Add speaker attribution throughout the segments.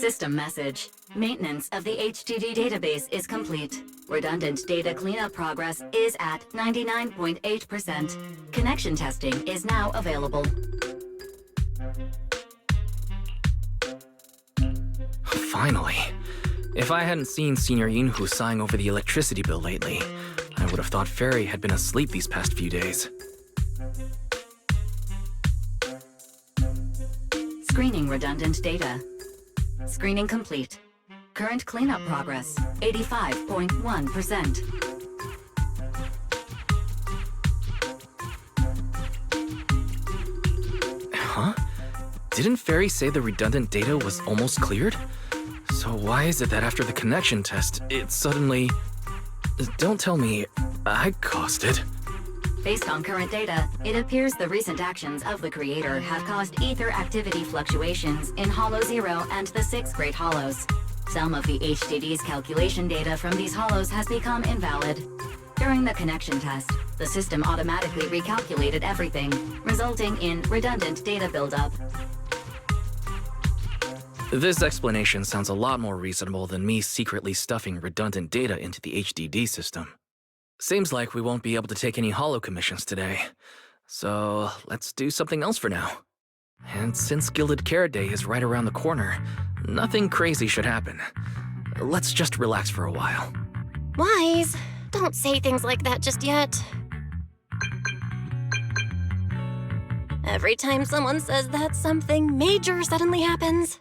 Speaker 1: System message. Maintenance of the HDD database is complete. Redundant data cleanup progress is at 99.8%. Connection testing is now available.
Speaker 2: Finally. If I hadn't seen Senior Yinhu sighing over the electricity bill lately, I would have thought Fairy had been asleep these past few days.
Speaker 1: Screening redundant data. Screening complete. Current cleanup progress, 85.1%.
Speaker 2: Huh? Didn't Fairy say the redundant data was almost cleared? So why is it that after the connection test, it suddenly... Don't tell me I caused it.
Speaker 1: Based on current data, it appears the recent actions of the creator have caused ether activity fluctuations in Hollow 0 and the 6 Great Hollows. Some of the HDD's calculation data from these hollows has become invalid. During the connection test, the system automatically recalculated everything, resulting in redundant data buildup.
Speaker 2: This explanation sounds a lot more reasonable than me secretly stuffing redundant data into the HDD system. Seems like we won't be able to take any hollow commissions today. So let's do something else for now. And since Gilded Carrot Day is right around the corner, nothing crazy should happen. Let's just relax for a while.
Speaker 3: Wise, don't say things like that just yet. Every time someone says that, something major suddenly happens.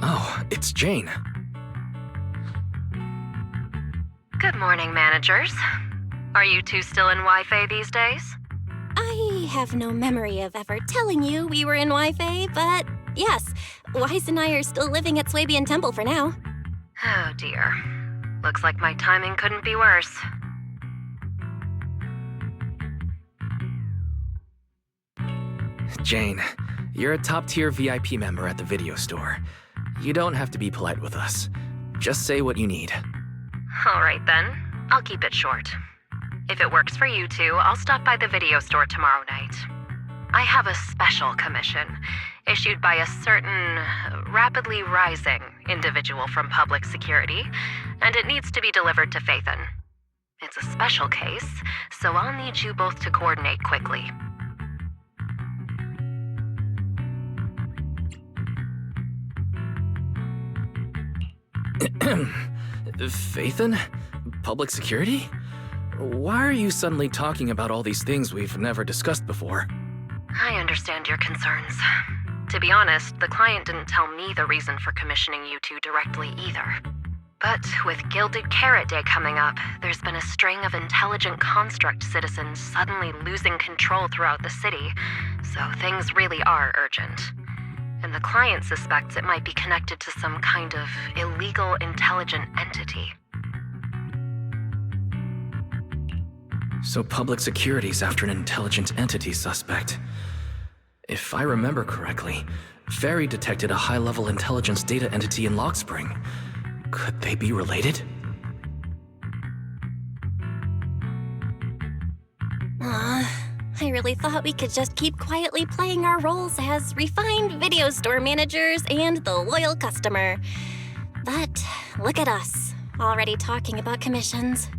Speaker 2: Oh, it's Jane.
Speaker 4: Good morning, managers. Are you two still in Wi-Fi these days?
Speaker 3: I have no memory of ever telling you we were in Wi-Fi, but yes, Wise and I are still living at Swabian Temple for now.
Speaker 4: Oh dear. Looks like my timing couldn't be worse.
Speaker 2: Jane, you're a top-tier VIP member at the video store. You don't have to be polite with us. Just say what you need.
Speaker 4: All right then, I'll keep it short. If it works for you two, I'll stop by the video store tomorrow night. I have a special commission issued by a certain rapidly rising individual from public security, and it needs to be delivered to Phaethon. It's a special case, so I'll need you both to coordinate quickly.
Speaker 2: Phaethon? Public security? Why are you suddenly talking about all these things we've never discussed before?
Speaker 4: I understand your concerns. To be honest, the client didn't tell me the reason for commissioning you two directly either. But with Gilded Carrot Day coming up, there's been a string of intelligent construct citizens suddenly losing control throughout the city, so things really are urgent. And the client suspects it might be connected to some kind of illegal intelligent entity.
Speaker 2: So public security's after an intelligent entity suspect. If I remember correctly, Fairy detected a high-level intelligence data entity in Lockspring. Could they be related?
Speaker 3: I really thought we could just keep quietly playing our roles as refined video store managers and the loyal customer. But look at us, already talking about commissions.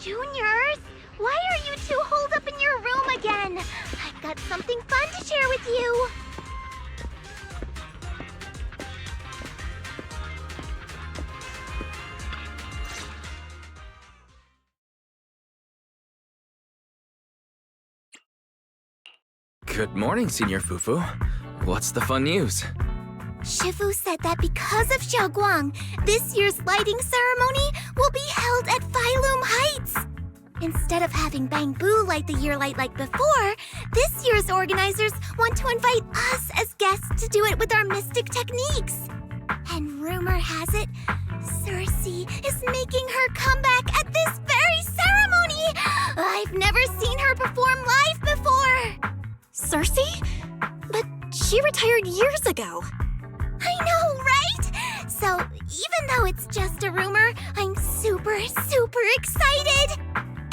Speaker 5: Juniors, why are you two holed up in your room again? I've got something fun to share with you.
Speaker 2: Good morning, Senior Fufu. What's the fun news?
Speaker 5: Shifu said that because of Xiaoguang, this year's lighting ceremony will be held at Phylum Heights. Instead of having Bangbu light the year light like before, this year's organizers want to invite us as guests to do it with our mystic techniques. And rumor has it, Cersei is making her comeback at this very ceremony! I've never seen her perform live before!
Speaker 3: Cersei? But she retired years ago.
Speaker 5: I know, right? So, even though it's just a rumor, I'm super excited!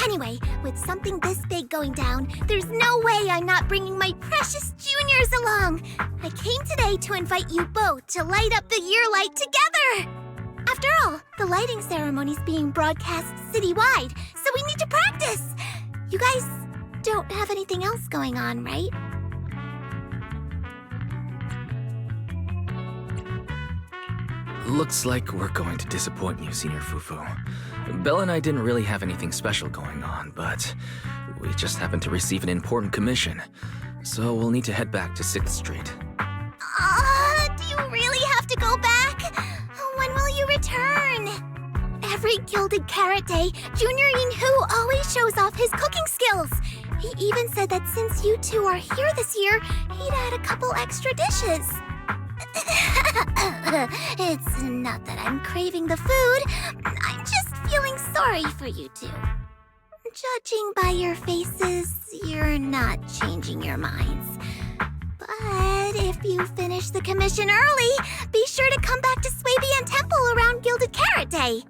Speaker 5: Anyway, with something this big going down, there's no way I'm not bringing my precious juniors along! I came today to invite you both to light up the year light together! After all, the lighting ceremony's being broadcast citywide, so we need to practice! You guys don't have anything else going on, right?
Speaker 2: Looks like we're going to disappoint you, Senior Fufu. Belle and I didn't really have anything special going on, but we just happened to receive an important commission, so we'll need to head back to 6th Street.
Speaker 5: Do you really have to go back? When will you return? Every Gilded Carrot Day, Junior Yinhu always shows off his cooking skills. He even said that since you two are here this year, he'd add a couple extra dishes. It's not that I'm craving the food. I'm just feeling sorry for you two. Judging by your faces, you're not changing your minds. But if you finish the commission early, be sure to come back to Swabian Temple around Gilded Carrot Day.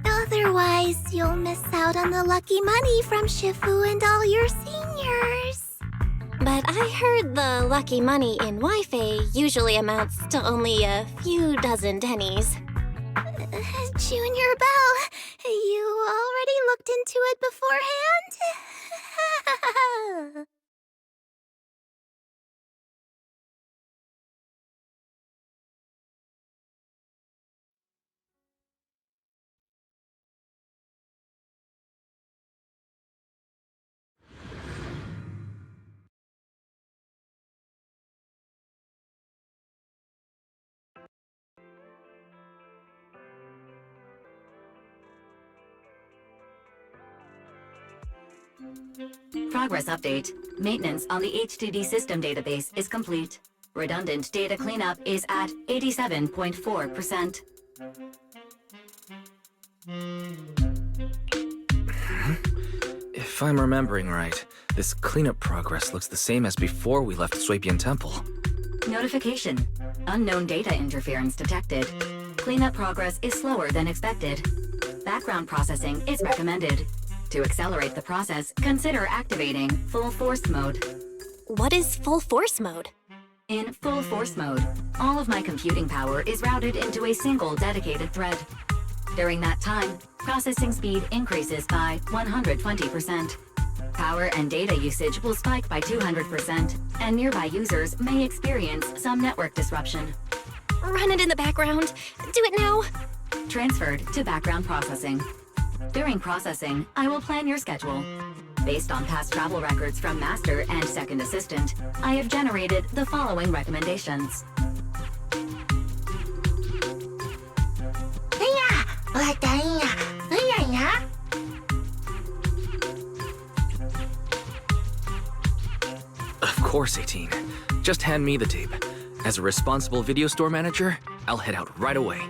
Speaker 5: Otherwise, you'll miss out on the lucky money from Shifu and all your seniors.
Speaker 3: But I heard the lucky money in Wi-Fi usually amounts to only a few dozen pennies.
Speaker 5: Junior Belle, you already looked into it beforehand?
Speaker 1: Progress update. Maintenance on the HDD system database is complete. Redundant data cleanup is at 87.4%.
Speaker 2: If I'm remembering right, this cleanup progress looks the same as before we left Swabian Temple.
Speaker 1: Notification. Unknown data interference detected. Cleanup progress is slower than expected. Background processing is recommended. To accelerate the process, consider activating Full Force Mode.
Speaker 3: What is full force mode?
Speaker 1: In Full Force Mode, all of my computing power is routed into a single dedicated thread. During that time, processing speed increases by 120%. Power and data usage will spike by 200%, and nearby users may experience some network disruption.
Speaker 3: Run it in the background. Do it now.
Speaker 1: Transferred to background processing. During processing, I will plan your schedule. Based on past travel records from Master and Second Assistant, I have generated the following recommendations.
Speaker 2: Of course, 18. Just hand me the tape. As a responsible video store manager, I'll head out right away.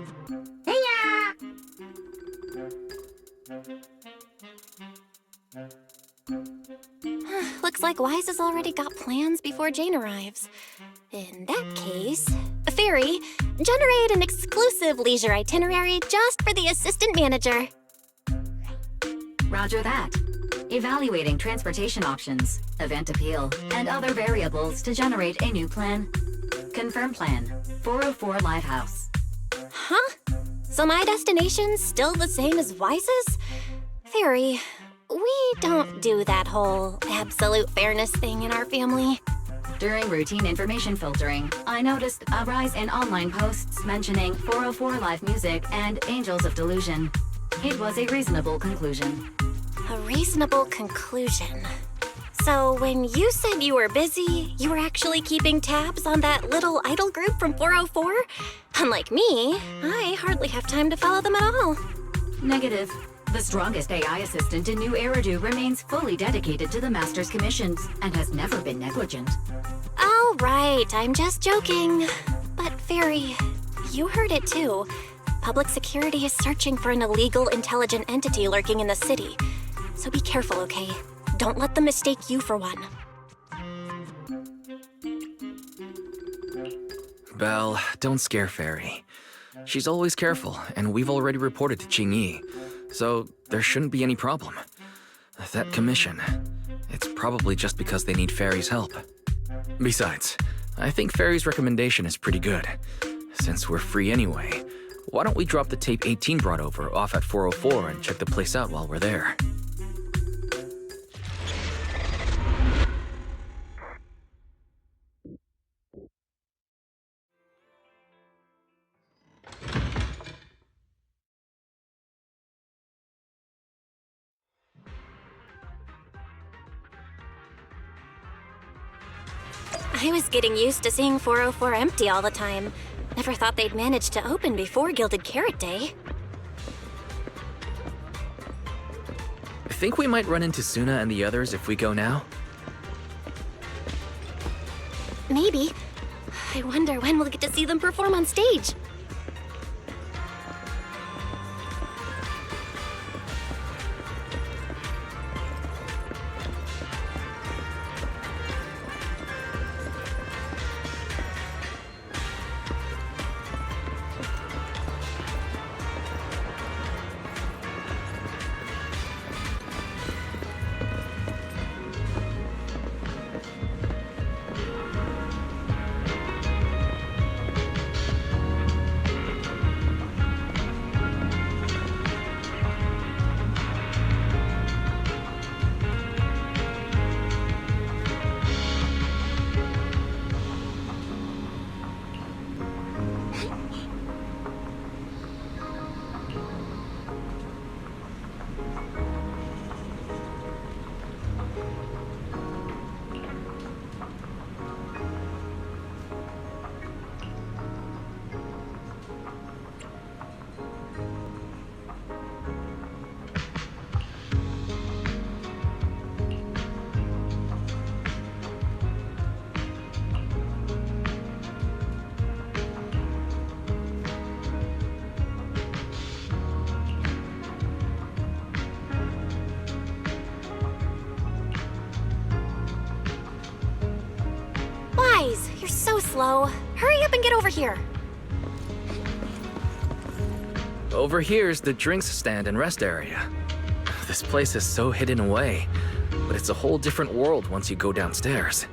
Speaker 3: Looks like Wise has already got plans before Jane arrives. In that case, Fairy, generate an exclusive leisure itinerary just for the assistant manager.
Speaker 1: Roger that. Evaluating transportation options, event appeal, and other variables to generate a new plan. Confirm plan. 404 Livehouse.
Speaker 3: Huh? So my destination's still the same as Wise's? Fairy, We don't do that whole absolute fairness thing in our family.
Speaker 1: During routine information filtering, I noticed a rise in online posts mentioning 404 live music and Angels of Dellusion. It was a reasonable conclusion.
Speaker 3: A reasonable conclusion. So when you said you were busy, you were actually keeping tabs on that little idol group from 404? Unlike me, I hardly have time to follow them at all.
Speaker 1: Negative. The strongest AI assistant in New Eridu remains fully dedicated to the Master's commissions and has never been negligent.
Speaker 3: All right, I'm just joking. But Fairy, you heard it too. Public security is searching for an illegal intelligent entity lurking in the city. So be careful, okay? Don't let them mistake you for one.
Speaker 2: Belle, don't scare Fairy. She's always careful, and we've already reported to Qingyi, so there shouldn't be any problem. That commission, it's probably just because they need Fairy's help. Besides, I think Fairy's recommendation is pretty good. Since we're free anyway, why don't we drop the tape 18 brought over off at 404 and check the place out while we're there?
Speaker 3: I was getting used to seeing 404 empty all the time. Never thought they'd manage to open before Gilded Carrot Day.
Speaker 2: I think we might run into Suna and the others if we go now.
Speaker 3: Maybe. I wonder when we'll get to see them perform on stage. Wise, you're so slow. Hurry up and get over here.
Speaker 2: Over here's the drinks stand and rest area. This place is so hidden away, but it's a whole different world once you go downstairs.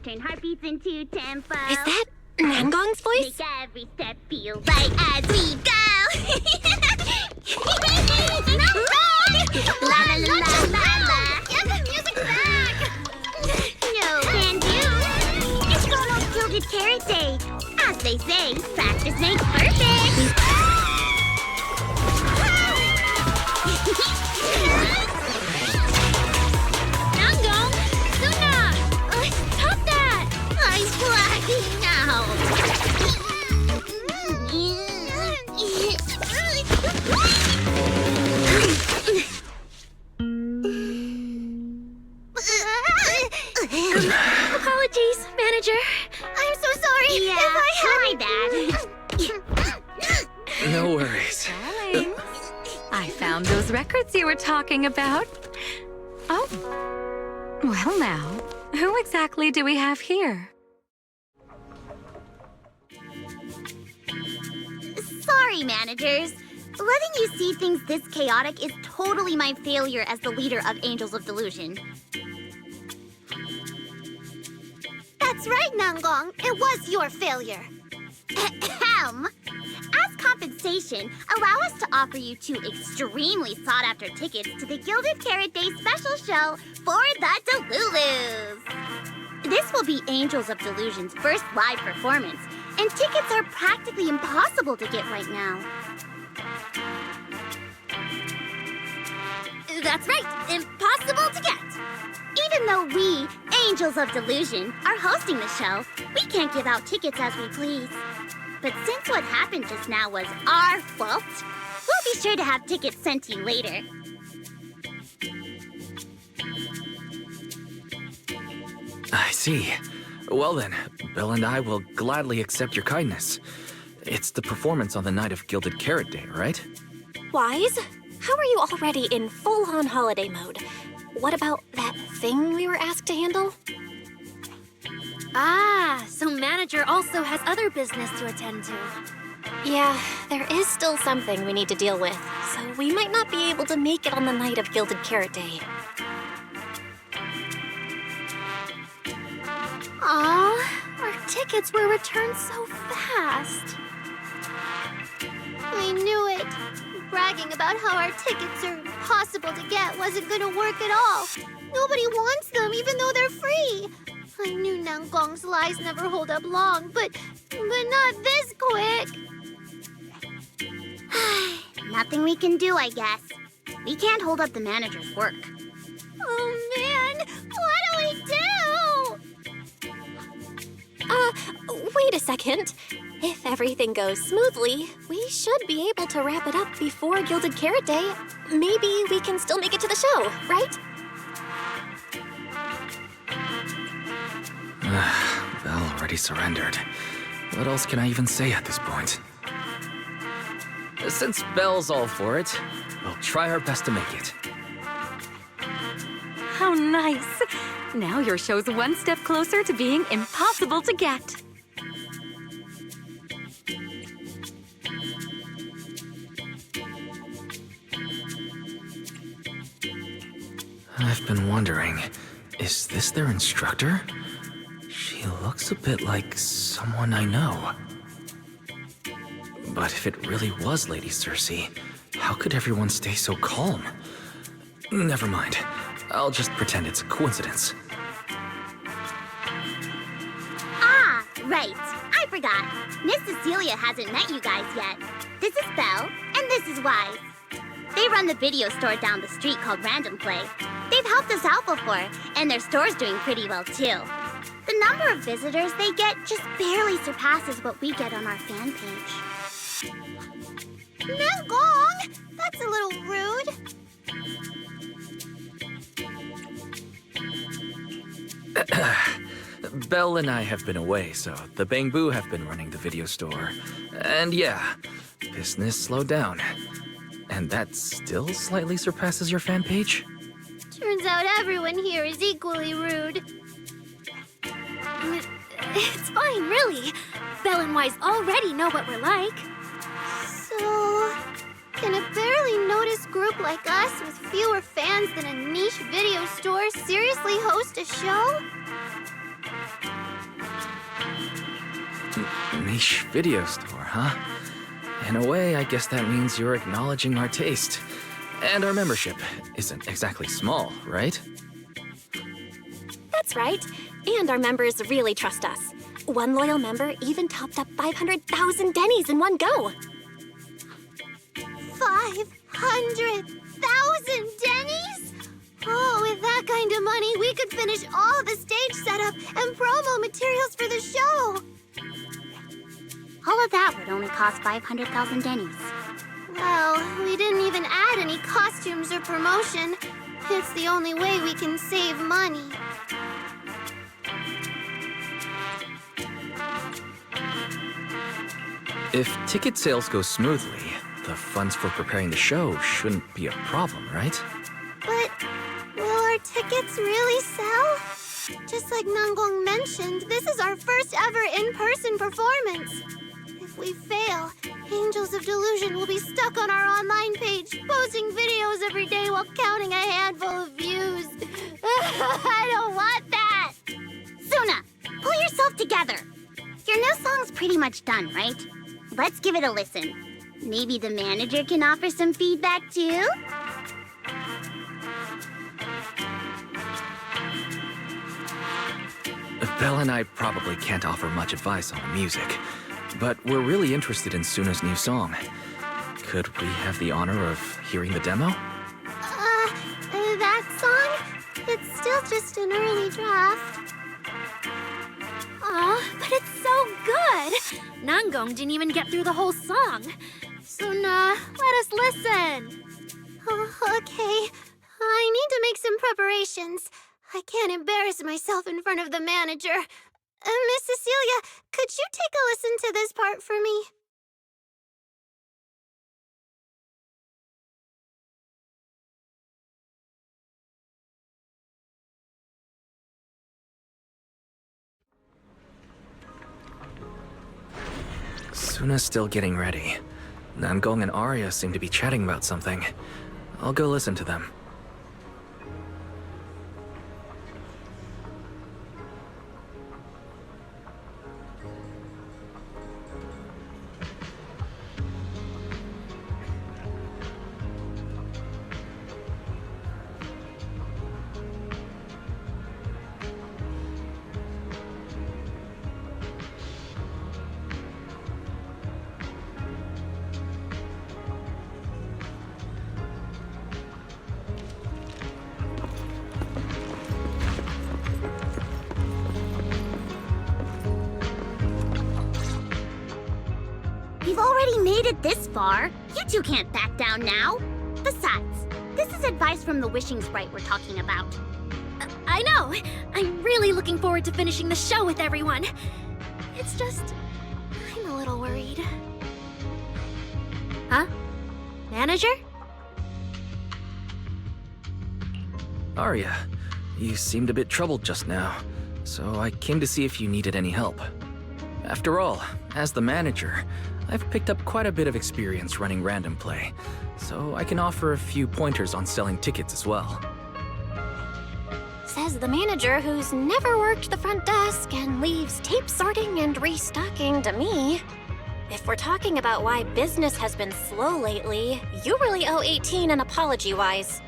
Speaker 5: Turn heartbeats into tempo.
Speaker 3: Is that Nangong's voice?
Speaker 5: Make every step feel right as we go. La la la la la. Get the music back. No can do. It's almost Gilded Carrot Day. As they say, practice makes perfect. Nangong, Suna, stop that! I'm blacking out.
Speaker 3: Apologies, manager.
Speaker 5: I'm so sorry.
Speaker 3: Yeah,
Speaker 5: if I
Speaker 3: my
Speaker 5: bad.
Speaker 2: No worries.
Speaker 6: Darling, I found those records you were talking about. Oh, well now, who exactly do we have here?
Speaker 5: Sorry, managers. letting you see things this chaotic is totally my failure as the leader of Angels of Delusion. That's right, Nangong. It was your failure. Ahem. As compensation, allow us to offer you 2 extremely sought-after tickets to the Gilded Carrot Day special show for the Dellusion. This will be Angels of Delusion's first live performance, and tickets are practically impossible to get right now. That's right, impossible to get. Even though we, Angels of Delusion, are hosting the show, we can't give out tickets as we please. But since what happened just now was our fault, we'll be sure to have tickets sent to you later.
Speaker 2: I see. Well then, Belle and I will gladly accept your kindness. It's the performance on the night of Gilded Carrot Day, right?
Speaker 3: Wise, how are you already in full-on holiday mode? What about that thing we were asked to handle?
Speaker 7: Ah, so manager also has other business to attend to.
Speaker 3: Yeah, there is still something we need to deal with, so we might not be able to make it on the night of Gilded Carrot Day.
Speaker 7: Aw, our tickets were returned so fast.
Speaker 5: We knew it. Bragging about how our tickets are impossible to get wasn't gonna work at all. Nobody wants them, even though they're free. I knew Nangong's lies never hold up long, but not this quick. Nothing we can do, I guess. We can't hold up the manager's work. Oh man, what do we do?
Speaker 3: Wait a second. If everything goes smoothly, we should be able to wrap it up before Gilded Carrot Day. Maybe we can still make it to the show, right?
Speaker 2: Belle already surrendered. What else can I even say at this point? Since Belle's all for it, we'll try our best to make it.
Speaker 6: How nice. Now your show's one step closer to being impossible to get.
Speaker 2: I've been wondering, is this their instructor? She looks a bit like someone I know. But if it really was Lady Cersei, how could everyone stay so calm? Never mind. I'll just pretend it's a coincidence.
Speaker 5: Ah, right. I forgot. Miss Cecilia hasn't met you guys yet. This is Belle, and this is Wise. They run the video store down the street called Random Play. They've helped us out before, and their store's doing pretty well too. The number of visitors they get just barely surpasses what we get on our fan page. Nangong! That's a little rude.
Speaker 2: Belle and I have been away, so the Bangbu have been running the video store. And yeah, business slowed down. And that still slightly surpasses your fan page?
Speaker 5: Turns out everyone here is equally rude.
Speaker 7: It's fine, really. Belle and Wise already know what we're like.
Speaker 5: So, can a barely noticed group like us with fewer fans than a niche video store seriously host a show?
Speaker 2: Niche video store, huh? In a way, I guess that means you're acknowledging our taste. And our membership isn't exactly small, right?
Speaker 3: That's right. And our members really trust us. One loyal member even topped up 500,000 Denny's in one go.
Speaker 5: 500,000 Denny's? Oh, with that kind of money, we could finish all the stage setup and promo materials for the show. All of that would only cost 500,000 Denny's. Well, we didn't even add any costumes or promotion. It's the only way we can save money.
Speaker 2: If ticket sales go smoothly, the funds for preparing the show shouldn't be a problem, right?
Speaker 5: But will our tickets really sell? Just like Nangong mentioned, this is our first ever in-person performance. If we fail, Angels of Dellusion will be stuck on our online page, posting videos every day while counting a handful of views. I don't want that!
Speaker 8: Suna, pull yourself together. Your new song's pretty much done, right? Let's give it a listen. Maybe the manager can offer some feedback too?
Speaker 2: Belle and I probably can't offer much advice on the music, but we're really interested in Suna's new song. Could we have the honor of hearing the demo?
Speaker 5: That song? It's still just an early draft.
Speaker 7: Aw, but it's so good! Nangong didn't even get through the whole song. Suna, let us listen.
Speaker 5: Oh, okay. I need to make some preparations. I can't embarrass myself in front of the manager. Miss Cecilia, could you take a listen to this part for me?
Speaker 2: Suna's still getting ready. Nangong and Arya seem to be chatting about something. I'll go listen to them.
Speaker 8: We've already made it this far. You two can't back down now. Besides, this is advice from the wishing sprite we're talking about.
Speaker 7: I know! I'm really looking forward to finishing the show with everyone. It's just, I'm a little worried. Huh? Manager?
Speaker 2: Arya, you seemed a bit troubled just now, so I came to see if you needed any help. After all, as the manager, I've picked up quite a bit of experience running random play, so I can offer a few pointers on selling tickets as well.
Speaker 3: Says the manager who's never worked the front desk and leaves tape sorting and restocking to me. If we're talking about why business has been slow lately, you really owe 18 an apology, Wise.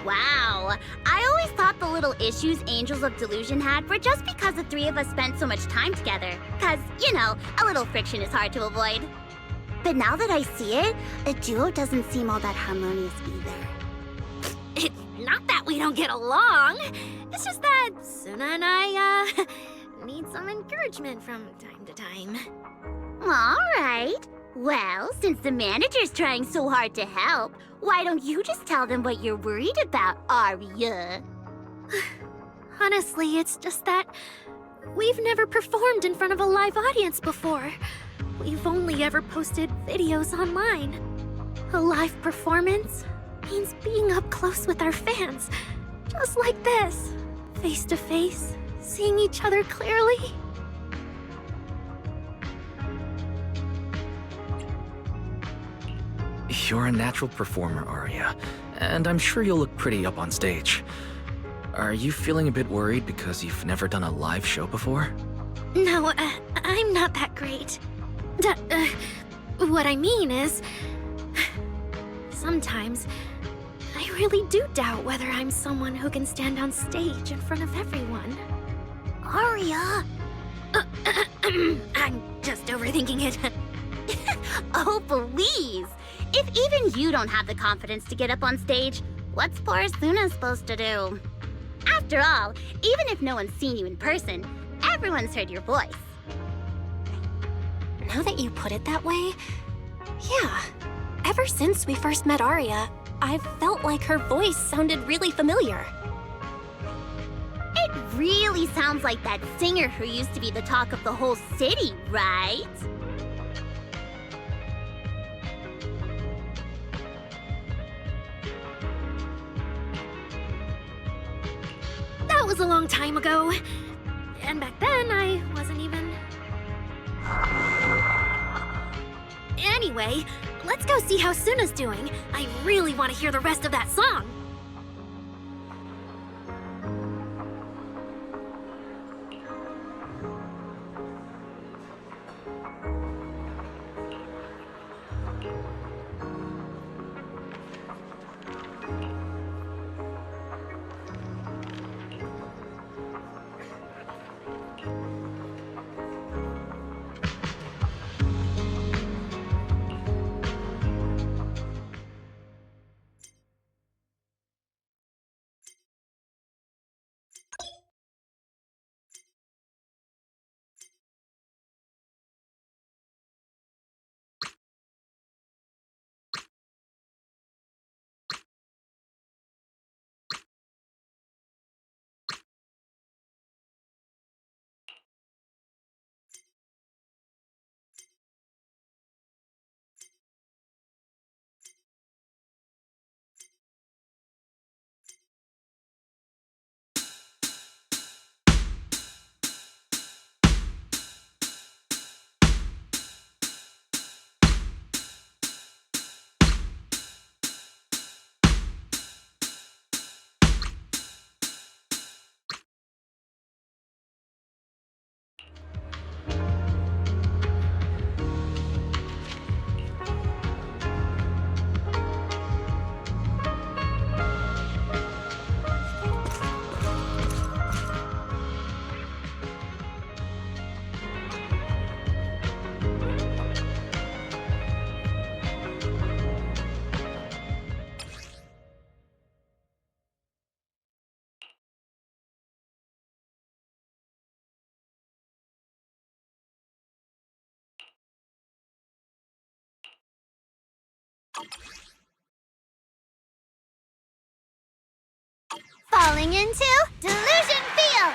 Speaker 8: Wow, I always thought the little issues Angels of Dellusion had were just because the three of us spent so much time together. Cause, you know, a little friction is hard to avoid. But now that I see it, a duo doesn't seem all that harmonious either.
Speaker 7: It's not that we don't get along. It's just that Suna and I, need some encouragement from time to time.
Speaker 8: All right. Well, since the manager's trying so hard to help, why don't you just tell them what you're worried about, Arya?
Speaker 7: Honestly, it's just that we've never performed in front of a live audience before. We've only ever posted videos online. A live performance means being up close with our fans, just like this, face to face, seeing each other clearly.
Speaker 2: You're a natural performer, Arya, and I'm sure you'll look pretty up on stage. Are you feeling a bit worried because you've never done a live show before?
Speaker 7: No, I'm not that great. What I mean is, sometimes I really do doubt whether I'm someone who can stand on stage in front of everyone.
Speaker 8: Arya!
Speaker 7: I'm just overthinking it.
Speaker 8: Oh, please! If even you don't have the confidence to get up on stage, what's poor Suna supposed to do? After all, even if no one's seen you in person, everyone's heard your voice.
Speaker 3: Now that you put it that way, yeah. Ever since we first met Arya, I've felt like her voice sounded really familiar.
Speaker 8: It really sounds like that singer who used to be the talk of the whole city, right?
Speaker 7: That was a long time ago. And back then, I wasn't even... Anyway, let's go see how Suna's doing. I really want to hear the rest of that song.
Speaker 5: Falling into Dellusion Field!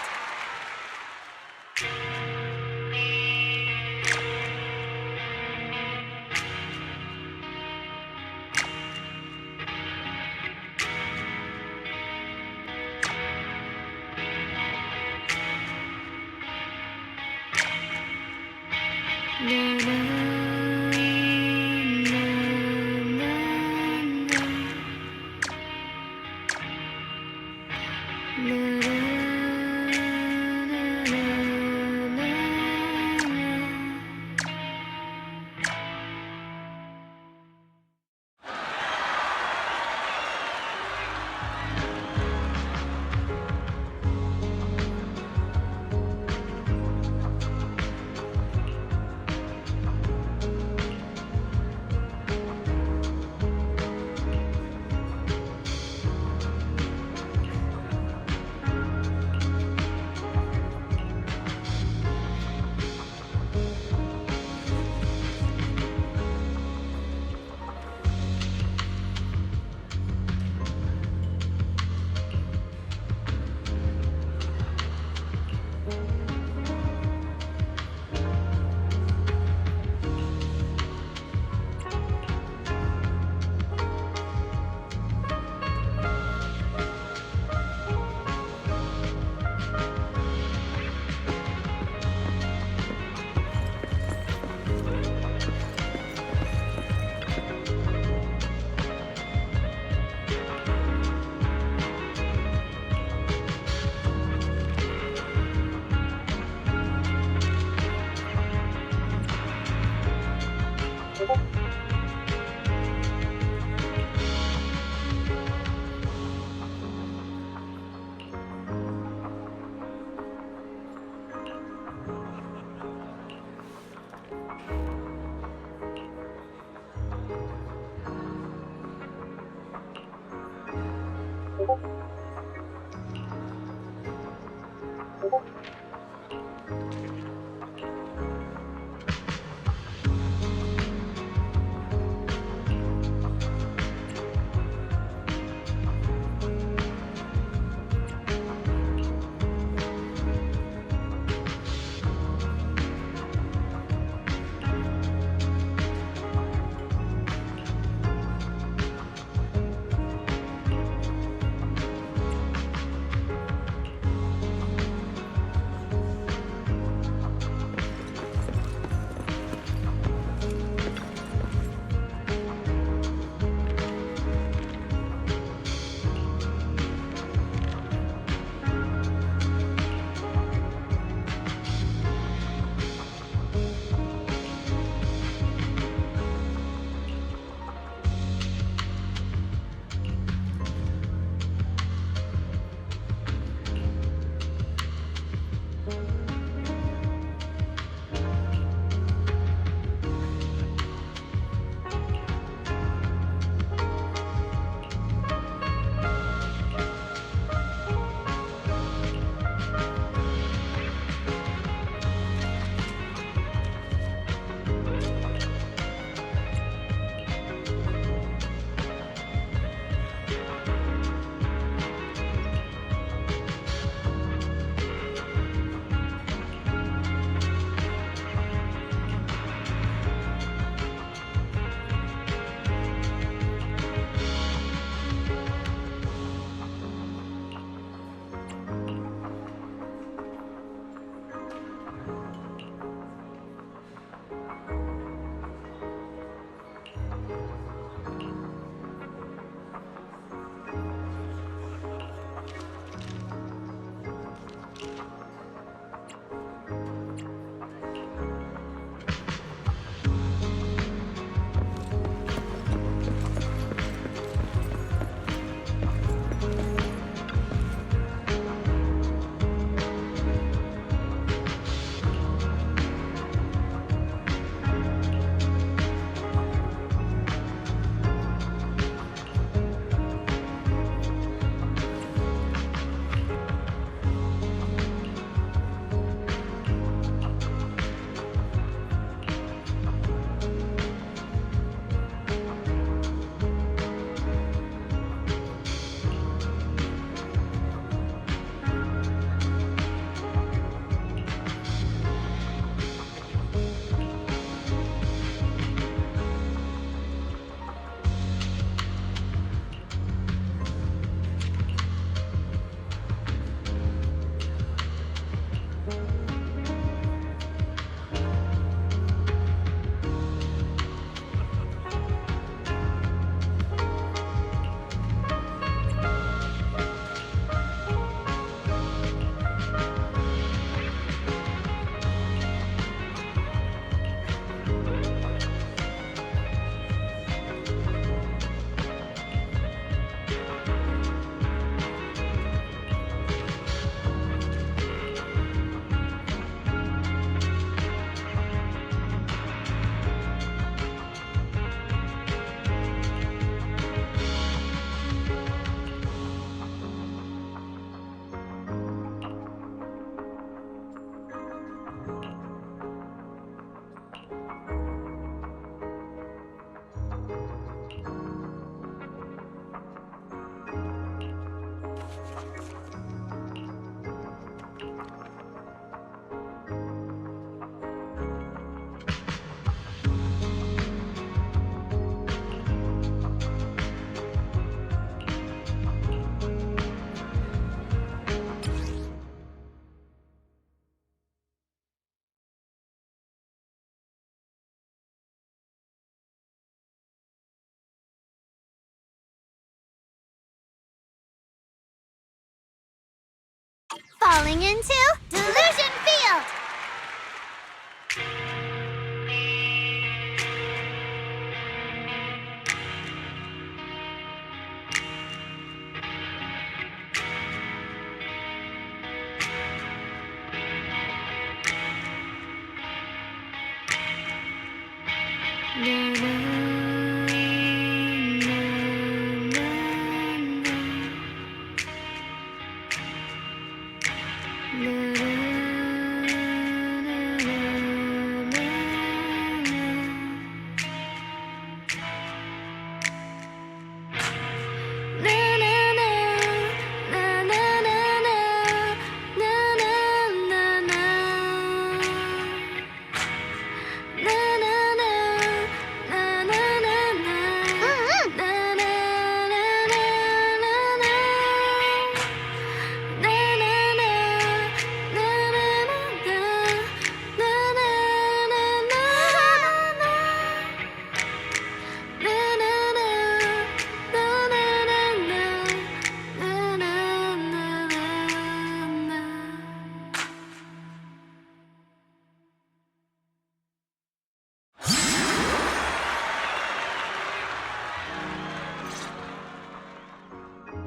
Speaker 5: falling into Dellusion Field!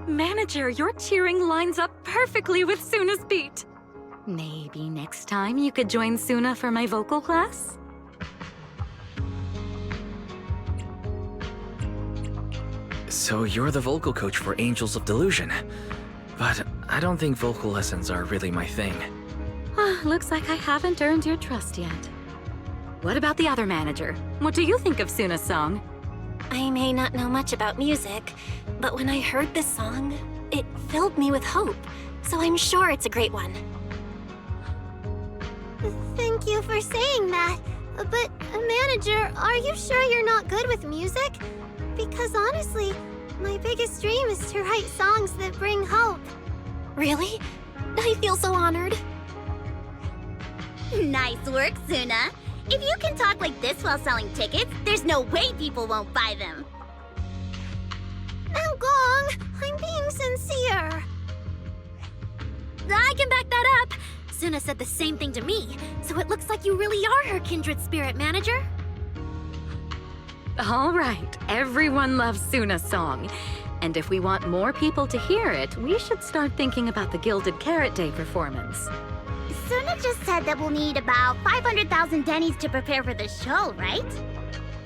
Speaker 6: Manager, your cheering lines up perfectly with Suna's beat. Maybe next time you could join Suna for my vocal class?
Speaker 2: So you're the vocal coach for Angels of Dellusion. But I don't think vocal lessons are really my thing.
Speaker 6: Looks like I haven't earned your trust yet. What about the other manager? What do you think of Suna's song?
Speaker 3: I may not know much about music, but when I heard this song, it filled me with hope. So I'm sure it's a great one.
Speaker 5: Thank you for saying that. But, manager, are you sure you're not good with music? Because honestly, my biggest dream is to write songs that bring hope.
Speaker 3: Really? I feel so honored.
Speaker 8: Nice work, Suna. If you can talk like this while selling tickets, there's no way people won't buy them.
Speaker 5: Now, Gong, I'm being sincere.
Speaker 7: I can back that up. Suna said the same thing to me, so it looks like you really are her kindred spirit, manager.
Speaker 6: All right, everyone loves Suna's song. And if we want more people to hear it, we should start thinking about the Gilded Carrot Day performance.
Speaker 8: Suna just said that we'll need about 500,000 Dennies to prepare for the show, right?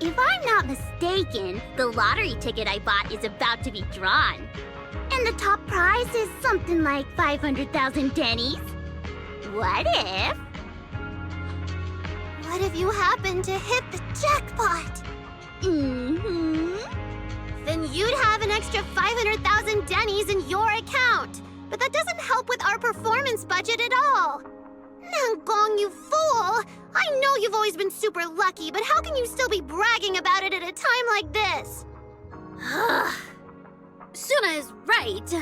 Speaker 8: If I'm not mistaken, the lottery ticket I bought is about to be drawn. And the top prize is something like 500,000 Dennies. What if?
Speaker 5: What if you happen to hit the jackpot? Then you'd have an extra 500,000 Dennies in your account. But that doesn't help with our performance budget at all. Now, Gong, you fool! I know you've always been super lucky, but how can you still be bragging about it at a time like this?
Speaker 7: Suna is right.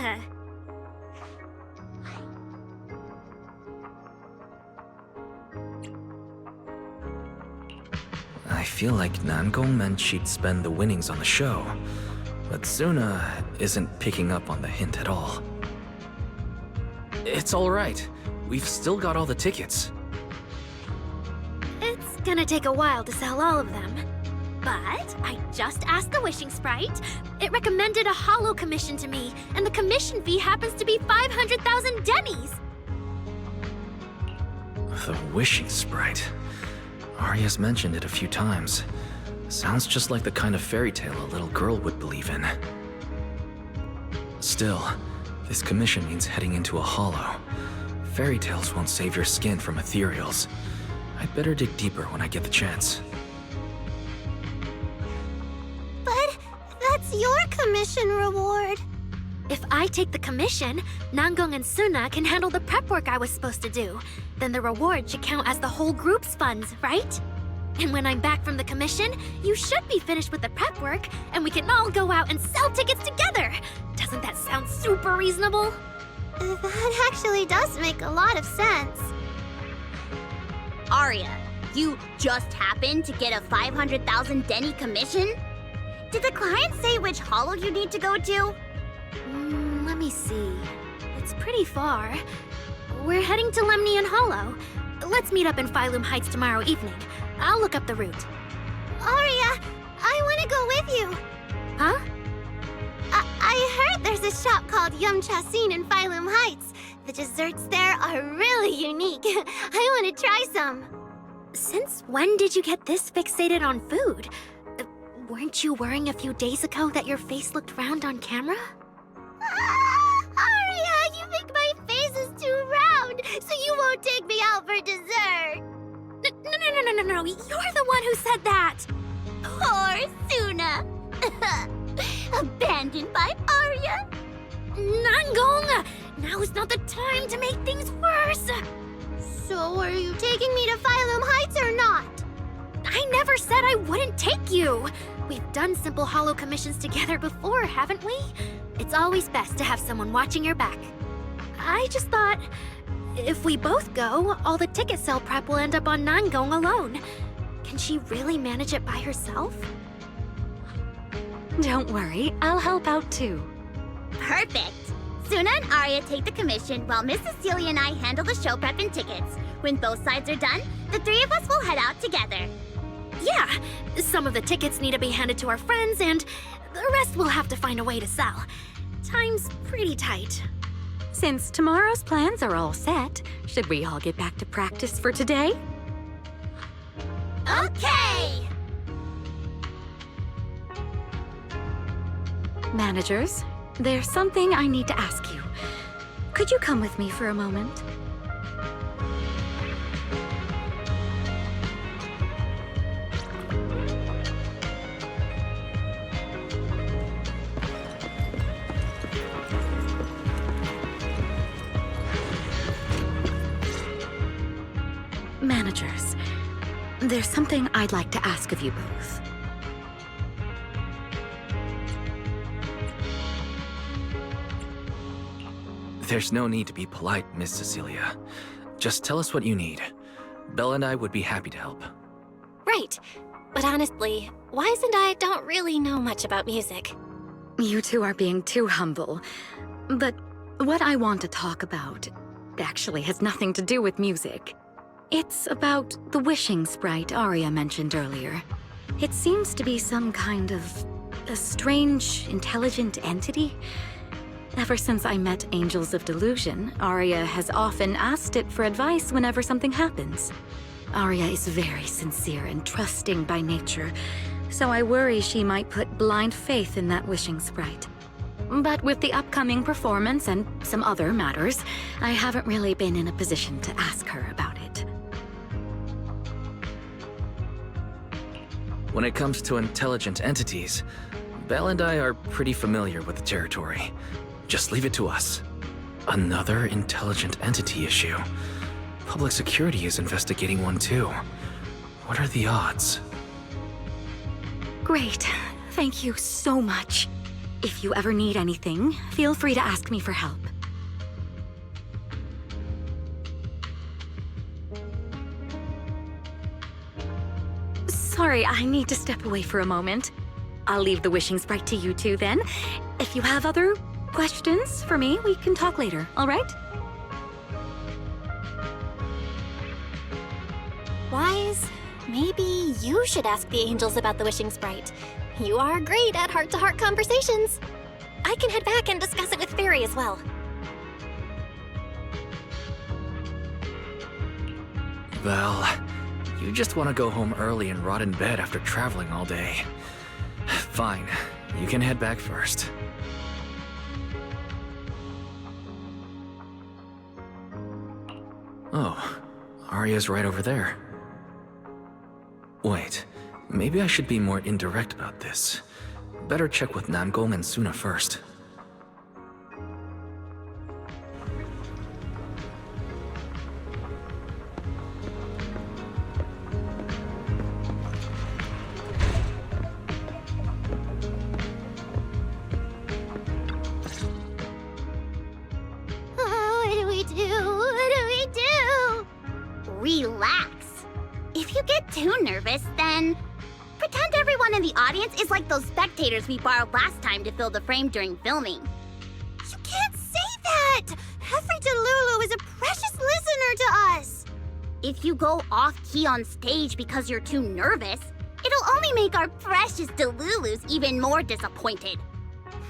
Speaker 2: I feel like Nangong meant she'd spend the winnings on the show, but Suna isn't picking up on the hint at all. It's all right. We've still got all the tickets.
Speaker 7: It's gonna take a while to sell all of them. But I just asked the Wishing Sprite. It recommended a holo commission to me, and the commission fee happens to be 500,000 Dennies.
Speaker 2: The Wishing Sprite. Arya's mentioned it a few times. Sounds just like the kind of fairy tale a little girl would believe in. Still, this commission means heading into a holo. Fairy tales won't save your skin from ethereals. I'd better dig deeper when I get the chance.
Speaker 5: But that's your commission reward.
Speaker 7: If I take the commission, Nangong and Suna can handle the prep work I was supposed to do. Then the reward should count as the whole group's funds, right? And when I'm back from the commission, you should be finished with the prep work, and we can all go out and sell tickets together. Doesn't that sound super reasonable?
Speaker 5: That actually does make a lot of sense.
Speaker 8: Arya, you just happened to get a 500,000 Denny commission? Did the client say which holo you need to go to?
Speaker 7: Let me see. It's pretty far. We're heading to Lemnian Hollow. Let's meet up in Phylum Heights tomorrow evening. I'll look up the route.
Speaker 5: Aria, I want to go with you.
Speaker 7: Huh?
Speaker 5: I heard there's a shop called Yum Chasin in Phylum Heights. The desserts there are really unique. I want to try some.
Speaker 7: Since when did you get this fixated on food? Weren't you worrying a few days ago that your face looked round on camera?
Speaker 5: Aria, you think my face is too round, so you won't take me out for dessert.
Speaker 7: No, you're the one who said that!
Speaker 8: Poor Suna. Abandoned by Arya.
Speaker 7: Nangong! Now is not the time to make things worse!
Speaker 5: So are you taking me to Phylum Heights or not?
Speaker 7: I never said I wouldn't take you! We've done simple holo commissions together before, haven't we? It's always best to have someone watching your back. I just thought, if we both go, all the ticket sale prep will end up on Nangong alone. Can she really manage it by herself?
Speaker 6: Don't worry, I'll help out too.
Speaker 8: Perfect. Suna and Arya take the commission while Miss Cecilia and I handle the show prep and tickets. When both sides are done, the three of us will head out together.
Speaker 7: Yeah, some of the tickets need to be handed to our friends, and the rest we'll have to find a way to sell. Time's pretty tight.
Speaker 6: Since tomorrow's plans are all set, should we all get back to practice for today?
Speaker 8: Okay!
Speaker 6: Managers, there's something I need to ask you. Could you come with me for a moment? Managers, there's something I'd like to ask of you both.
Speaker 2: There's no need to be polite, Miss Cecilia. Just tell us what you need. Belle and I would be happy to help.
Speaker 3: Right. But honestly, Wise and I don't really know much about music.
Speaker 6: You two are being too humble. But what I want to talk about actually has nothing to do with music. It's about the wishing sprite Arya mentioned earlier. It seems to be some kind of a strange, intelligent entity. Ever since I met Angels of Dellusion, Arya has often asked it for advice whenever something happens. Arya is very sincere and trusting by nature, so I worry she might put blind faith in that wishing sprite. But with the upcoming performance and some other matters, I haven't really been in a position to ask her about it.
Speaker 2: When it comes to intelligent entities, Belle and I are pretty familiar with the territory. Just leave it to us. Another intelligent entity issue. Public security is investigating one too. What are the odds?
Speaker 6: Great. Thank you so much. If you ever need anything, feel free to ask me for help. Sorry, I need to step away for a moment. I'll leave the wishing sprite to you two then. If you have other questions for me, we can talk later, all right?
Speaker 3: Wise, maybe you should ask the angels about the wishing sprite. You are great at heart-to-heart conversations. I can head back and discuss it with Fairy as well.
Speaker 2: Well, you just want to go home early and rot in bed after traveling all day. Fine, you can head back first. Oh, Arya's right over there. Wait, maybe I should be more indirect about this. Better check with Nangong and Suna first.
Speaker 8: Relax. If you get too nervous, then pretend everyone in the audience is like those spectators we borrowed last time to fill the frame during filming.
Speaker 5: You can't say that! Every Delulu is a precious listener to us!
Speaker 8: If you go off-key on stage because you're too nervous, it'll only make our precious Delulus even more disappointed.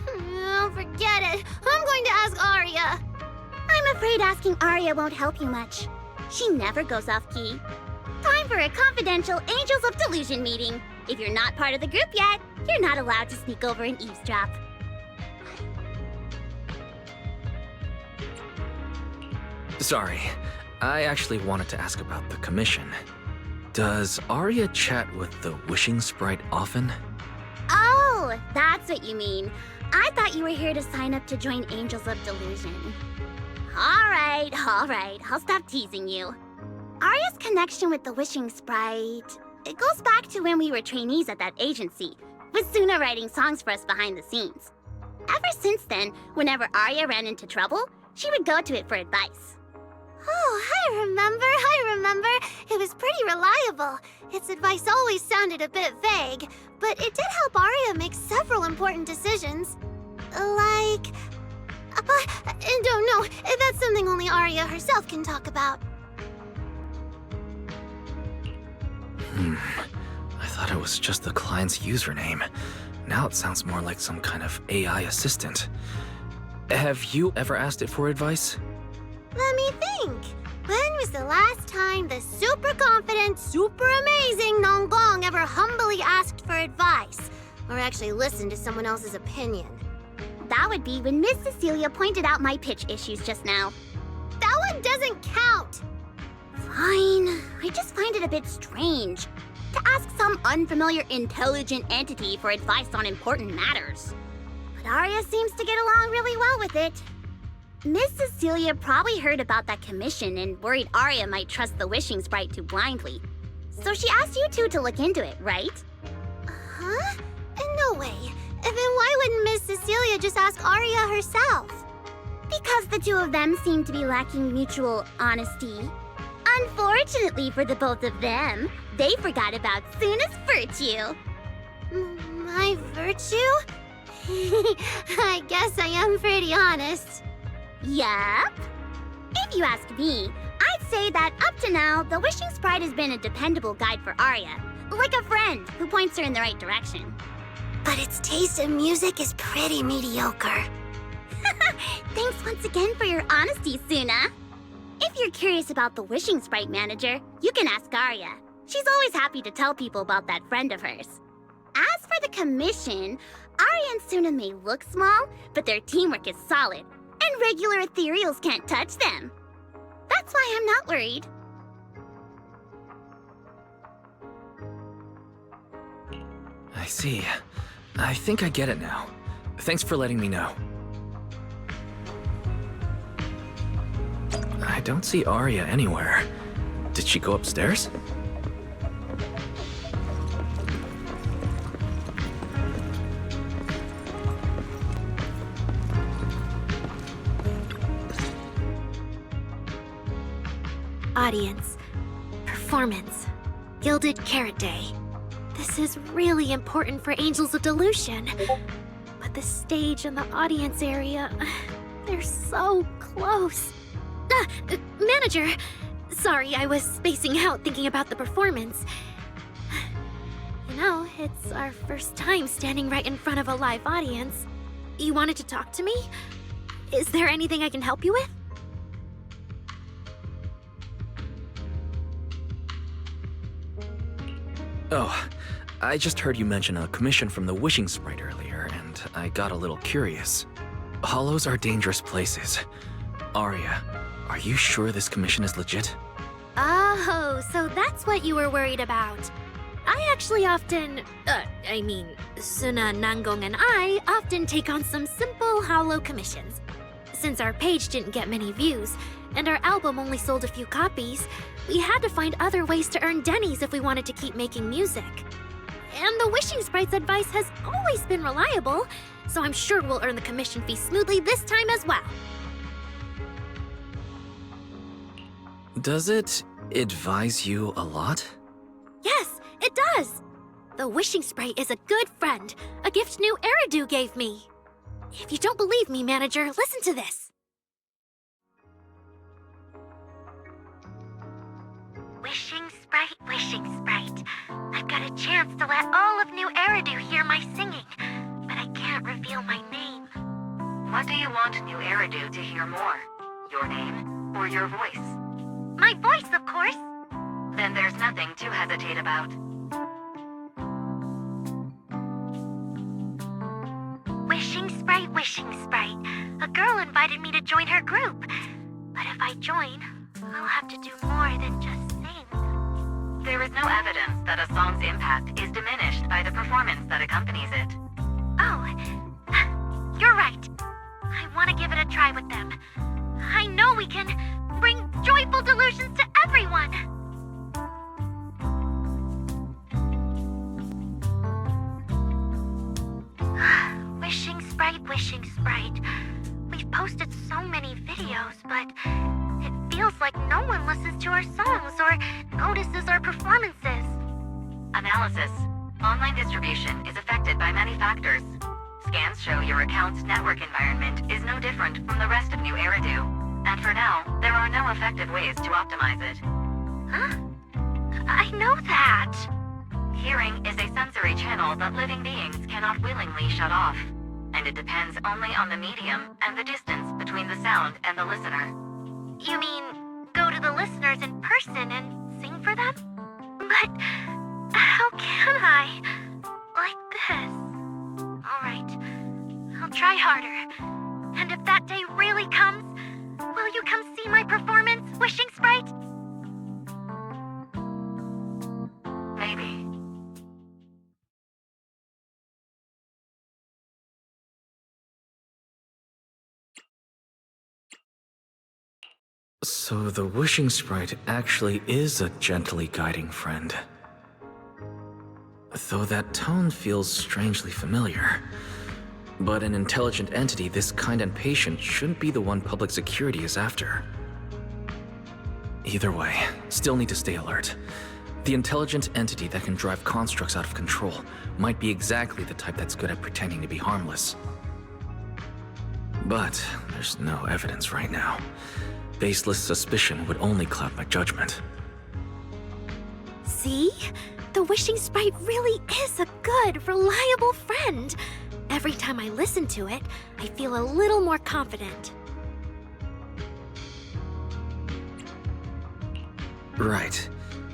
Speaker 5: Oh, forget it. I'm going to ask Aria.
Speaker 8: I'm afraid asking Aria won't help you much. She never goes off-key. Time for a confidential Angels of Dellusion meeting. If you're not part of the group yet, you're not allowed to sneak over and eavesdrop.
Speaker 2: Sorry, I actually wanted to ask about the commission. Does Aria chat with the wishing sprite often?
Speaker 8: Oh, that's what you mean. I thought you were here to sign up to join Angels of Dellusion. All right, I'll stop teasing you. Aria's connection with the wishing sprite, it goes back to when we were trainees at that agency, with Suna writing songs for us behind the scenes. Ever since then, whenever Aria ran into trouble, she would go to it for advice.
Speaker 5: Oh, I remember. It was pretty reliable. Its advice always sounded a bit vague, but it did help Aria make several important decisions. Like... don't know. That's something only Aria herself can talk about.
Speaker 2: I thought it was just the client's username. Now it sounds more like some kind of AI assistant. Have you ever asked it for advice?
Speaker 5: Let me think. When was the last time the super confident, super amazing Nonggong ever humbly asked for advice? Or actually listened to someone else's opinion?
Speaker 8: That would be when Miss Cecilia pointed out my pitch issues just now.
Speaker 5: That one doesn't count!
Speaker 8: Fine. I just find it a bit strange to ask some unfamiliar intelligent entity for advice on important matters. But Aria seems to get along really well with it. Miss Cecilia probably heard about that commission and worried Aria might trust the wishing sprite too blindly. So she asked you two to look into it, right?
Speaker 5: Huh? No way. Then why wouldn't Miss Cecilia just ask Aria herself?
Speaker 8: Because the two of them seem to be lacking mutual honesty. Unfortunately for the both of them, they forgot about Suna's virtue.
Speaker 5: My virtue? I guess I am pretty honest.
Speaker 8: Yup. If you ask me, I'd say that up to now, the wishing sprite has been a dependable guide for Aria, like a friend who points her in the right direction.
Speaker 5: But its taste in music is pretty mediocre.
Speaker 8: Thanks once again for your honesty, Suna. If you're curious about the wishing sprite manager, you can ask Aria. She's always happy to tell people about that friend of hers. As for the commission, Aria and Suna may look small, but their teamwork is solid, and regular ethereals can't touch them. That's why I'm not worried.
Speaker 2: I see. I think I get it now. Thanks for letting me know. I don't see Aria anywhere. Did she go upstairs?
Speaker 7: Audience. Performance. Gilded Carrot Day. This is really important for Angels of Dellusion. But the stage and the audience area, they're so close. Manager! Sorry, I was spacing out thinking about the performance. You know, it's our first time standing right in front of a live audience. You wanted to talk to me? Is there anything I can help you with?
Speaker 2: Oh, I just heard you mention a commission from the wishing sprite earlier, and I got a little curious. Hollows are dangerous places. Aria, are you sure this commission is legit?
Speaker 7: Oh, so that's what you were worried about. I actually often, Suna, Nangong, and I often take on some simple hollow commissions. Since our page didn't get many views, and our album only sold a few copies, we had to find other ways to earn dennies if we wanted to keep making music. And the wishing sprite's advice has always been reliable, so I'm sure we'll earn the commission fee smoothly this time as well.
Speaker 2: Does it advise you a lot?
Speaker 7: Yes, it does! The wishing sprite is a good friend, a gift new Eridu gave me. If you don't believe me, manager, listen to this. sprite, wishing sprite. I've got a chance to let all of New Eridu hear my singing, but I can't reveal my name.
Speaker 1: What do you want New Eridu to hear more? Your name or your voice?
Speaker 7: My voice, of course.
Speaker 1: Then there's nothing to hesitate about.
Speaker 7: Wishing sprite, wishing sprite. A girl invited me to join her group. But if I join, I'll have to do more than just sing.
Speaker 1: There is no evidence that a song's impact is diminished by the performance that accompanies it.
Speaker 7: Oh, you're right. I want to give it a try with them. I know we can bring joyful delusions to everyone. Wishing sprite, wishing sprite. We've posted so many videos, but it feels like no one listens to our songs or notices our performances.
Speaker 1: Analysis. Online distribution is affected by many factors. Scans show your account's network environment is no different from the rest of New Eridu. And for now, there are no effective ways to optimize it.
Speaker 7: Huh? I know that.
Speaker 1: Hearing is a sensory channel that living beings cannot willingly shut off. And it depends only on the medium and the distance between the sound and the listener.
Speaker 7: You mean go to the listeners in person and sing for them? But how can I? Like this. Alright, I'll try harder. And if that day really comes, will you come see my performance, Wishing Sprite?
Speaker 1: Maybe.
Speaker 2: So the wishing sprite actually is a gently guiding friend. Though that tone feels strangely familiar. But an intelligent entity this kind and patient shouldn't be the one public security is after. Either way, still need to stay alert. The intelligent entity that can drive constructs out of control might be exactly the type that's good at pretending to be harmless. But there's no evidence right now. Baseless suspicion would only cloud my judgment.
Speaker 7: See? The Wishing Sprite really is a good, reliable friend. Every time I listen to it, I feel a little more confident.
Speaker 2: Right.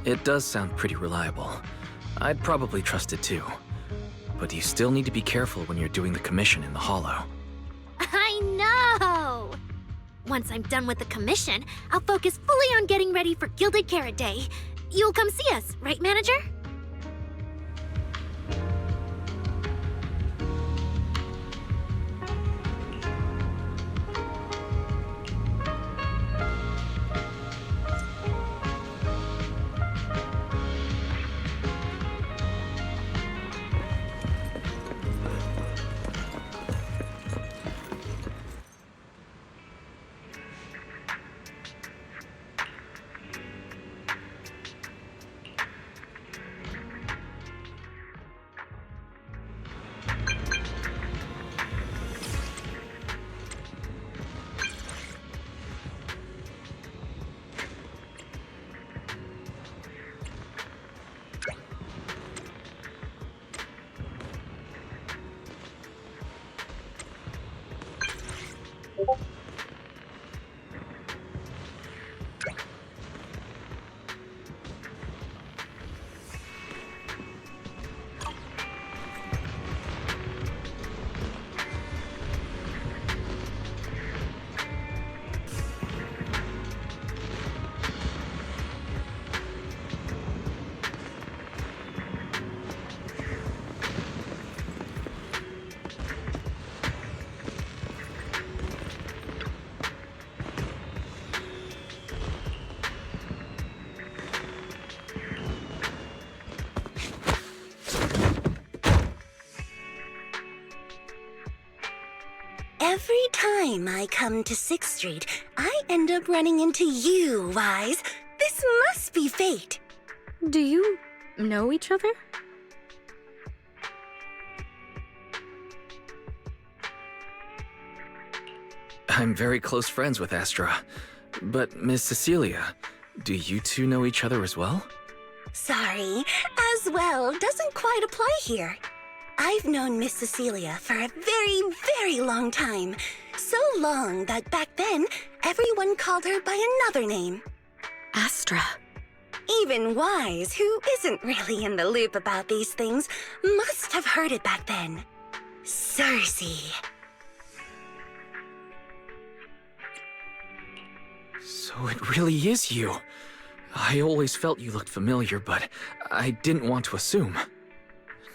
Speaker 2: It does sound pretty reliable. I'd probably trust it too. But you still need to be careful when you're doing the commission in the Hollow.
Speaker 7: I know! Once I'm done with the commission, I'll focus fully on getting ready for Gilded Carrot Day. You'll come see us, right, Manager?
Speaker 9: Every time I come to 6th Street, I end up running into you, Wise. This must be fate.
Speaker 6: Do you know each other?
Speaker 2: I'm very close friends with Astra. But Miss Cecilia, do you two know each other as well?
Speaker 9: Sorry, as well doesn't quite apply here. I've known Miss Cecilia for a very, very long time. So long that back then, everyone called her by another name.
Speaker 6: Astra.
Speaker 9: Even Wise, who isn't really in the loop about these things, must have heard it back then. Cersei.
Speaker 2: So it really is you. I always felt you looked familiar, but I didn't want to assume.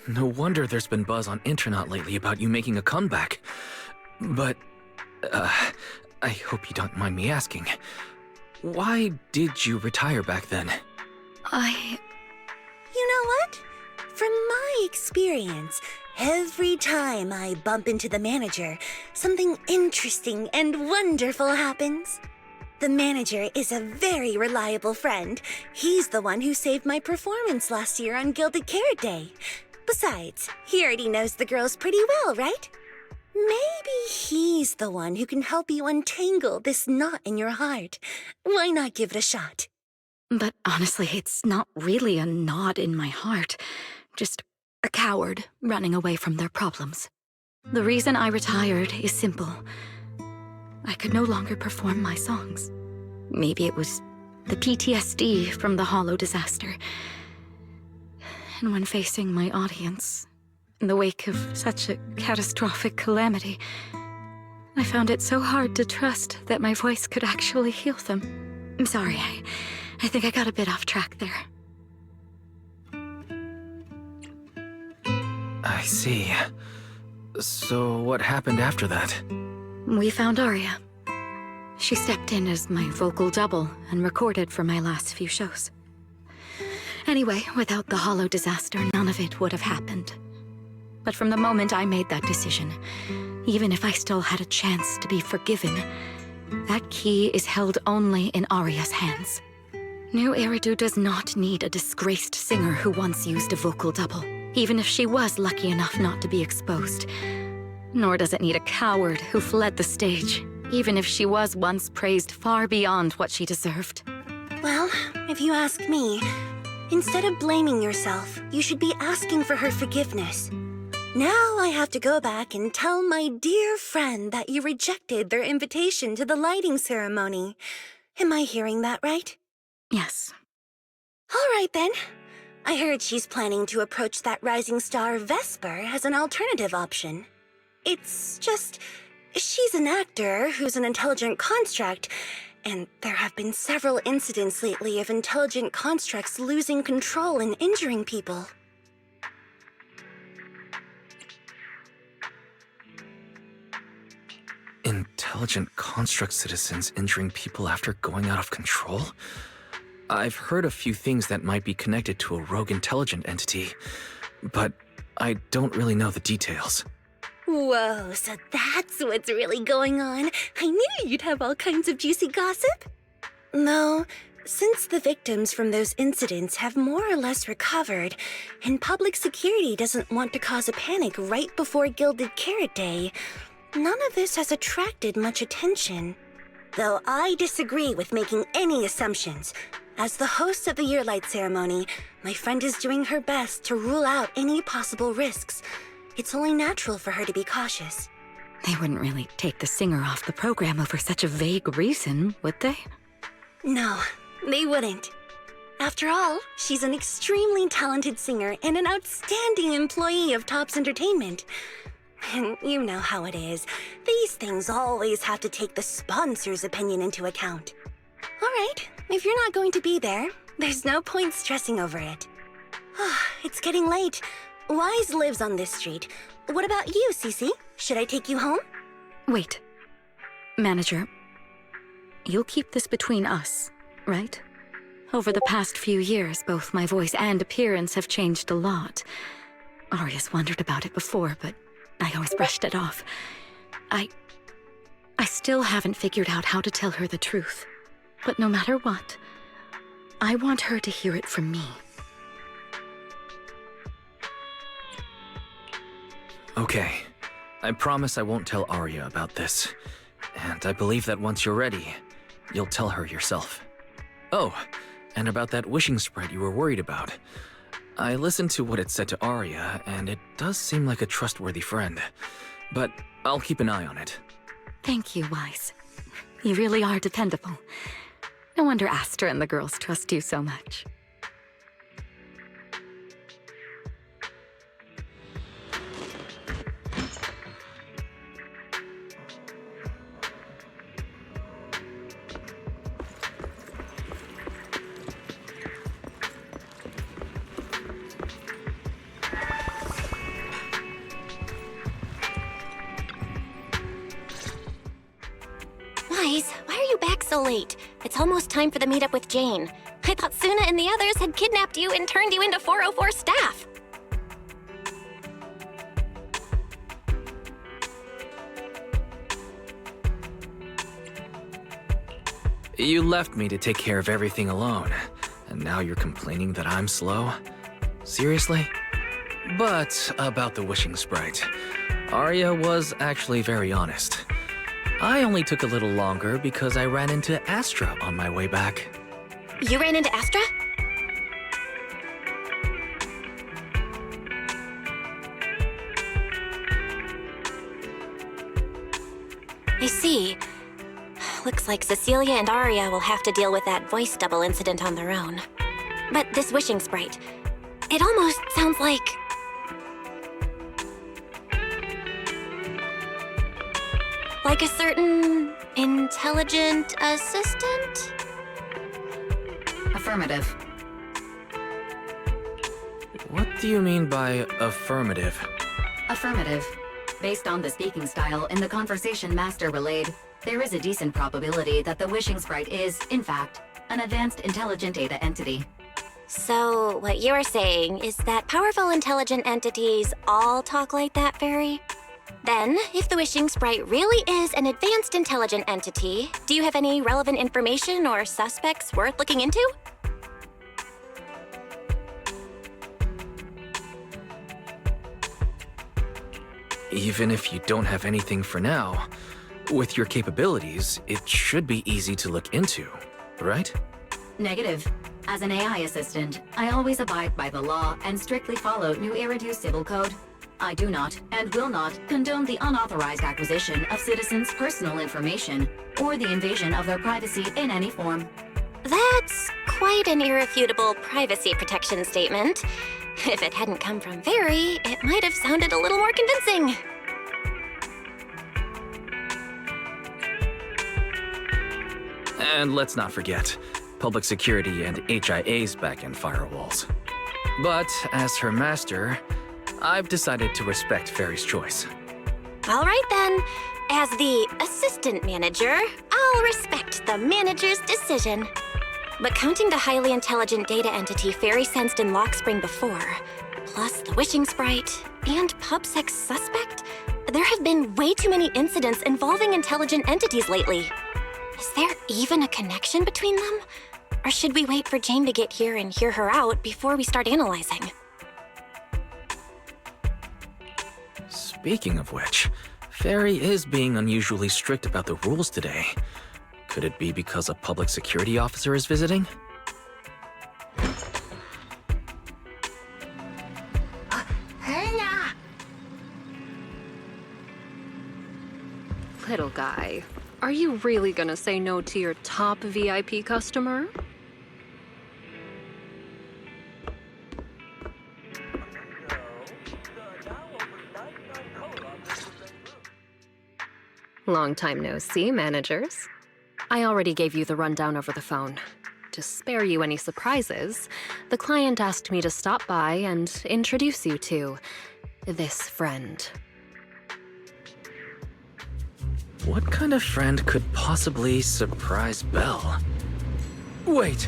Speaker 2: No wonder there's been buzz on internet lately about you making a comeback. But, I hope you don't mind me asking. Why did you retire back then?
Speaker 9: You know what? From my experience, every time I bump into the manager, something interesting and wonderful happens. The manager is a very reliable friend. He's the one who saved my performance last year on Gilded Carrot Day. Besides, he already knows the girls pretty well, right? Maybe he's the one who can help you untangle this knot in your heart. Why not give it a shot?
Speaker 6: But honestly, it's not really a knot in my heart. Just a coward running away from their problems. The reason I retired is simple. I could no longer perform my songs. Maybe it was the PTSD from the Hollow disaster. And when facing my audience, in the wake of such a catastrophic calamity, I found it so hard to trust that my voice could actually heal them. I'm sorry, I think I got a bit off track there.
Speaker 2: I see. So what happened after that?
Speaker 6: We found Aria. She stepped in as my vocal double and recorded for my last few shows. Anyway, without the Hollow disaster, none of it would have happened. But from the moment I made that decision, even if I still had a chance to be forgiven, that key is held only in Aria's hands. New Eridu does not need a disgraced singer who once used a vocal double, even if she was lucky enough not to be exposed. Nor does it need a coward who fled the stage, even if she was once praised far beyond what she deserved.
Speaker 9: Well, if you ask me, instead of blaming yourself, you should be asking for her forgiveness. Now I have to go back and tell my dear friend that you rejected their invitation to the lighting ceremony. Am I hearing that right?
Speaker 6: Yes.
Speaker 9: All right then. I heard she's planning to approach that rising star Vesper as an alternative option. It's just, she's an actor who's an intelligent construct, and there have been several incidents lately of intelligent constructs losing control and injuring people.
Speaker 2: Intelligent construct citizens injuring people after going out of control? I've heard a few things that might be connected to a rogue intelligent entity, but I don't really know the details.
Speaker 9: Whoa, so that's what's really going on. I knew you'd have all kinds of juicy gossip. No, since the victims from those incidents have more or less recovered, and public security doesn't want to cause a panic right before Gilded Carrot Day, none of this has attracted much attention. Though I disagree with making any assumptions. As the host of the Yearlight ceremony, my friend is doing her best to rule out any possible risks. It's only natural for her to be cautious.
Speaker 6: They wouldn't really take the singer off the program over such a vague reason, would they?
Speaker 9: No, they wouldn't. After all, she's an extremely talented singer and an outstanding employee of Topps Entertainment. And you know how it is. These things always have to take the sponsor's opinion into account. All right, if you're not going to be there, there's no point stressing over it. It's getting late. Wise lives on this street. What about you, Cece? Should I take you home?
Speaker 6: Wait. Manager, you'll keep this between us, right? Over the past few years, both my voice and appearance have changed a lot. Aria's wondered about it before, but I always brushed it off. I still haven't figured out how to tell her the truth. But no matter what, I want her to hear it from me.
Speaker 2: Okay. I promise I won't tell Aria about this. And I believe that once you're ready, you'll tell her yourself. Oh, and about that wishing sprite you were worried about. I listened to what it said to Arya, and it does seem like a trustworthy friend. But I'll keep an eye on it.
Speaker 6: Thank you, Wise. You really are dependable. No wonder Astra and the girls trust you so much.
Speaker 3: Wise, why are you back so late? It's almost time for the meetup with Jane. I thought Suna and the others had kidnapped you and turned you into 404 staff.
Speaker 2: You left me to take care of everything alone, and now you're complaining that I'm slow? Seriously? But about the wishing sprite, Arya was actually very honest. I only took a little longer because I ran into Astra on my way back.
Speaker 3: You ran into Astra? I see. Looks like Cecilia and Arya will have to deal with that voice double incident on their own. But this wishing sprite, it almost sounds like... like a certain intelligent assistant?
Speaker 1: Affirmative.
Speaker 2: What do you mean by affirmative?
Speaker 1: Affirmative. Based on the speaking style in the conversation Master relayed, there is a decent probability that the wishing sprite is, in fact, an advanced intelligent data entity.
Speaker 3: So, what you're saying is that powerful intelligent entities all talk like that, Fairy? Then, if the wishing sprite really is an advanced intelligent entity, do you have any relevant information or suspects worth looking into?
Speaker 2: Even if you don't have anything for now, with your capabilities, it should be easy to look into, right?
Speaker 1: Negative. As an AI assistant, I always abide by the law and strictly follow New Eridu Civil Code. I do not, and will not, condone the unauthorized acquisition of citizens' personal information or the invasion of their privacy in any form.
Speaker 3: That's quite an irrefutable privacy protection statement. If it hadn't come from Fairy, it might have sounded a little more convincing.
Speaker 2: And let's not forget, public security and HIA's back-end firewalls. But as her master, I've decided to respect Fairy's choice.
Speaker 3: All right then. As the assistant manager, I'll respect the manager's decision. But counting the highly intelligent data entity Fairy sensed in Lockspring before, plus the wishing sprite, and PubSec's suspect, there have been way too many incidents involving intelligent entities lately. Is there even a connection between them? Or should we wait for Jane to get here and hear her out before we start analyzing?
Speaker 2: Speaking of which, Fairy is being unusually strict about the rules today. Could it be because a public security officer is visiting?
Speaker 10: Little guy, are you really gonna say no to your top VIP customer? Long time no see, managers. I already gave you the rundown over the phone. To spare you any surprises, the client asked me to stop by and introduce you to this friend.
Speaker 2: What kind of friend could possibly surprise Belle? Wait!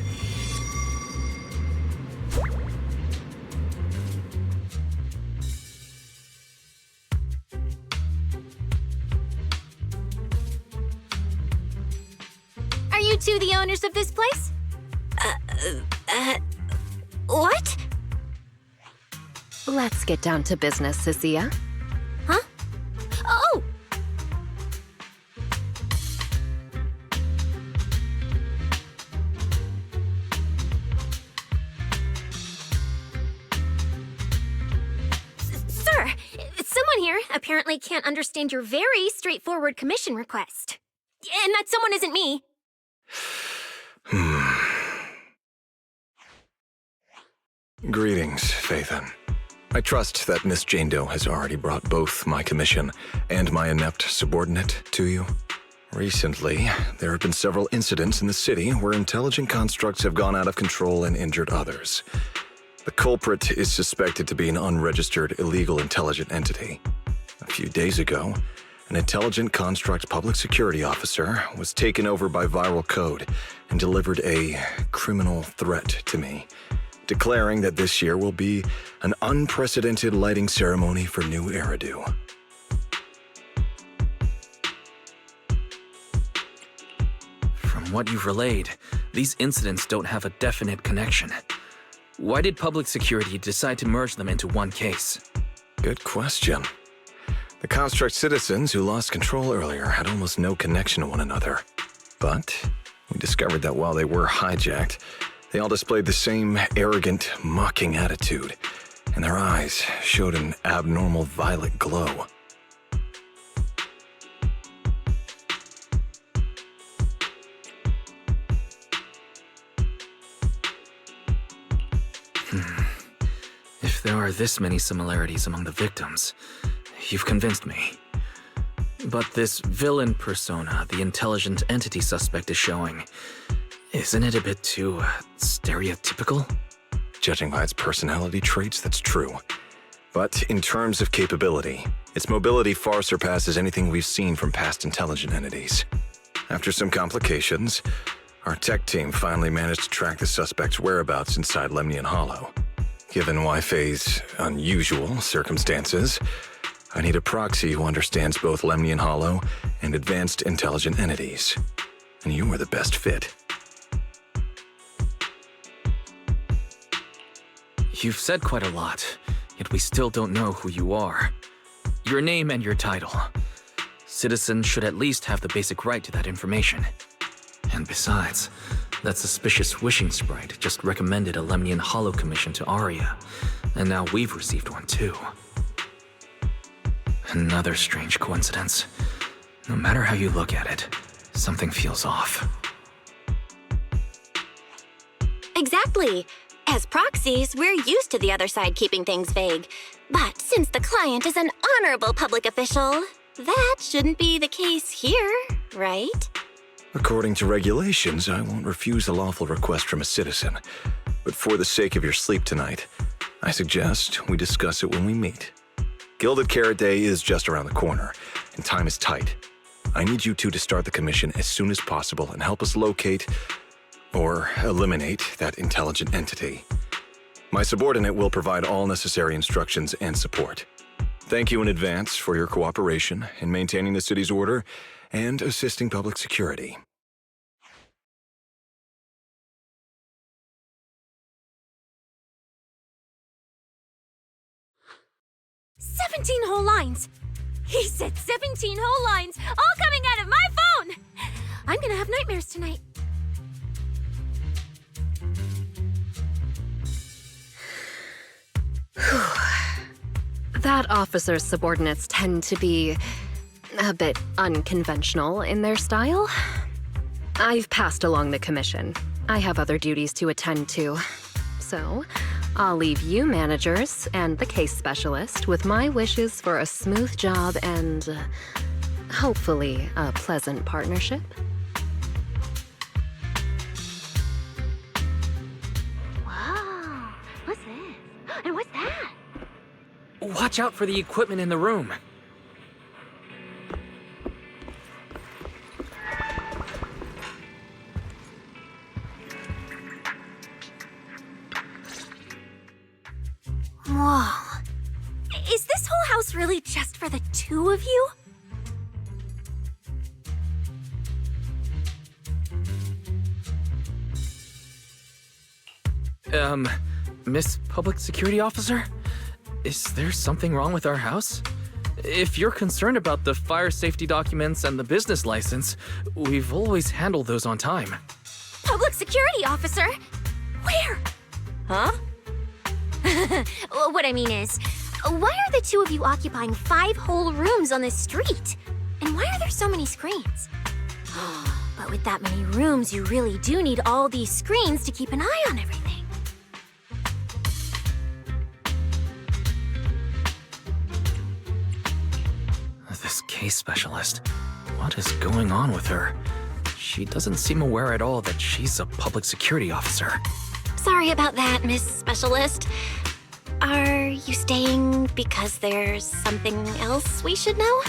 Speaker 5: Are you two the owners of this place?
Speaker 3: What?
Speaker 10: Let's get down to business, Cecilia.
Speaker 5: Huh? Oh!
Speaker 7: here apparently can't understand your very straightforward commission request. And that someone isn't me.
Speaker 11: Greetings, Phaethon. I trust that Miss Jane Doe has already brought both my commission and my inept subordinate to you. Recently, there have been several incidents in the city where intelligent constructs have gone out of control and injured others. The culprit is suspected to be an unregistered illegal intelligent entity. A few days ago, an intelligent construct public security officer was taken over by viral code and delivered a criminal threat to me, declaring that this year will be an unprecedented lighting ceremony for new Eridu.
Speaker 2: From what you've relayed, these incidents don't have a definite connection. Why did public security decide to merge them into one case?
Speaker 11: Good question. The construct citizens who lost control earlier had almost no connection to one another. But we discovered that while they were hijacked, they all displayed the same arrogant, mocking attitude, and their eyes showed an abnormal violet glow.
Speaker 2: If there are this many similarities among the victims, you've convinced me. But this villain persona the intelligent entity suspect is showing, isn't it a bit too stereotypical?
Speaker 11: Judging by its personality traits, that's true. But in terms of capability, its mobility far surpasses anything we've seen from past intelligent entities. After some complications, our tech team finally managed to track the suspect's whereabouts inside Lemnian Hollow. Given Wi-Fi's unusual circumstances, I need a proxy who understands both Lemnian Hollow and advanced intelligent entities. And you were the best fit.
Speaker 2: You've said quite a lot, yet we still don't know who you are. Your name and your title. Citizens should at least have the basic right to that information. And besides, that suspicious wishing sprite just recommended a Lemnian Hollow commission to Aria, and now we've received one too. Another strange coincidence. No matter how you look at it, something feels off.
Speaker 3: Exactly. As proxies, we're used to the other side keeping things vague. But since the client is an honorable public official, that shouldn't be the case here, right?
Speaker 11: According to regulations, I won't refuse a lawful request from a citizen. But for the sake of your sleep tonight, I suggest we discuss it when we meet. Gilded Carrot Day is just around the corner, and time is tight. I need you two to start the commission as soon as possible and help us locate or eliminate that intelligent entity. My subordinate will provide all necessary instructions and support. Thank you in advance for your cooperation in maintaining the city's order and assisting public security.
Speaker 7: "17 whole lines! He said 17 whole lines, all coming out of my phone! I'm gonna have nightmares tonight."
Speaker 10: That officer's subordinates tend to be a bit unconventional in their style. I've passed along the commission. I have other duties to attend to. So, I'll leave you managers and the case specialist with my wishes for a smooth job and, hopefully, a pleasant partnership.
Speaker 7: Whoa, what's this? And what's that?
Speaker 2: Watch out for the equipment in the room.
Speaker 7: Whoa. Is this whole house really just for the two of you?
Speaker 2: Miss Public Security Officer? Is there something wrong with our house? If you're concerned about the fire safety documents and the business license, we've always handled those on time.
Speaker 7: Public security officer? Where?
Speaker 3: Huh?
Speaker 7: What I mean is,
Speaker 5: Why are the two of you occupying 5 whole rooms on this street? And why are there so many screens? But with that many rooms, you really do need all these screens to keep an eye on everything.
Speaker 2: This case specialist. What is going on with her? She doesn't seem aware at all that she's a public security officer.
Speaker 3: Sorry about that, Miss Specialist. Are you staying because there's something else we should know?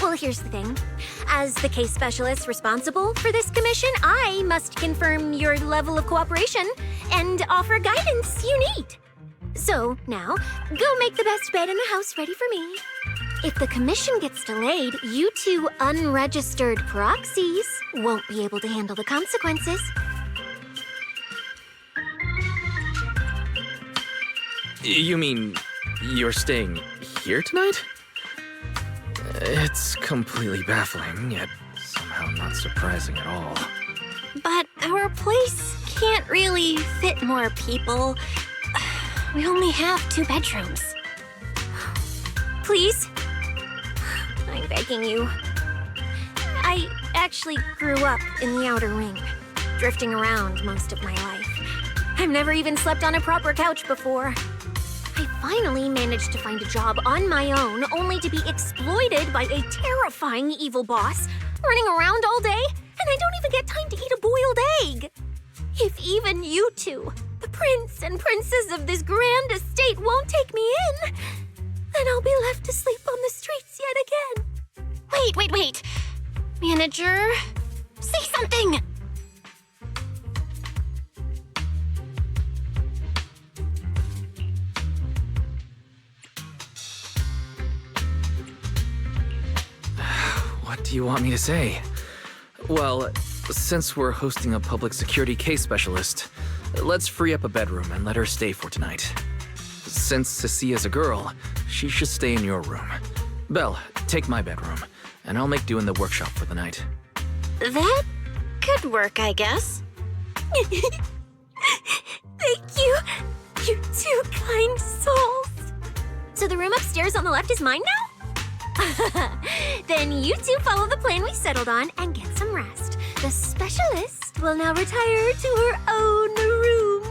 Speaker 5: Well, here's the thing. As the case specialist responsible for this commission, I must confirm your level of cooperation and offer guidance you need. So, now, go make the best bed in the house ready for me. If the commission gets delayed, you two unregistered proxies won't be able to handle the consequences.
Speaker 2: You mean you're staying here tonight? It's completely baffling, yet somehow not surprising at all.
Speaker 3: But our place can't really fit more people. We only have 2 bedrooms.
Speaker 5: Please? I'm begging you. I actually grew up in the Outer Ring, drifting around most of my life. I've never even slept on a proper couch before. I finally managed to find a job on my own, only to be exploited by a terrifying evil boss, running around all day, and I don't even get time to eat a boiled egg. If even you two, the prince and princess of this grand estate, won't take me in, then I'll be left to sleep on the streets yet again.
Speaker 3: Wait. Manager, say something!
Speaker 2: What do you want me to say? Well, since we're hosting a public security case specialist, let's free up a bedroom and let her stay for tonight. Since Cecia's a girl, she should stay in your room. Belle, take my bedroom, and I'll make do in the workshop for the night.
Speaker 3: That could work, I guess.
Speaker 5: Thank you, you two kind souls. So the room upstairs on the left is mine now? Then you two follow the plan we settled on and get some rest. The specialist will now retire to her own room.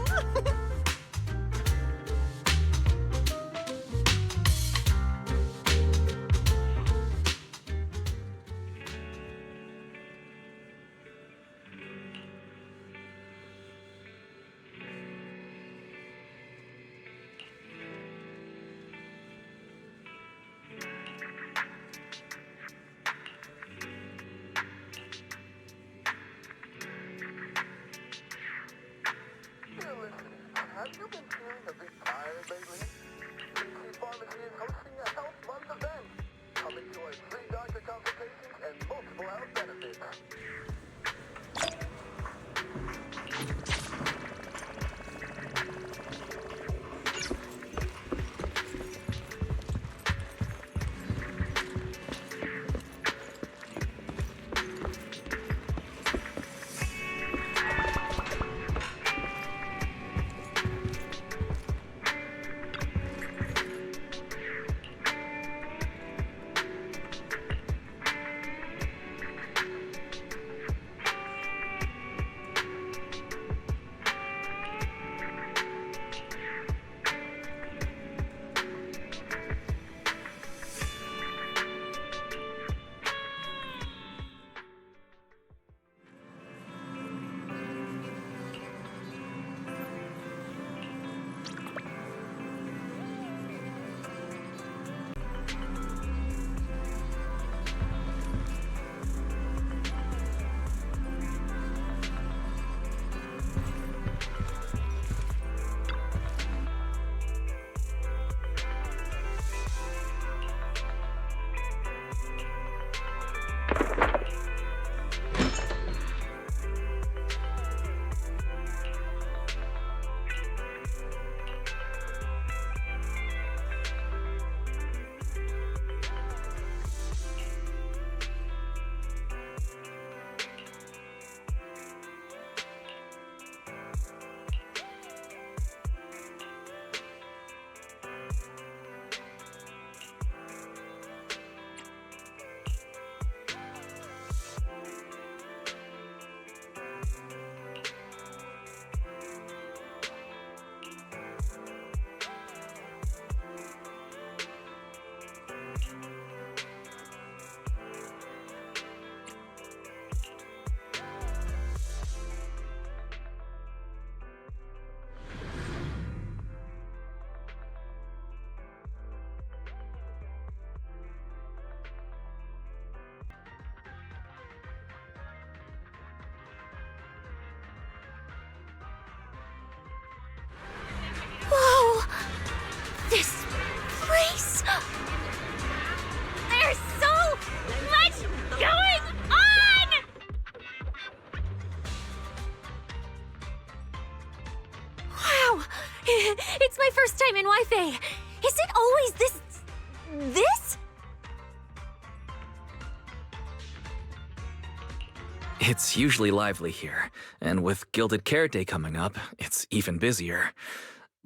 Speaker 2: It's usually lively here, and with Gilded Carrot Day coming up, it's even busier.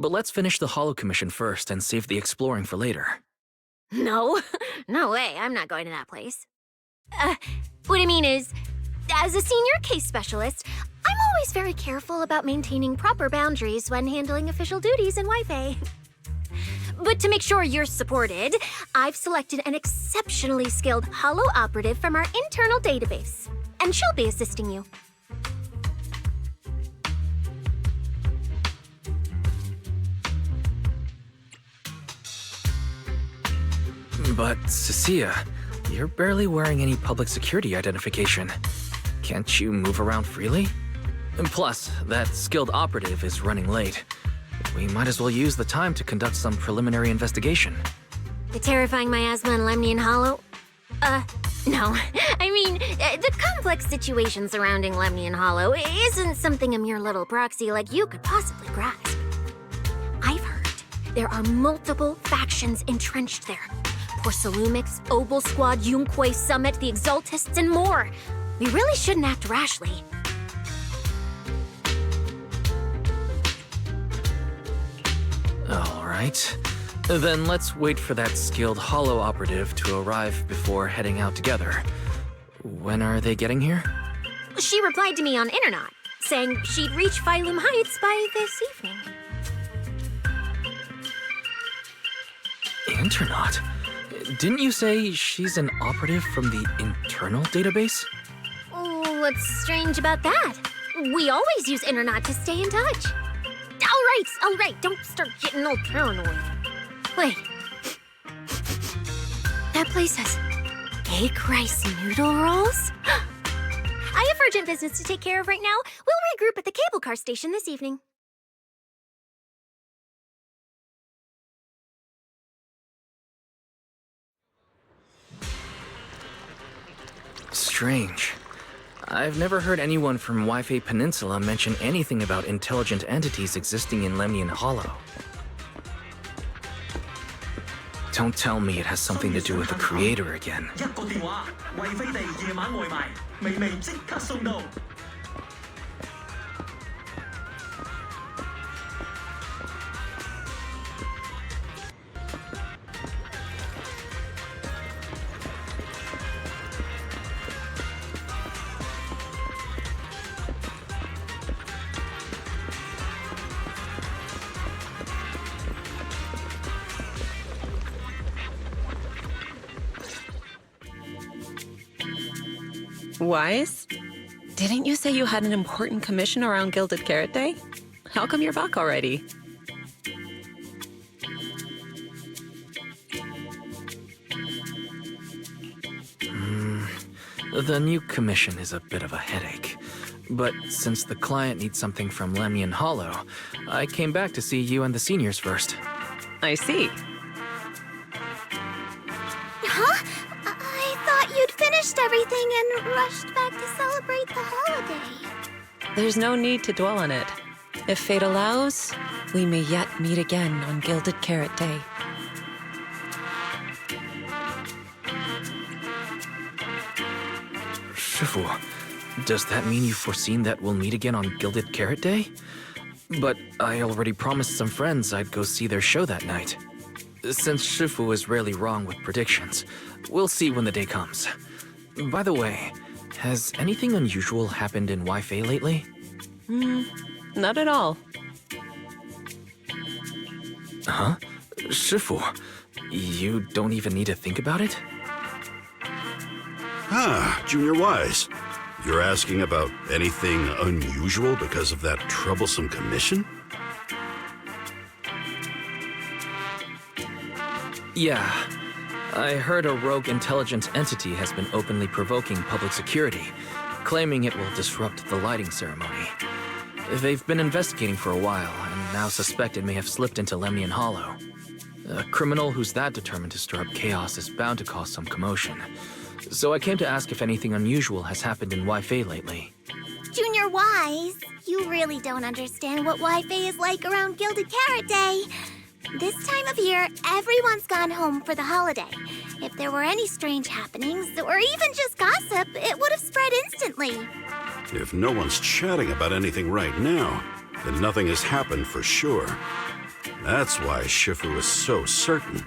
Speaker 2: But let's finish the holo commission first and save the exploring for later.
Speaker 7: No, no way, I'm not going to that place. What I mean is, as a senior case specialist, I'm always very careful about maintaining proper boundaries when handling official duties in Wi-Fi. But to make sure you're supported, I've selected an exceptionally skilled holo operative from our internal database, and she'll be assisting you.
Speaker 2: But, Cecilia, you're barely wearing any public security identification. Can't you move around freely? And plus, that skilled operative is running late. We might as well use the time to conduct some preliminary investigation.
Speaker 7: The terrifying miasma and Lemnian Hollow? No. I mean, the complex situation surrounding Lemnian Hollow isn't something a mere little proxy like you could possibly grasp. I've heard there are multiple factions entrenched there. Porcelumix, Obel Squad, Yunquay Summit, the Exaltists, and more. We really shouldn't act rashly.
Speaker 2: All right. Then let's wait for that skilled holo operative to arrive before heading out together. When are they getting here?
Speaker 7: She replied to me on Internet, saying she'd reach Phylum Heights by this evening.
Speaker 2: Internet? Didn't you say she's an operative from the internal database?
Speaker 7: What's strange about that? We always use Internet to stay in touch. All right, don't start getting all paranoid. Wait. That place has egg rice noodle rolls? I have urgent business to take care of right now. We'll regroup at the cable car station this evening.
Speaker 2: Strange. I've never heard anyone from Wi-Fi Peninsula mention anything about intelligent entities existing in Lemnian Hollow. Don't tell me it has something to do with the creator again.
Speaker 12: Wise? Didn't you say you had an important commission around Gilded Carrot Day? How come you're back already?
Speaker 2: The new commission is a bit of a headache. But since the client needs something from Lemnian Hollow, I came back to see you and the seniors first.
Speaker 12: I see.
Speaker 5: Huh? I thought you'd finished everything and rushed back to celebrate the holiday.
Speaker 12: There's no need to dwell on it. If fate allows, we may yet meet again on Gilded Carrot Day.
Speaker 2: Shifu, does that mean you've foreseen that we'll meet again on Gilded Carrot Day? But I already promised some friends I'd go see their show that night. Since Shifu is rarely wrong with predictions, we'll see when the day comes. By the way, has anything unusual happened in Wi-Fi lately?
Speaker 12: Not at all.
Speaker 2: Huh? Shifu, you don't even need to think about it?
Speaker 13: Ah, Junior Wise. You're asking about anything unusual because of that troublesome commission?
Speaker 2: Yeah. I heard a rogue intelligent entity has been openly provoking public security, claiming it will disrupt the lighting ceremony. They've been investigating for a while, and now suspect it may have slipped into Lemnian Hollow. A criminal who's that determined to stir up chaos is bound to cause some commotion. So I came to ask if anything unusual has happened in Wi-Fi lately.
Speaker 5: Junior Wise, you really don't understand what Wi-Fi is like around Gilded Carrot Day. This time of year, everyone's gone home for the holiday. If there were any strange happenings, or even just gossip, it would have spread instantly.
Speaker 13: If no one's chatting about anything right now, then nothing has happened for sure. That's why Shifu is so certain.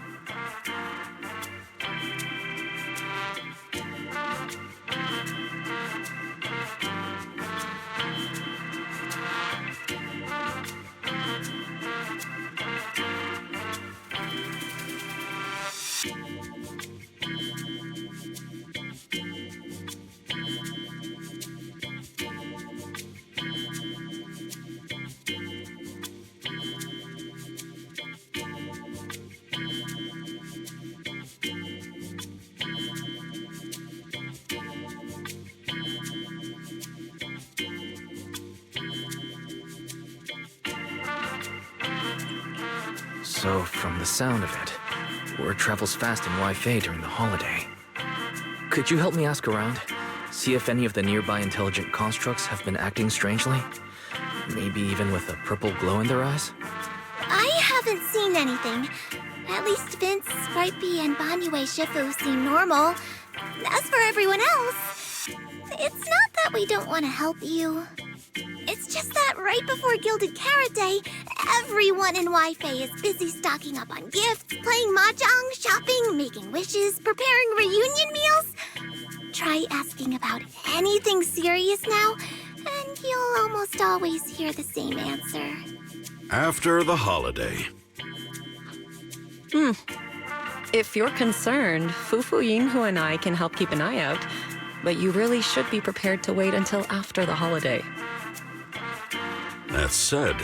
Speaker 2: So, from the sound of it, word travels fast in Wi-Fi during the holiday. Could you help me ask around? See if any of the nearby intelligent constructs have been acting strangely? Maybe even with a purple glow in their eyes?
Speaker 5: I haven't seen anything. At least Vince, Sprightbee, and Banyue Shifu seem normal. As for everyone else, it's not that we don't want to help you. It's just that right before Gilded Carrot Day, everyone in Wi-Fi is busy stocking up on gifts, playing mahjong, shopping, making wishes, preparing reunion meals. Try asking about anything serious now, and you'll almost always hear the same answer.
Speaker 13: After the holiday.
Speaker 12: If you're concerned, Fufu Yinhu and I can help keep an eye out, but you really should be prepared to wait until after the holiday.
Speaker 13: That said,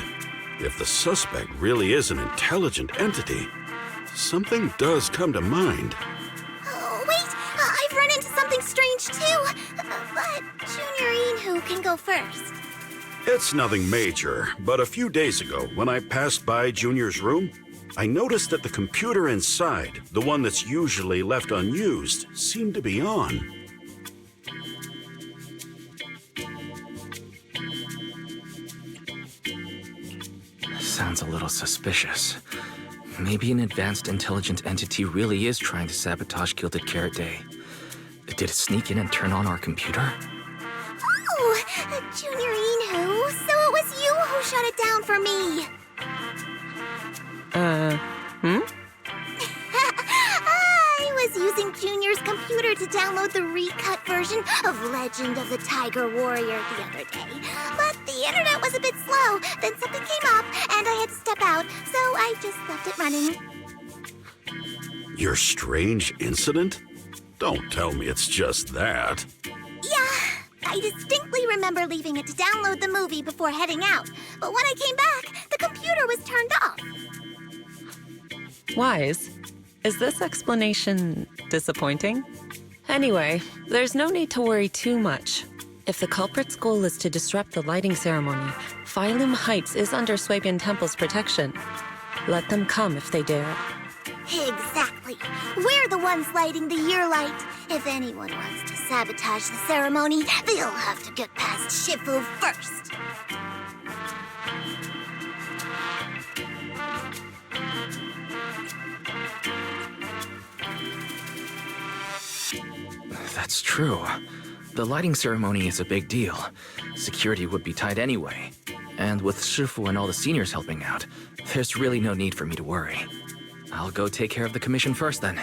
Speaker 13: if the suspect really is an intelligent entity, something does come to mind.
Speaker 5: Oh, wait! I've run into something strange too! But Junior Yinhu can go first.
Speaker 13: It's nothing major, but a few days ago, when I passed by Junior's room, I noticed that the computer inside, the one that's usually left unused, seemed to be on.
Speaker 2: Sounds a little suspicious. Maybe an advanced intelligent entity really is trying to sabotage Gilded Carrot Day. Did it sneak in and turn on our computer?
Speaker 5: Oh, Junior Yinhu, so it was you who shut it down for me. I was using Junior's computer to download the recut version of Legend of the Tiger Warrior the other day. But the internet was a bit slow, then something came up, and I had to step out, so I just left it running.
Speaker 13: Your strange incident? Don't tell me it's just that.
Speaker 5: Yeah, I distinctly remember leaving it to download the movie before heading out. But when I came back, the computer was turned off.
Speaker 12: Wise, is this explanation disappointing? Anyway, there's no need to worry too much. If the culprit's goal is to disrupt the lighting ceremony, Phylum Heights is under Swabian Temple's protection. Let them come if they dare.
Speaker 5: Exactly. We're the ones lighting the year light. If anyone wants to sabotage the ceremony, they'll have to get past Shifu first.
Speaker 2: That's true. The lighting ceremony is a big deal. Security would be tight anyway. And with Shifu and all the seniors helping out, there's really no need for me to worry. I'll go take care of the commission first then.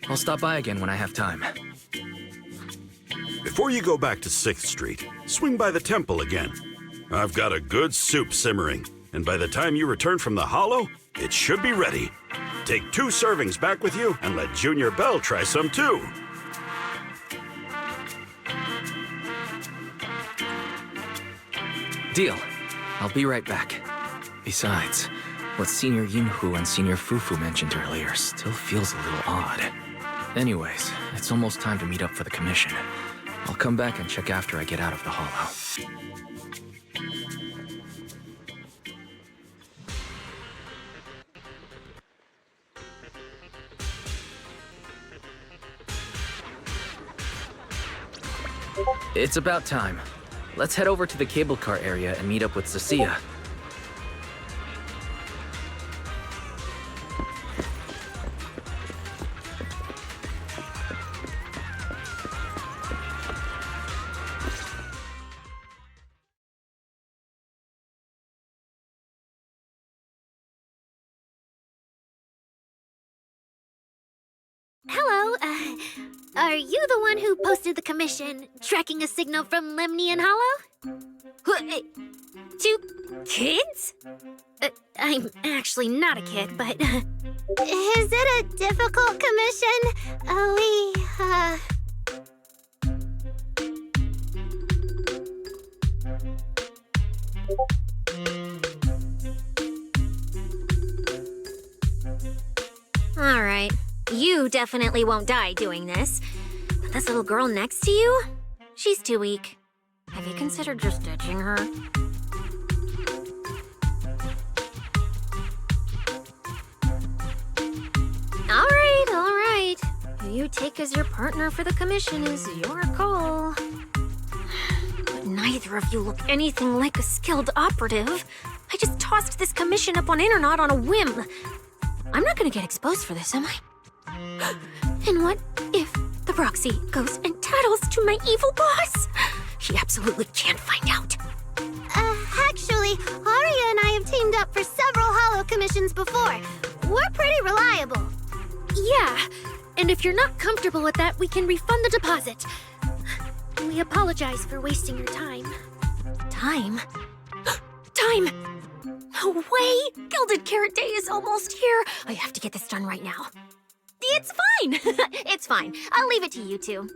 Speaker 2: I'll stop by again when I have time.
Speaker 13: Before you go back to 6th Street, swing by the temple again. I've got a good soup simmering, and by the time you return from the hollow, it should be ready. Take 2 servings back with you and let Junior Belle try some too.
Speaker 2: Deal. I'll be right back. Besides, what Senior Yinhu and Senior Fufu mentioned earlier still feels a little odd. Anyways, it's almost time to meet up for the commission. I'll come back and check after I get out of the hollow. It's about time. Let's head over to the cable car area and meet up with Cecilia.
Speaker 7: Hello, are you the one who posted the commission, tracking a signal from Lemnian Hollow? Two kids? I'm actually not a kid, but...
Speaker 5: Is it a difficult commission?
Speaker 7: Alright, you definitely won't die doing this. But this little girl next to you? She's too weak. Have you considered just ditching her? Alright. Who you take as your partner for the commission is your call. But neither of you look anything like a skilled operative. I just tossed this commission up on Internet on a whim. I'm not gonna get exposed for this, am I? And what if the proxy goes and tattles to my evil boss? He absolutely can't find out.
Speaker 5: Actually, Aria and I have teamed up for several Hollow commissions before. We're pretty reliable.
Speaker 7: Yeah, and if you're not comfortable with that, we can refund the deposit. We apologize for wasting your time. Time? Time! No way! Gilded Carrot Day is almost here. I have to get this done right now. It's fine! It's fine. I'll leave it to you two.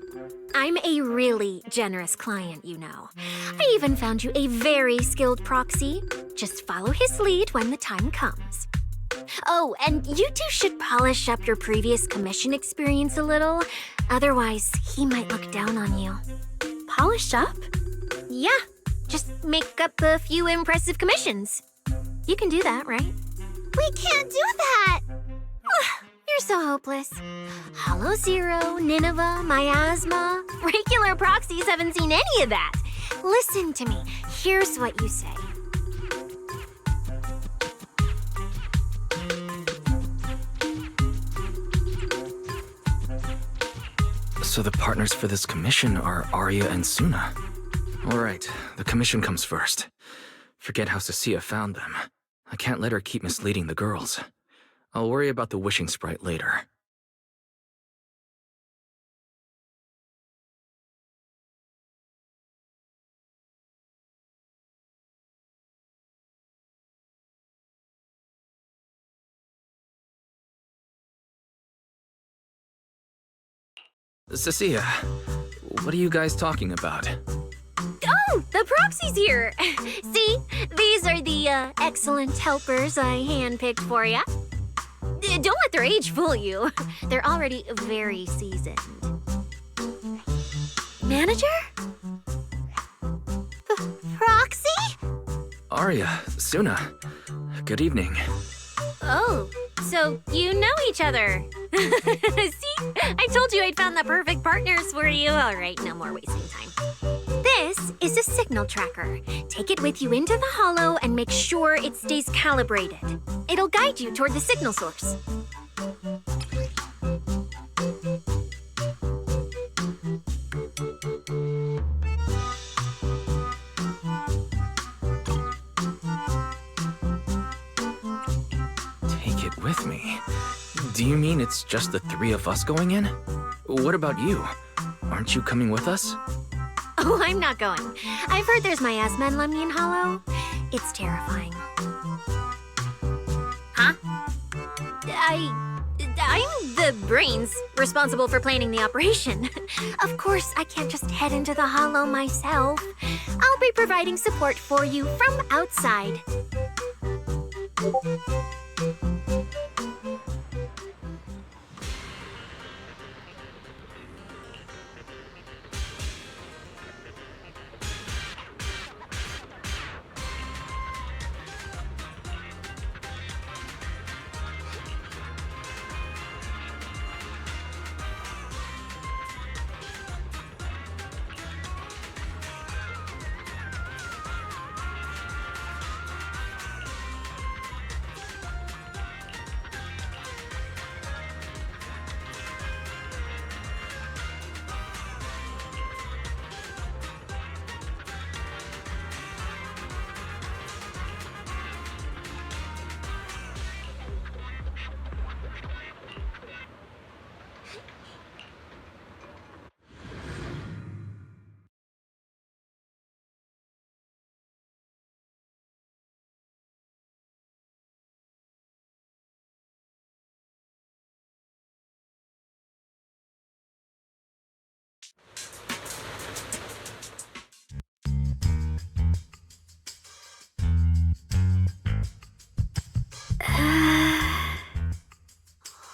Speaker 7: I'm a really generous client, you know. I even found you a very skilled proxy. Just follow his lead when the time comes. Oh, and you two should polish up your previous commission experience a little. Otherwise, he might look down on you. Polish up? Yeah, just make up a few impressive commissions. You can do that, right?
Speaker 5: We can't do that!
Speaker 7: You're so hopeless. Hollow Zero, Nineveh, Miasma. Regular proxies haven't seen any of that. Listen to me. Here's what you say.
Speaker 2: So the partners for this commission are Arya and Suna. All right, the commission comes first. Forget how Cecilia found them. I can't let her keep misleading the girls. I'll worry about the wishing sprite later. Cecilia, what are you guys talking about?
Speaker 7: Oh, the proxy's here. See, these are the excellent helpers I handpicked for ya. Don't let their age fool you. They're already very seasoned. Manager?
Speaker 5: Proxy?
Speaker 2: Arya, Suna, good evening.
Speaker 7: Oh, so you know each other. See? I told you I'd found the perfect partners for you. All right, no more wasting time. This is a signal tracker. Take it with you into the Hollow and make sure it stays calibrated. It'll guide you toward the signal source.
Speaker 2: Take it with me? Do you mean it's just the three of us going in? What about you? Aren't you coming with us?
Speaker 7: Oh, I'm not going. I've heard there's miasma in Lemnian Hollow. It's terrifying. Huh? I'm the brains responsible for planning the operation. Of course, I can't just head into the Hollow myself. I'll be providing support for you from outside.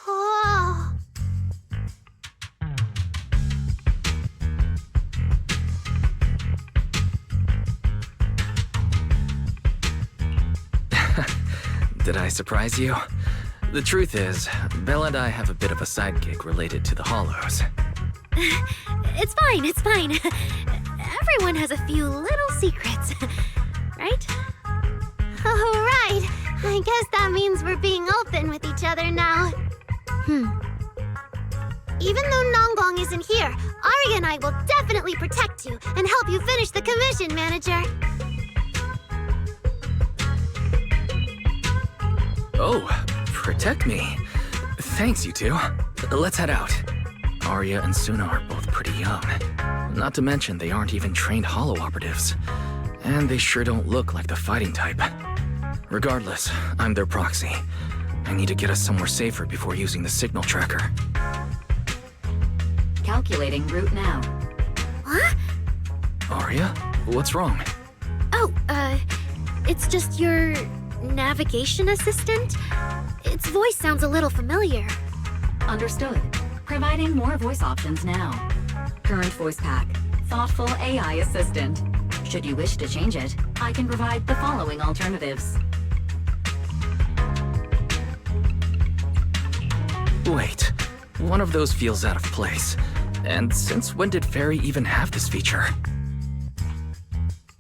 Speaker 5: Oh.
Speaker 2: Did I surprise you? The truth is, Belle and I have a bit of a side gig related to the Hollows.
Speaker 7: It's fine, it's fine. Everyone has a few little secrets, right?
Speaker 5: Oh, right. I guess that means we're being open with each other now. Even though Nonggong isn't here, Ari and I will definitely protect you and help you finish the commission, Manager.
Speaker 2: Oh, protect me. Thanks, you two. Let's head out. Arya and Suna are both pretty young. Not to mention they aren't even trained Hollow operatives. And they sure don't look like the fighting type. Regardless, I'm their proxy. I need to get us somewhere safer before using the signal tracker.
Speaker 1: Calculating route now.
Speaker 7: What?
Speaker 2: Arya? What's wrong?
Speaker 7: Oh, it's just your navigation assistant? Its voice sounds a little familiar.
Speaker 1: Understood. Providing more voice options now. Current voice pack. Thoughtful AI assistant. Should you wish to change it, I can provide the following alternatives.
Speaker 2: Wait, one of those feels out of place. And since when did Fairy even have this feature?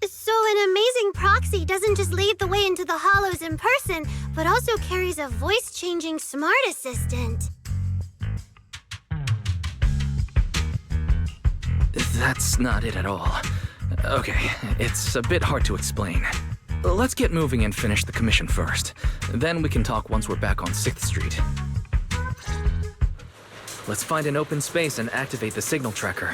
Speaker 5: So an amazing proxy doesn't just lead the way into the Hollows in person, but also carries a voice-changing smart assistant.
Speaker 2: That's not it at all. Okay, it's a bit hard to explain. Let's get moving and finish the commission first. Then we can talk once we're back on 6th Street. Let's find an open space and activate the signal tracker.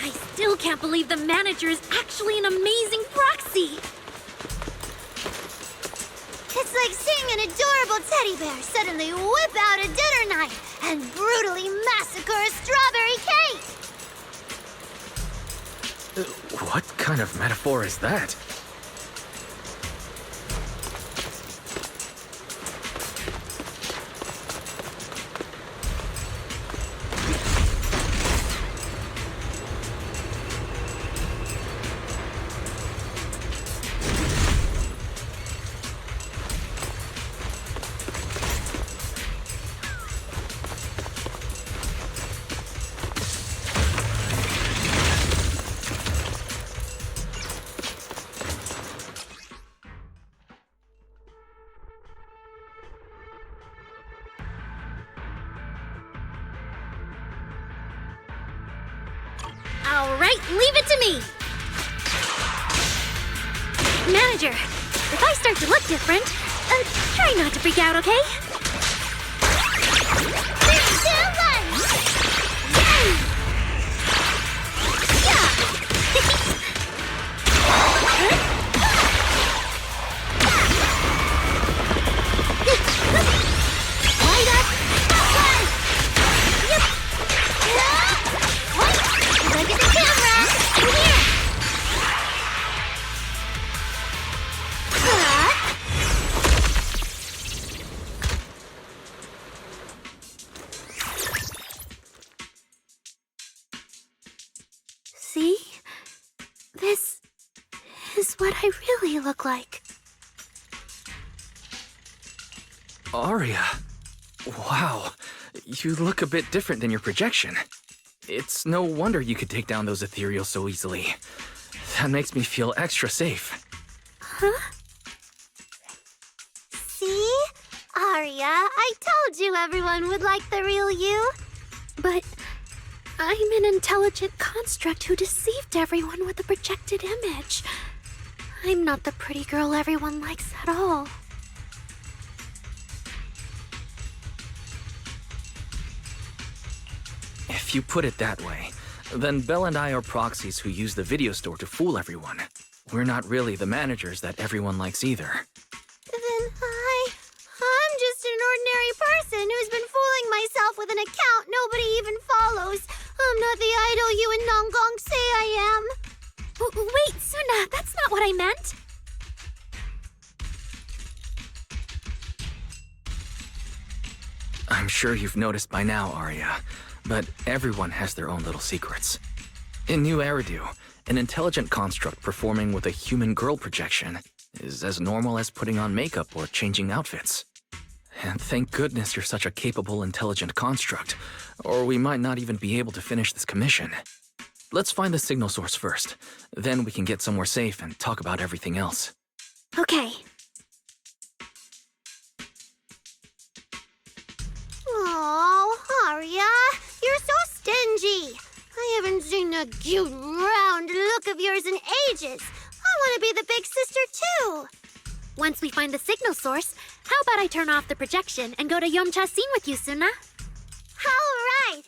Speaker 7: I still can't believe the manager is actually an amazing proxy!
Speaker 5: It's like seeing an adorable teddy bear suddenly whip out a dinner knife and brutally massacre a strawberry cake!
Speaker 2: What kind of metaphor is that?
Speaker 7: All right, leave it to me! Manager, if I start to look different, try not to freak out, okay? See? This is what I really look like.
Speaker 2: Arya. Wow. You look a bit different than your projection. It's no wonder you could take down those ethereals so easily. That makes me feel extra safe.
Speaker 7: Huh?
Speaker 5: See? Arya, I told you everyone would like the real you.
Speaker 7: But I'm an intelligent construct who deceived everyone with a projected image. I'm not the pretty girl everyone likes at all.
Speaker 2: If you put it that way, then Belle and I are proxies who use the video store to fool everyone. We're not really the managers that everyone likes either.
Speaker 5: Then I'm just an ordinary person who's been fooling myself with an account nobody
Speaker 2: I'm sure you've noticed by now, Arya, but everyone has their own little secrets. In New Eridu, an intelligent construct performing with a human girl projection is as normal as putting on makeup or changing outfits. And thank goodness you're such a capable, intelligent construct, or we might not even be able to finish this commission. Let's find the signal source first, then we can get somewhere safe and talk about everything else.
Speaker 7: Okay.
Speaker 5: Oh, Arya, you're so stingy. I haven't seen that cute, round look of yours in ages. I want to be the big sister, too.
Speaker 7: Once we find the signal source, how about I turn off the projection and go to Yomcha scene with you, Suna?
Speaker 5: All right.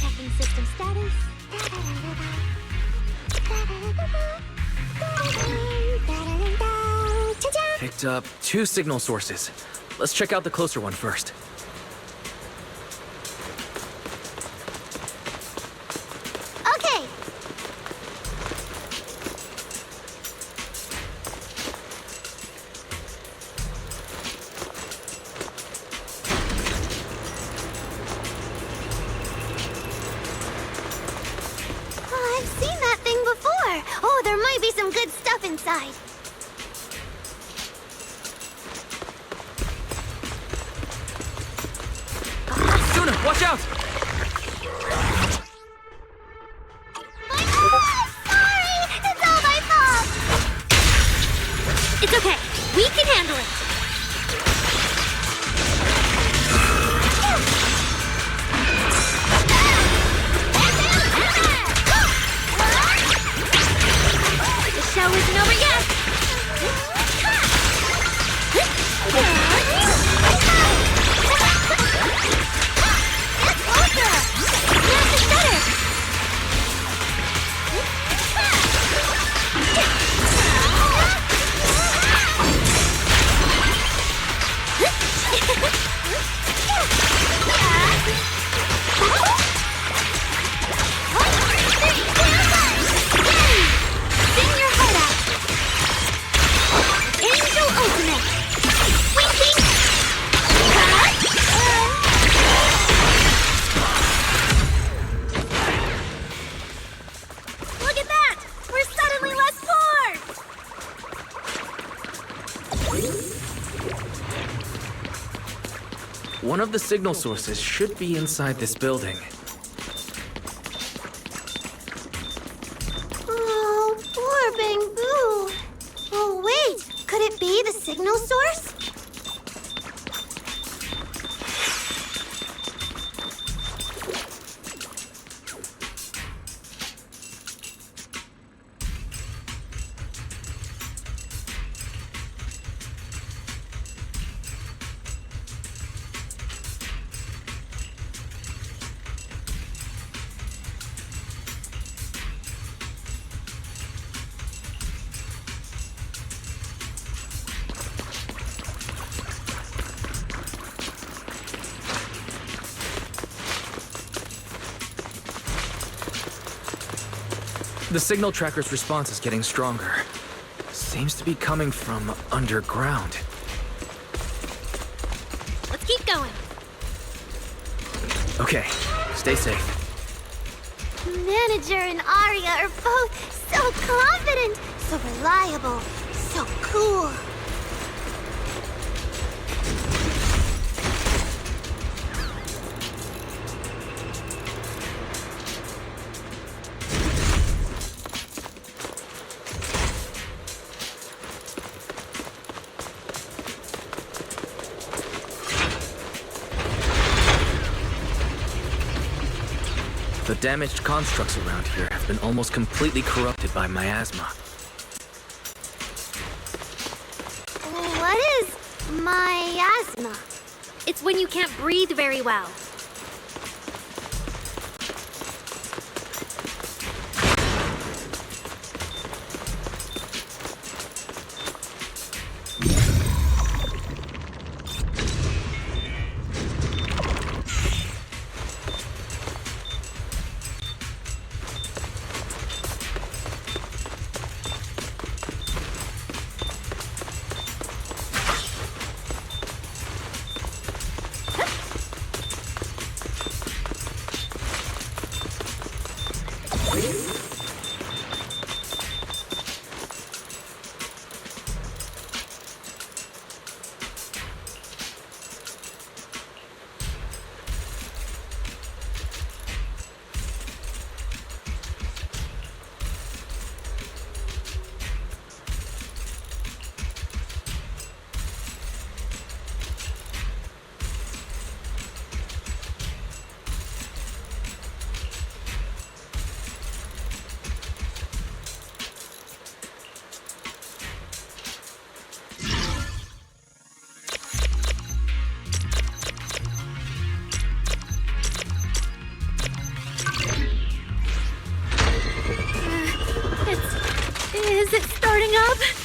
Speaker 5: Checking system status.
Speaker 2: Picked up 2 signal sources. Let's check out the closer one first.
Speaker 5: Okay. Oh, I've seen that thing before. Oh, there might be some good stuff inside.
Speaker 2: Suna, watch out!
Speaker 5: Sorry! It's all my fault!
Speaker 7: It's okay. We can handle it. The show isn't over yet. Look at that! We're suddenly less poor!
Speaker 2: One of the signal sources should be inside this building.
Speaker 5: Oh, poor Bangbu. Oh, wait. Could it be the signal source?
Speaker 2: The signal tracker's response is getting stronger. Seems to be coming from underground.
Speaker 7: Let's keep going.
Speaker 2: Okay, stay safe.
Speaker 5: Manager and Arya are both so confident, so reliable, so cool.
Speaker 2: The damaged constructs around here have been almost completely corrupted by miasma.
Speaker 5: What is miasma?
Speaker 7: It's when you can't breathe very well. up!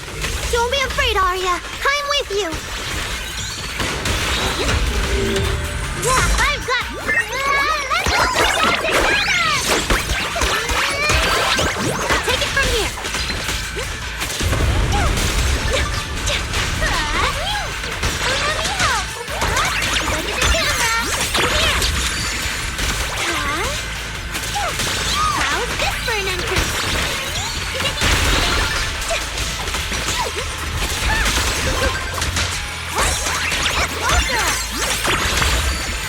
Speaker 5: Don't be afraid, Arya. I'm with you. Yeah, I've got... let's go together!
Speaker 7: I'll take it from here.
Speaker 5: How's this for an entrance?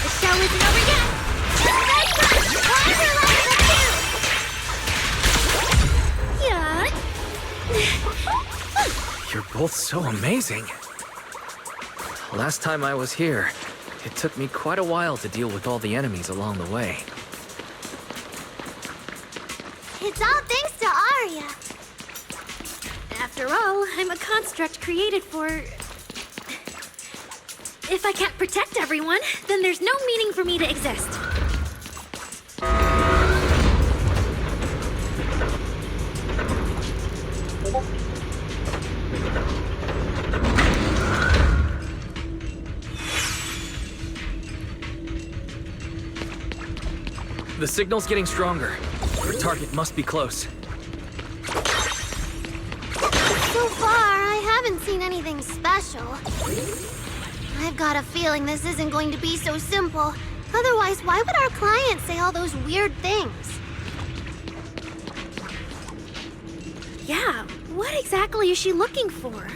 Speaker 5: The show isn't over yet.
Speaker 2: You're both so amazing. Last time I was here, it took me quite a while to deal with all the enemies along the way.
Speaker 5: It's all thanks to Arya.
Speaker 7: After all, I'm a construct created for... If I can't protect everyone, then there's no meaning for me to exist.
Speaker 2: The signal's getting stronger. Your target must be close.
Speaker 5: So far, I haven't seen anything special. I've got a feeling this isn't going to be so simple. Otherwise, why would our client say all those weird things?
Speaker 7: Yeah, what exactly is she looking for?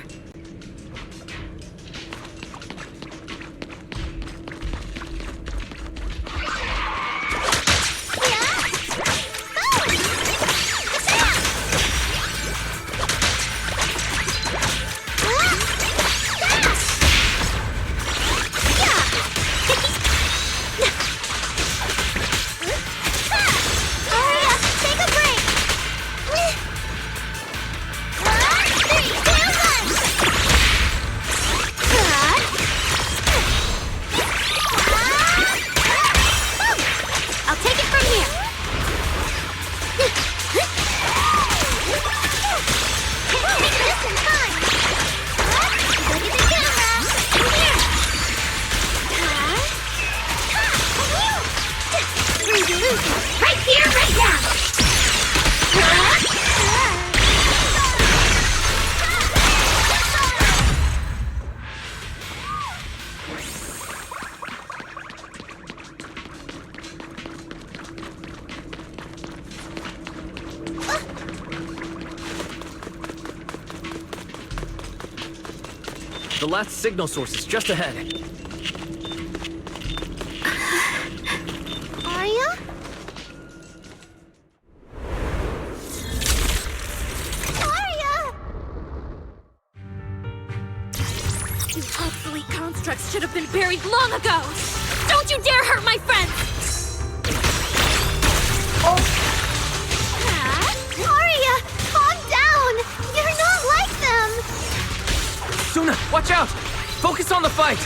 Speaker 2: The last signal source is just ahead.
Speaker 5: Arya? Arya!
Speaker 7: You obsolete constructs should have been buried long ago! Don't you dare hurt my friends!
Speaker 5: Arya, calm down! You're not like them!
Speaker 2: Suna, watch out! Focus on the fight!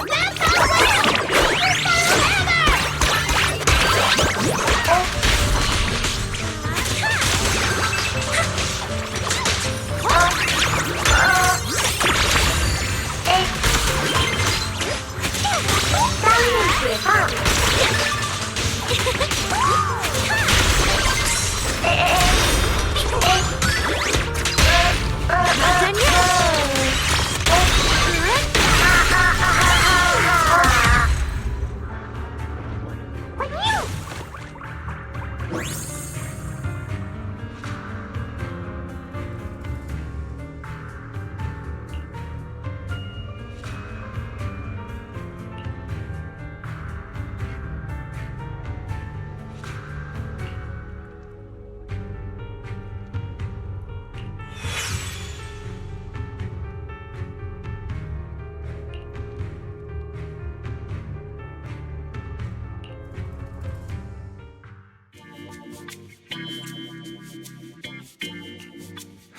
Speaker 5: That's not fair!
Speaker 7: Not done yet!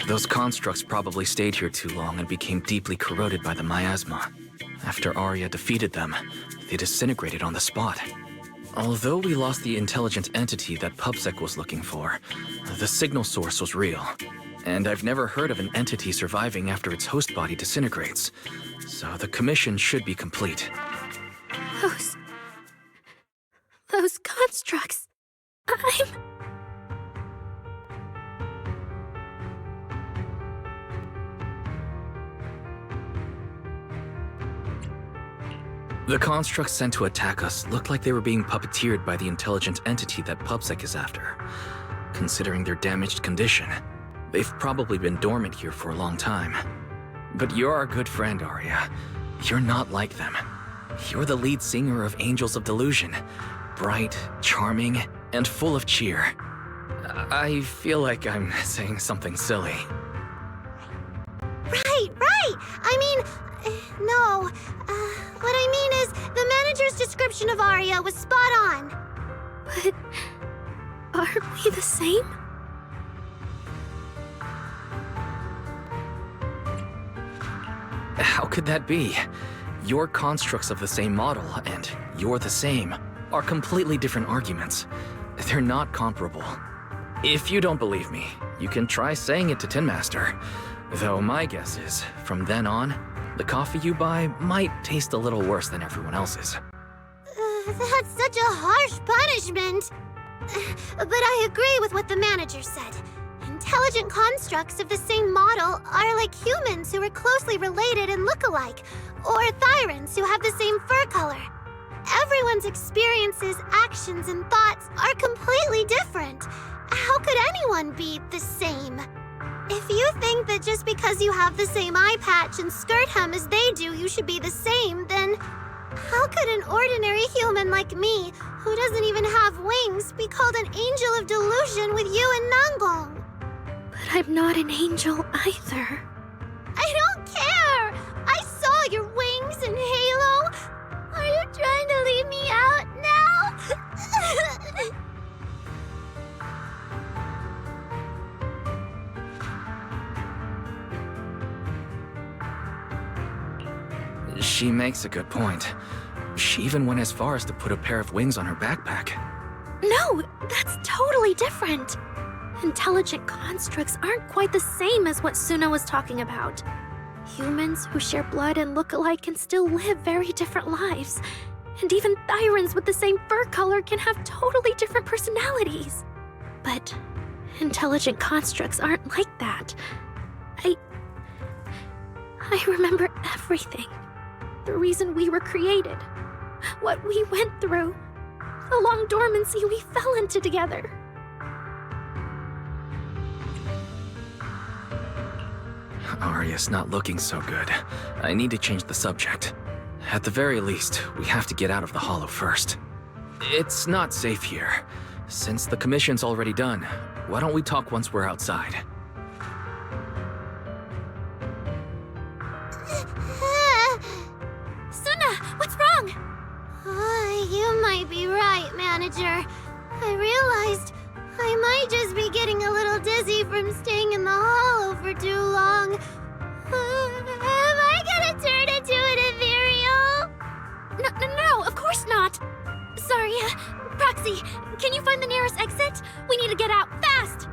Speaker 2: Those constructs probably stayed here too long and became deeply corroded by the miasma. After Arya defeated them, they disintegrated on the spot. Although we lost the intelligent entity that PubSec was looking for, the signal source was real. And I've never heard of an entity surviving after its host body disintegrates. So the commission should be complete.
Speaker 7: Those constructs.
Speaker 2: The constructs sent to attack us looked like they were being puppeteered by the intelligent entity that PubSec is after. Considering their damaged condition, they've probably been dormant here for a long time. But you're our good friend, Arya. You're not like them. You're the lead singer of Angels of Dellusion. Bright, charming, and full of cheer. I feel like I'm saying something silly.
Speaker 5: Right! I mean, no. What I mean is, the manager's description of Arya was spot on.
Speaker 7: But aren't we the same?
Speaker 2: How could that be? Your constructs of the same model and you're the same are completely different arguments. They're not comparable. If you don't believe me, you can try saying it to Tin Master. Though my guess is, from then on, the coffee you buy might taste a little worse than everyone else's.
Speaker 5: That's such a harsh punishment. But I agree with what the manager said. Intelligent constructs of the same model are like humans who are closely related and look alike, or Thyrans who have the same fur color. Everyone's experiences, actions, and thoughts are completely different. How could anyone be the same? If you think that just because you have the same eye patch and skirt hem as they do, you should be the same, then how could an ordinary human like me, who doesn't even have wings, be called an angel of delusion with you and Nanglong?
Speaker 7: But I'm not an angel either.
Speaker 5: I don't care! I saw your wings and halo! Are you trying to leave me out now?
Speaker 2: She makes a good point. She even went as far as to put a pair of wings on her backpack.
Speaker 7: No, that's totally different. Intelligent constructs aren't quite the same as what Suna was talking about. Humans who share blood and look alike can still live very different lives. And even Thyrans with the same fur color can have totally different personalities. But intelligent constructs aren't like that. I remember everything. The reason we were created. What we went through. The long dormancy we fell into together.
Speaker 2: Arya's not looking so good. I need to change the subject. At the very least, we have to get out of the Hollow first. It's not safe here. Since the commission's already done, why don't we talk once we're outside?
Speaker 7: Suna, what's wrong?
Speaker 5: You might be right, manager. I realized I might just be getting a little dizzy from staying in the Hollow for too long. Am I gonna turn into an ethereal?
Speaker 7: No, of course not. Sorry, Proxy, can you find the nearest exit? We need to get out, fast!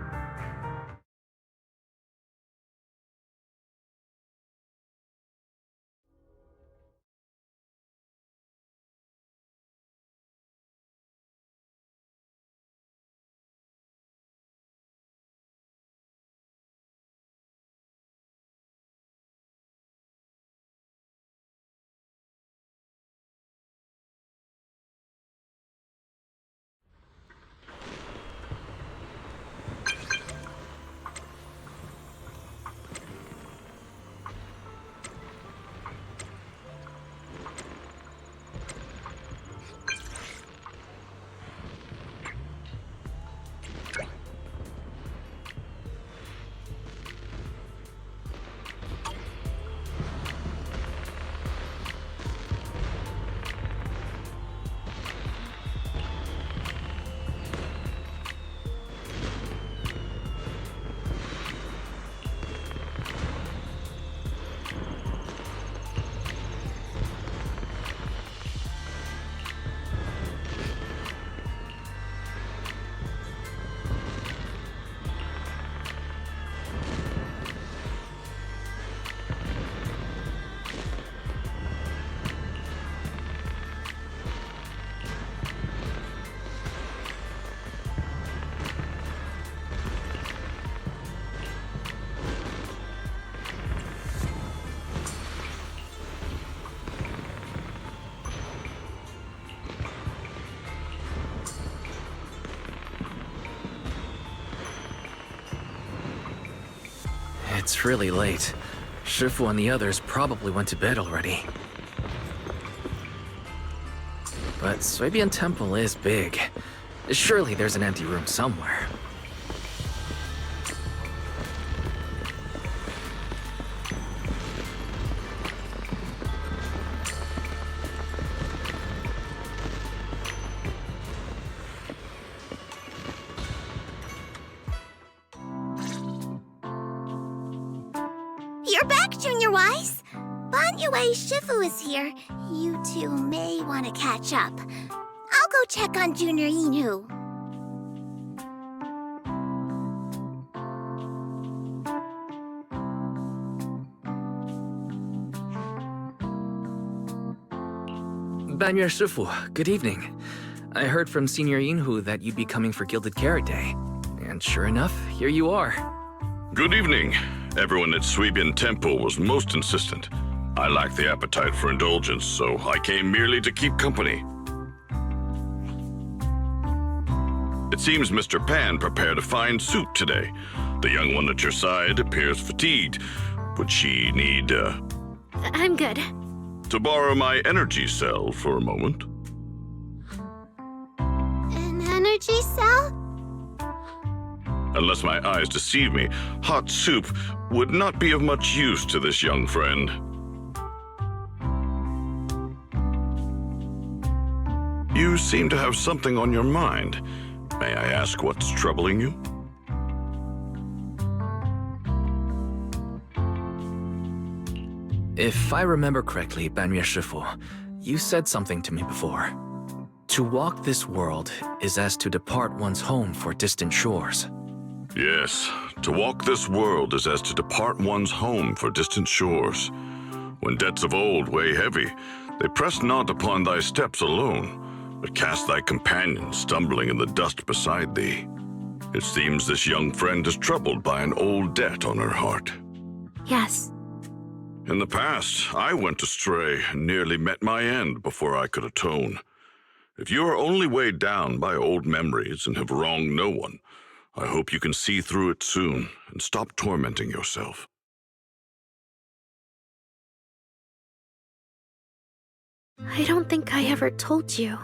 Speaker 2: It's really late. Shifu and the others probably went to bed already. But Suibian Temple is big. Surely there's an empty room somewhere.
Speaker 5: You're back, Junior Wise. Banyue Shifu is here. You two may want to catch up. I'll go check on Junior Inu.
Speaker 2: Banyue Shifu, good evening. I heard from Senior Yinhu that you'd be coming for Gilded Carrot Day. And sure enough, here you are.
Speaker 14: Good evening. Everyone at Suibian Temple was most insistent. I lacked the appetite for indulgence, so I came merely to keep company. It seems Mr. Pan prepared a fine soup today. The young one at your side appears fatigued. Would she need,
Speaker 7: I'm good.
Speaker 14: to borrow my energy cell for a moment?
Speaker 5: An energy cell?
Speaker 14: Unless my eyes deceive me, hot soup would not be of much use to this young friend. You seem to have something on your mind. May I ask what's troubling you?
Speaker 2: If I remember correctly, Banyue Shifu, you said something to me before. To walk this world is as to depart one's home for distant shores.
Speaker 14: Yes, to walk this world is as to depart one's home for distant shores. When debts of old weigh heavy, they press not upon thy steps alone, but cast thy companion stumbling in the dust beside thee. It seems this young friend is troubled by an old debt on her heart.
Speaker 7: Yes.
Speaker 14: In the past, I went astray and nearly met my end before I could atone. If you are only weighed down by old memories and have wronged no one, I hope you can see through it soon and stop tormenting yourself.
Speaker 7: I don't think I ever told you,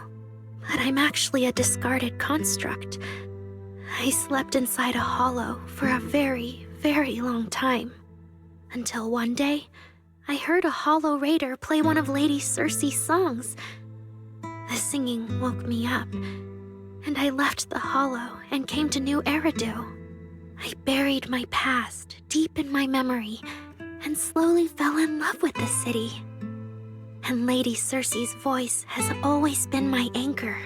Speaker 7: but I'm actually a discarded construct. I slept inside a hollow for a very, very long time. Until one day, I heard a hollow raider play one of Lady Circe's songs. The singing woke me up, and I left the hollow and came to New Eridu. I buried my past deep in my memory and slowly fell in love with the city. And Lady Circe's voice has always been my anchor.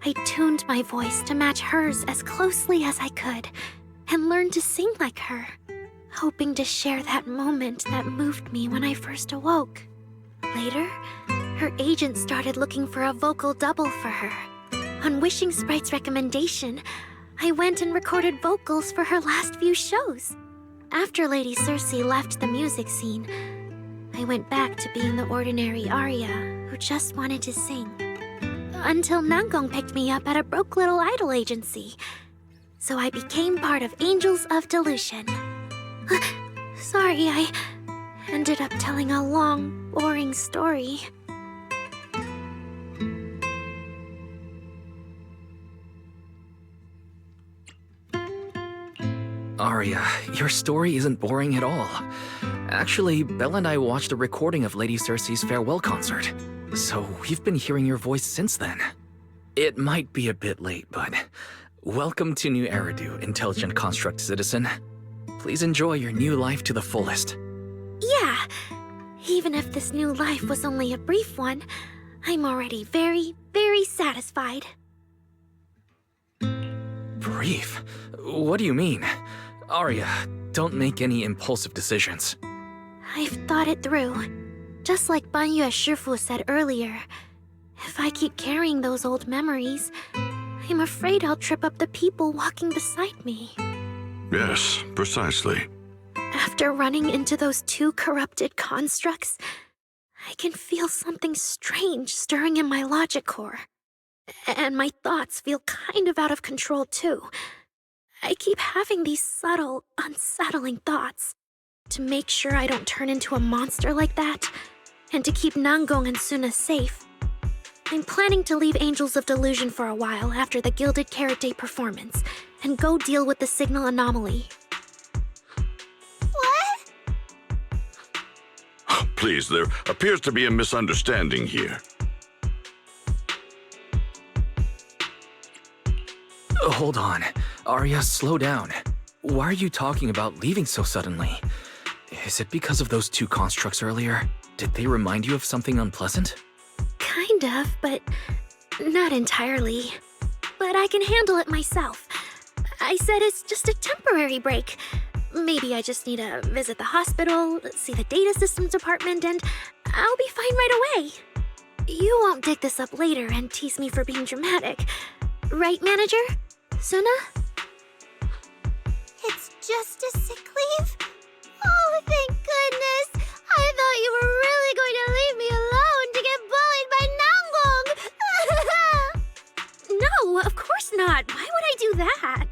Speaker 7: I tuned my voice to match hers as closely as I could and learned to sing like her, hoping to share that moment that moved me when I first awoke. Later, her agent started looking for a vocal double for her. On Wishing Sprite's recommendation, I went and recorded vocals for her last few shows. After Lady Circe left the music scene, I went back to being the ordinary Arya who just wanted to sing. Until Nangong picked me up at a broke little idol agency. So I became part of Angels of Dellusion. Sorry, I ended up telling a long, boring story.
Speaker 2: Arya, your story isn't boring at all. Actually, Belle and I watched a recording of Lady Circe's farewell concert, so we've been hearing your voice since then. It might be a bit late, but welcome to New Eridu, Intelligent Construct Citizen. Please enjoy your new life to the fullest.
Speaker 7: Yeah, even if this new life was only a brief one, I'm already very, very satisfied.
Speaker 2: Brief? What do you mean? Arya, don't make any impulsive decisions.
Speaker 7: I've thought it through. Just like Banyue Shifu said earlier, if I keep carrying those old memories, I'm afraid I'll trip up the people walking beside me.
Speaker 14: Yes, precisely.
Speaker 7: After running into those two corrupted constructs, I can feel something strange stirring in my logic core. And my thoughts feel kind of out of control too. I keep having these subtle, unsettling thoughts. To make sure I don't turn into a monster like that, and to keep Nangong and Suna safe, I'm planning to leave Angels of Dellusion for a while after the Gilded Carrot Day performance, and go deal with the signal anomaly.
Speaker 5: What?
Speaker 14: Please, there appears to be a misunderstanding here.
Speaker 2: Hold on. Arya, slow down. Why are you talking about leaving so suddenly? Is it because of those two constructs earlier? Did they remind you of something unpleasant?
Speaker 7: Kind of, but not entirely. But I can handle it myself. I said it's just a temporary break. Maybe I just need to visit the hospital, see the data systems department, and I'll be fine right away. You won't dig this up later and tease me for being dramatic. Right, Manager? Suna?
Speaker 5: It's just a sick leave? Oh, thank goodness! I thought you were really going to leave me alone to get bullied by Nangong!
Speaker 7: No, of course not. Why would I do that?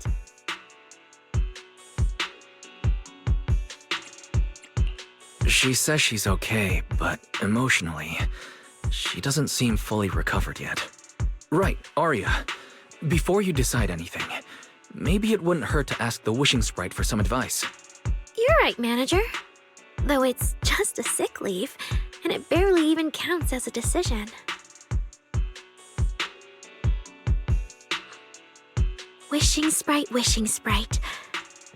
Speaker 2: She says she's okay, but emotionally, she doesn't seem fully recovered yet. Right, Arya. Before you decide anything, maybe it wouldn't hurt to ask the Wishing Sprite for some advice.
Speaker 7: You're right, Manager. Though it's just a sick leave, and it barely even counts as a decision. Wishing Sprite.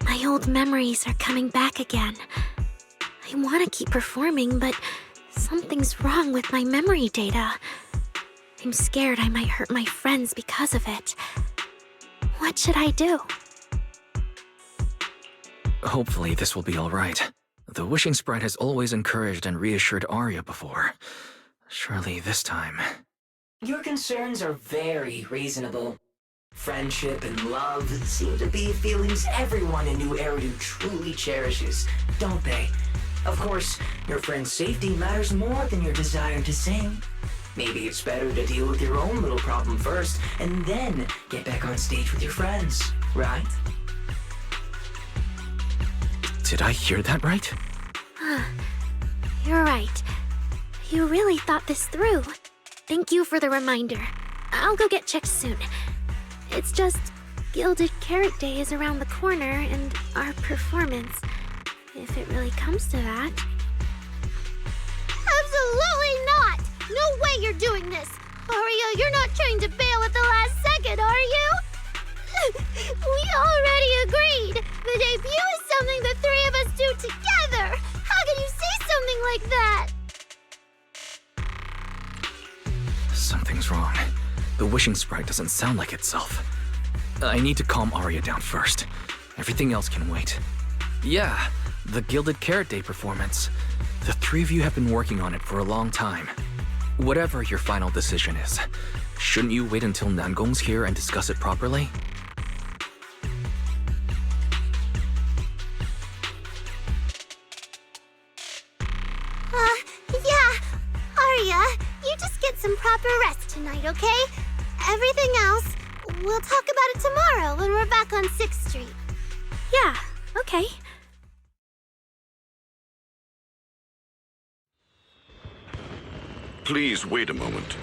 Speaker 7: My old memories are coming back again. I want to keep performing, but something's wrong with my memory data. I'm scared I might hurt my friends because of it. What should I do?
Speaker 2: Hopefully this will be alright. The Wishing Sprite has always encouraged and reassured Arya before. Surely this time...
Speaker 15: Your concerns are very reasonable. Friendship and love seem to be feelings everyone in New Eridu truly cherishes, don't they? Of course, your friend's safety matters more than your desire to sing. Maybe it's better to deal with your own little problem first, and then get back on stage with your friends, right?
Speaker 2: Did I hear that right?
Speaker 7: You're right. You really thought this through. Thank you for the reminder. I'll go get checked soon. It's just, Gilded Carrot Day is around the corner, and our performance, if it really comes to that.
Speaker 5: Absolutely not! No way you're doing this! Arya, you're not trying to bail at the last second, are you? We already agreed! The debut is something the three of us do together! How can you say something like that?
Speaker 2: Something's wrong. The Wishing Sprite doesn't sound like itself. I need to calm Arya down first. Everything else can wait. Yeah, the Gilded Carrot Day performance. The three of you have been working on it for a long time. Whatever your final decision is, shouldn't you wait until Nangong's here and discuss it properly?
Speaker 5: Yeah. Arya, you just get some proper rest tonight, okay? Everything else, we'll talk about it tomorrow when we're back on 6th Street.
Speaker 7: Yeah, okay.
Speaker 14: Please wait a moment.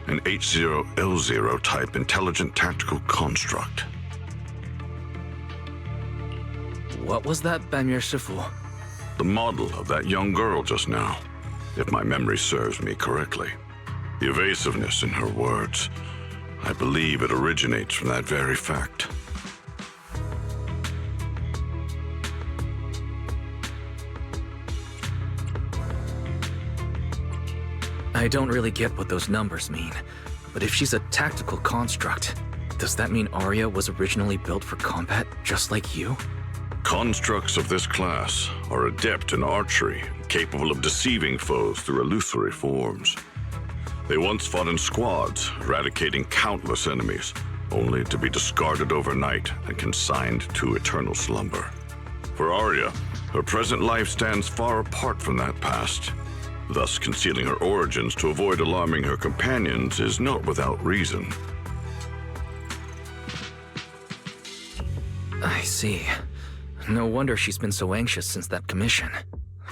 Speaker 14: An H0L0 type intelligent tactical construct.
Speaker 2: What was that, Bamir Shifu?
Speaker 14: The model of that young girl just now, if my memory serves me correctly. The evasiveness in her words, I believe it originates from that very fact.
Speaker 2: I don't really get what those numbers mean, but if she's a tactical construct, does that mean Arya was originally built for combat just like you?
Speaker 14: Constructs of this class are adept in archery, capable of deceiving foes through illusory forms. They once fought in squads, eradicating countless enemies, only to be discarded overnight and consigned to eternal slumber. For Arya, Her present life stands far apart from that past. Thus, concealing her origins to avoid alarming her companions is not without reason.
Speaker 2: I see. No wonder she's been so anxious since that commission.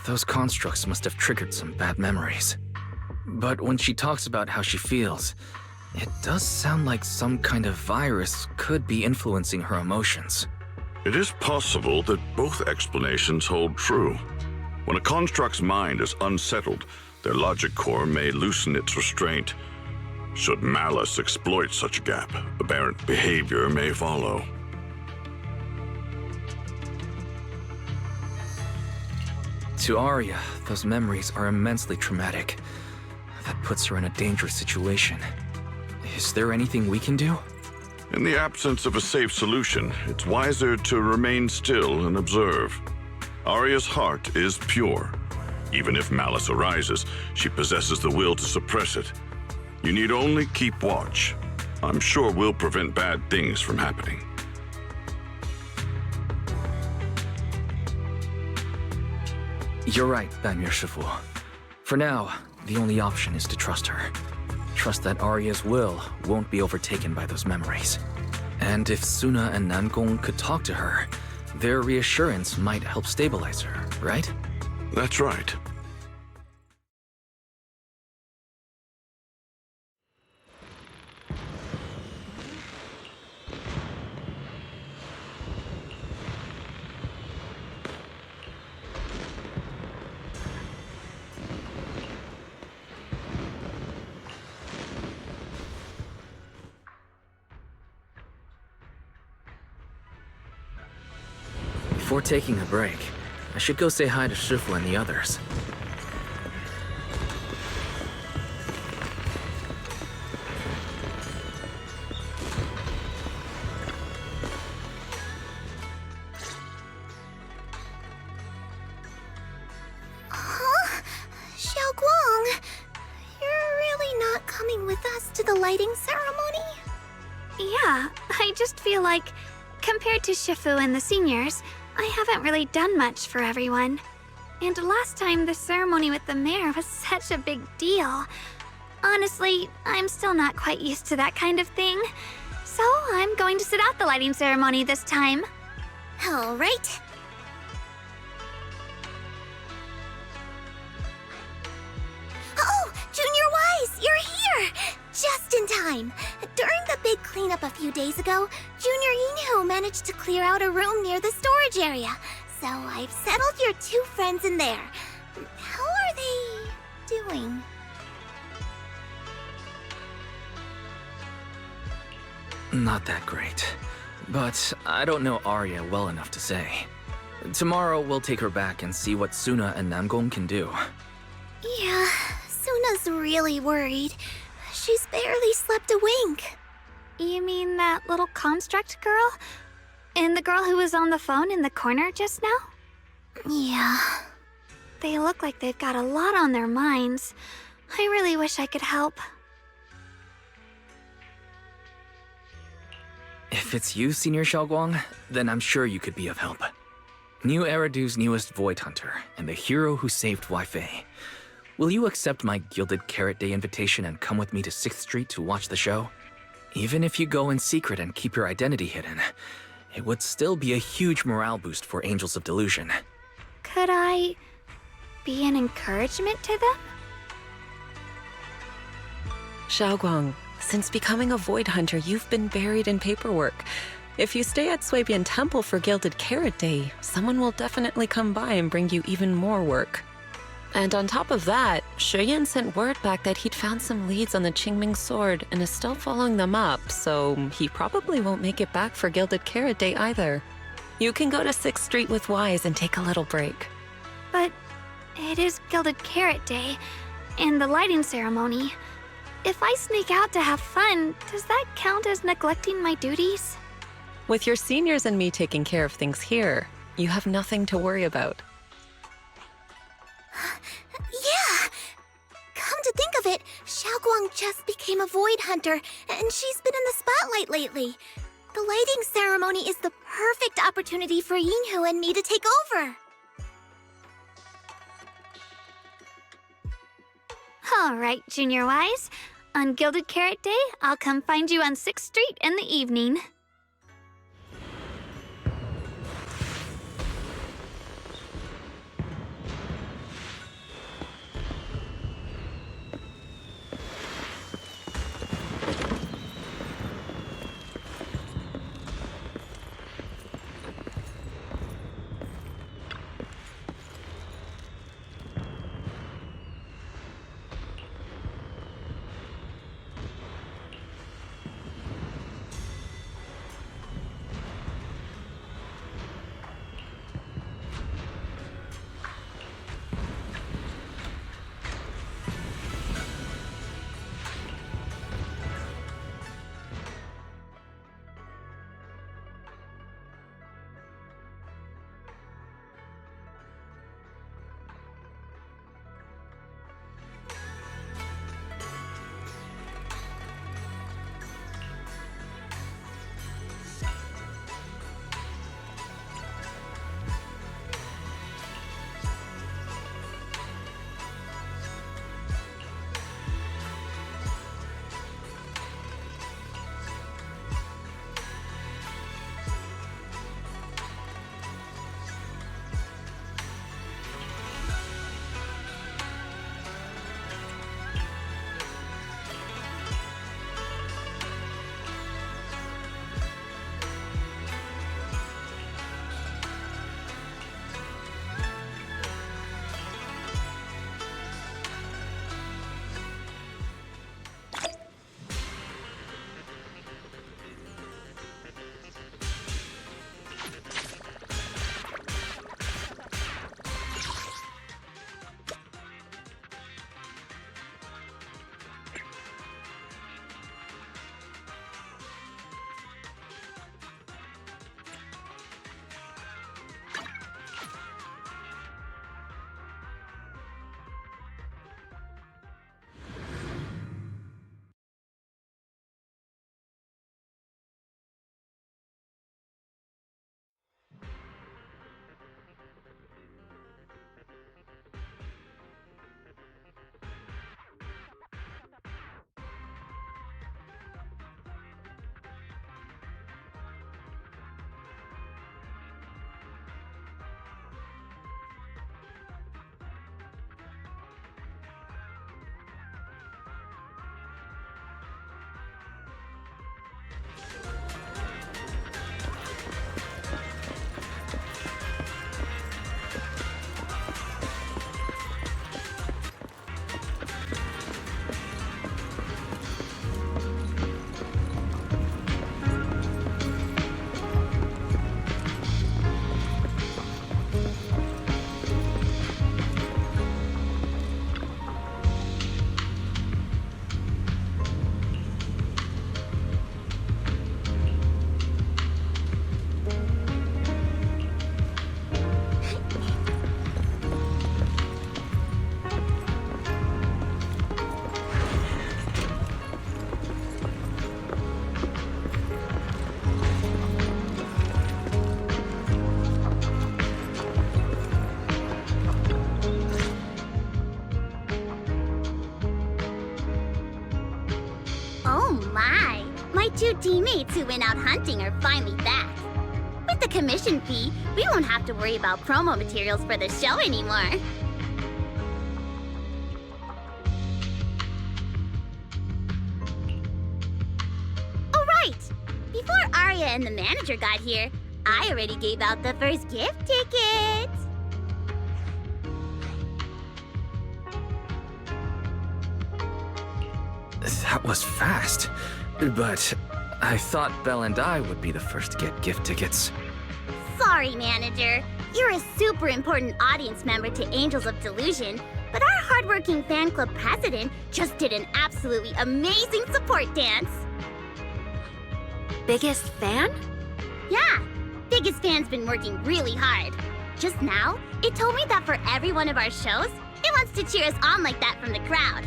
Speaker 2: Those constructs must have triggered some bad memories. But when she talks about how she feels, it does sound like some kind of virus could be influencing her emotions.
Speaker 14: It is possible that both explanations hold true. When a construct's mind is unsettled, their logic core may loosen its restraint. Should malice exploit such a gap, aberrant behavior may follow.
Speaker 2: To Arya, those memories are immensely traumatic. That puts her in a dangerous situation. Is there anything we can do?
Speaker 14: In the absence of a safe solution, it's wiser to remain still and observe. Arya's heart is pure. Even if malice arises, she possesses the will to suppress it. You need only keep watch. I'm sure we'll prevent bad things from happening.
Speaker 2: You're right, Banmir Shifu. For now, the only option is to trust her. Trust that Arya's will won't be overtaken by those memories. And if Suna and Nangong could talk to her, their reassurance might help stabilize her, right?
Speaker 14: That's right.
Speaker 2: Before taking a break, I should go say hi to Shifu and the others.
Speaker 5: Huh? Xiaoguang, you're really not coming with us to the lighting ceremony?
Speaker 7: Yeah, I just feel like, compared to Shifu and the seniors, I haven't really done much for everyone. And last time the ceremony with the mayor was such a big deal. Honestly, I'm still not quite used to that kind of thing. So I'm going to sit out the lighting ceremony this time.
Speaker 5: All right. Oh, Junior Wise, you're here! Just in time. During the big cleanup a few days ago, Junior Yinhu managed to clear out a room near the storage area. So I've settled your two friends in there. How are they doing?
Speaker 2: Not that great. But I don't know Arya well enough to say. Tomorrow we'll take her back and see what Suna and Nangong can do.
Speaker 5: Yeah, Suna's really worried. She's barely slept a wink.
Speaker 7: You mean that little construct girl? And the girl who was on the phone in the corner just now?
Speaker 5: Yeah.
Speaker 7: They look like they've got a lot on their minds. I really wish I could help.
Speaker 2: If it's you, Senior Xiaoguang, then I'm sure you could be of help. New Eridu's newest Void Hunter, and the hero who saved Wai-Fei. Will you accept my Gilded Carrot Day invitation and come with me to 6th Street to watch the show? Even if you go in secret and keep your identity hidden, it would still be a huge morale boost for Angels of Dellusion.
Speaker 7: Could I be an encouragement to them?
Speaker 12: Xiaoguang, since becoming a Void Hunter, you've been buried in paperwork. If you stay at Swabian Temple for Gilded Carrot Day, someone will definitely come by and bring you even more work. And on top of that, Shuyan sent word back that he'd found some leads on the Qingming sword and is still following them up, so he probably won't make it back for Gilded Carrot Day either. You can go to 6th Street with Wise and take a little break.
Speaker 7: But it is Gilded Carrot Day, and the lighting ceremony. If I sneak out to have fun, does that count as neglecting my duties?
Speaker 12: With your seniors and me taking care of things here, you have nothing to worry about.
Speaker 5: Yeah! Come to think of it, Xiaoguang just became a Void Hunter, and she's been in the spotlight lately. The lighting ceremony is the perfect opportunity for Yinhu and me to take over.
Speaker 7: All right, Junior Wise. On Gilded Carrot Day, I'll come find you on 6th Street in the evening.
Speaker 8: Two teammates who went out hunting are finally back. With the commission fee, we won't have to worry about promo materials for the show anymore. Oh right! Before Arya and the manager got here, I already gave out the first gift tickets.
Speaker 2: That was fast. But I thought Belle and I would be the first to get gift tickets.
Speaker 8: Sorry, manager. You're a super important audience member to Angels of Dellusion, but our hardworking fan club president just did an absolutely amazing support dance.
Speaker 3: Biggest fan?
Speaker 8: Yeah, biggest fan's been working really hard. Just now, it told me that for every one of our shows, it wants to cheer us on like that from the crowd.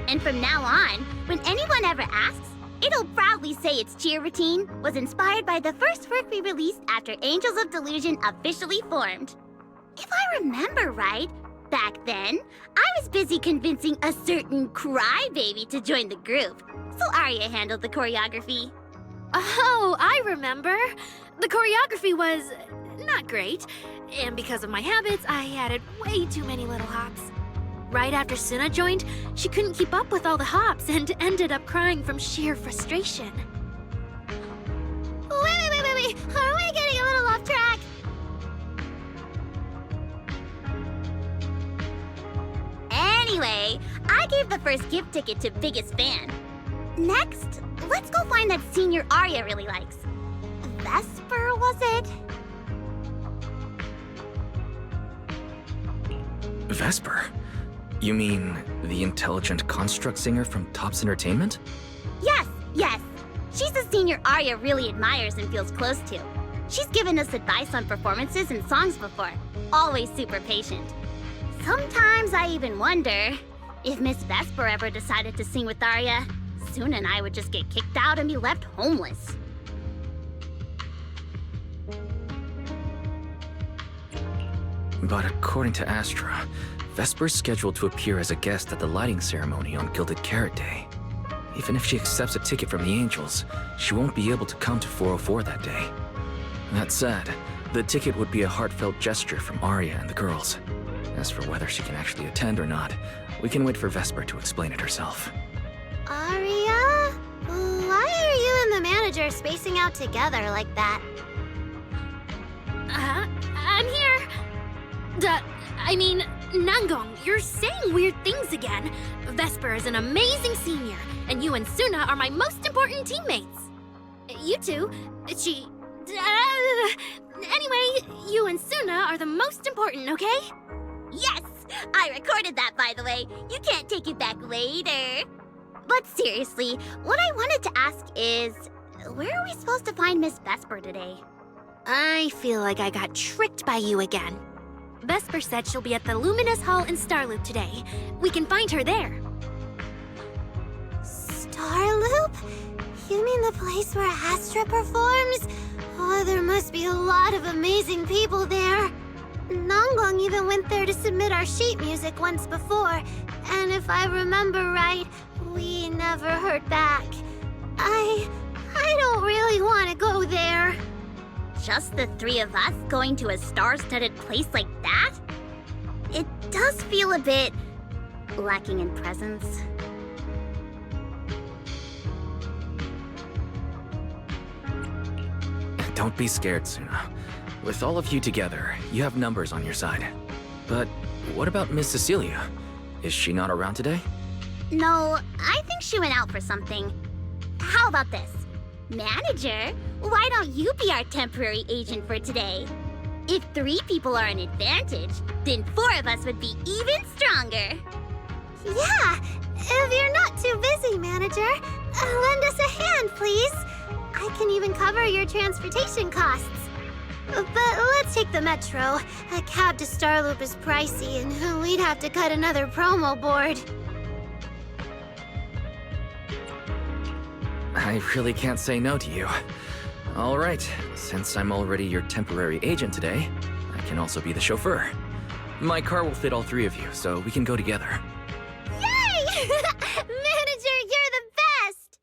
Speaker 8: And from now on, when anyone ever asks, it'll proudly say its cheer routine was inspired by the first work we released after Angels of Dellusion officially formed. If I remember right, Back then, I was busy convincing a certain crybaby to join the group, so Arya handled the choreography.
Speaker 7: Oh, I remember. The choreography was not great, and because of my habits, I added way too many little hops. Right after Suna joined, she couldn't keep up with all the hops and ended up crying from sheer frustration.
Speaker 5: Wait. Are we getting a little off track?
Speaker 8: Anyway, I gave the first gift ticket to biggest fan. Next, let's go find that senior Arya really likes. Vesper, was it?
Speaker 2: Vesper? You mean the intelligent construct singer from Topps Entertainment?
Speaker 8: Yes. She's a senior Arya really admires and feels close to. She's given us advice on performances and songs before. Always super patient. Sometimes I even wonder if Miss Vesper ever decided to sing with Arya, Suna and I would just get kicked out and be left homeless.
Speaker 2: But according to Astra, Vesper's scheduled to appear as a guest at the lighting ceremony on Gilded Carrot Day. Even if she accepts a ticket from the Angels, she won't be able to come to 404 that day. That said, the ticket would be a heartfelt gesture from Arya and the girls. As for whether she can actually attend or not, we can wait for Vesper to explain it herself.
Speaker 5: Arya? Why are you and the manager spacing out together like that?
Speaker 7: I'm here. Nangong, you're saying weird things again. Vesper is an amazing senior, and you and Suna are my most important teammates. You two, anyway, you and Suna are the most important, okay?
Speaker 8: Yes! I recorded that, by the way. You can't take it back later. But seriously, what I wanted to ask is, where are we supposed to find Miss Vesper today?
Speaker 7: I feel like I got tricked by you again. Vesper said she'll be at the Luminous Hall in Starloop today. We can find her there.
Speaker 5: Starloop? You mean the place where Astra performs? Oh, there must be a lot of amazing people there. Nangong even went there to submit our sheet music once before, and if I remember right, we never heard back. I don't really want to go there.
Speaker 8: Just the three of us going to a star-studded place like that? It does feel a bit lacking in presence.
Speaker 2: Don't be scared, Suna. With all of you together, you have numbers on your side. But what about Miss Cecilia? Is she not around today?
Speaker 8: No, I think she went out for something. How about this? Manager, why don't you be our temporary agent for today? If 3 people are an advantage, then 4 of us would be even stronger.
Speaker 5: Yeah, if you're not too busy, manager, lend us a hand, please. I can even cover your transportation costs. But let's take the metro. A cab to Starloop is pricey, and we'd have to cut another promo board.
Speaker 2: I really can't say no to you. All right, since I'm already your temporary agent today, I can also be the chauffeur. My car will fit all 3 of you, so we can go together.
Speaker 5: Yay! Manager, you're the best!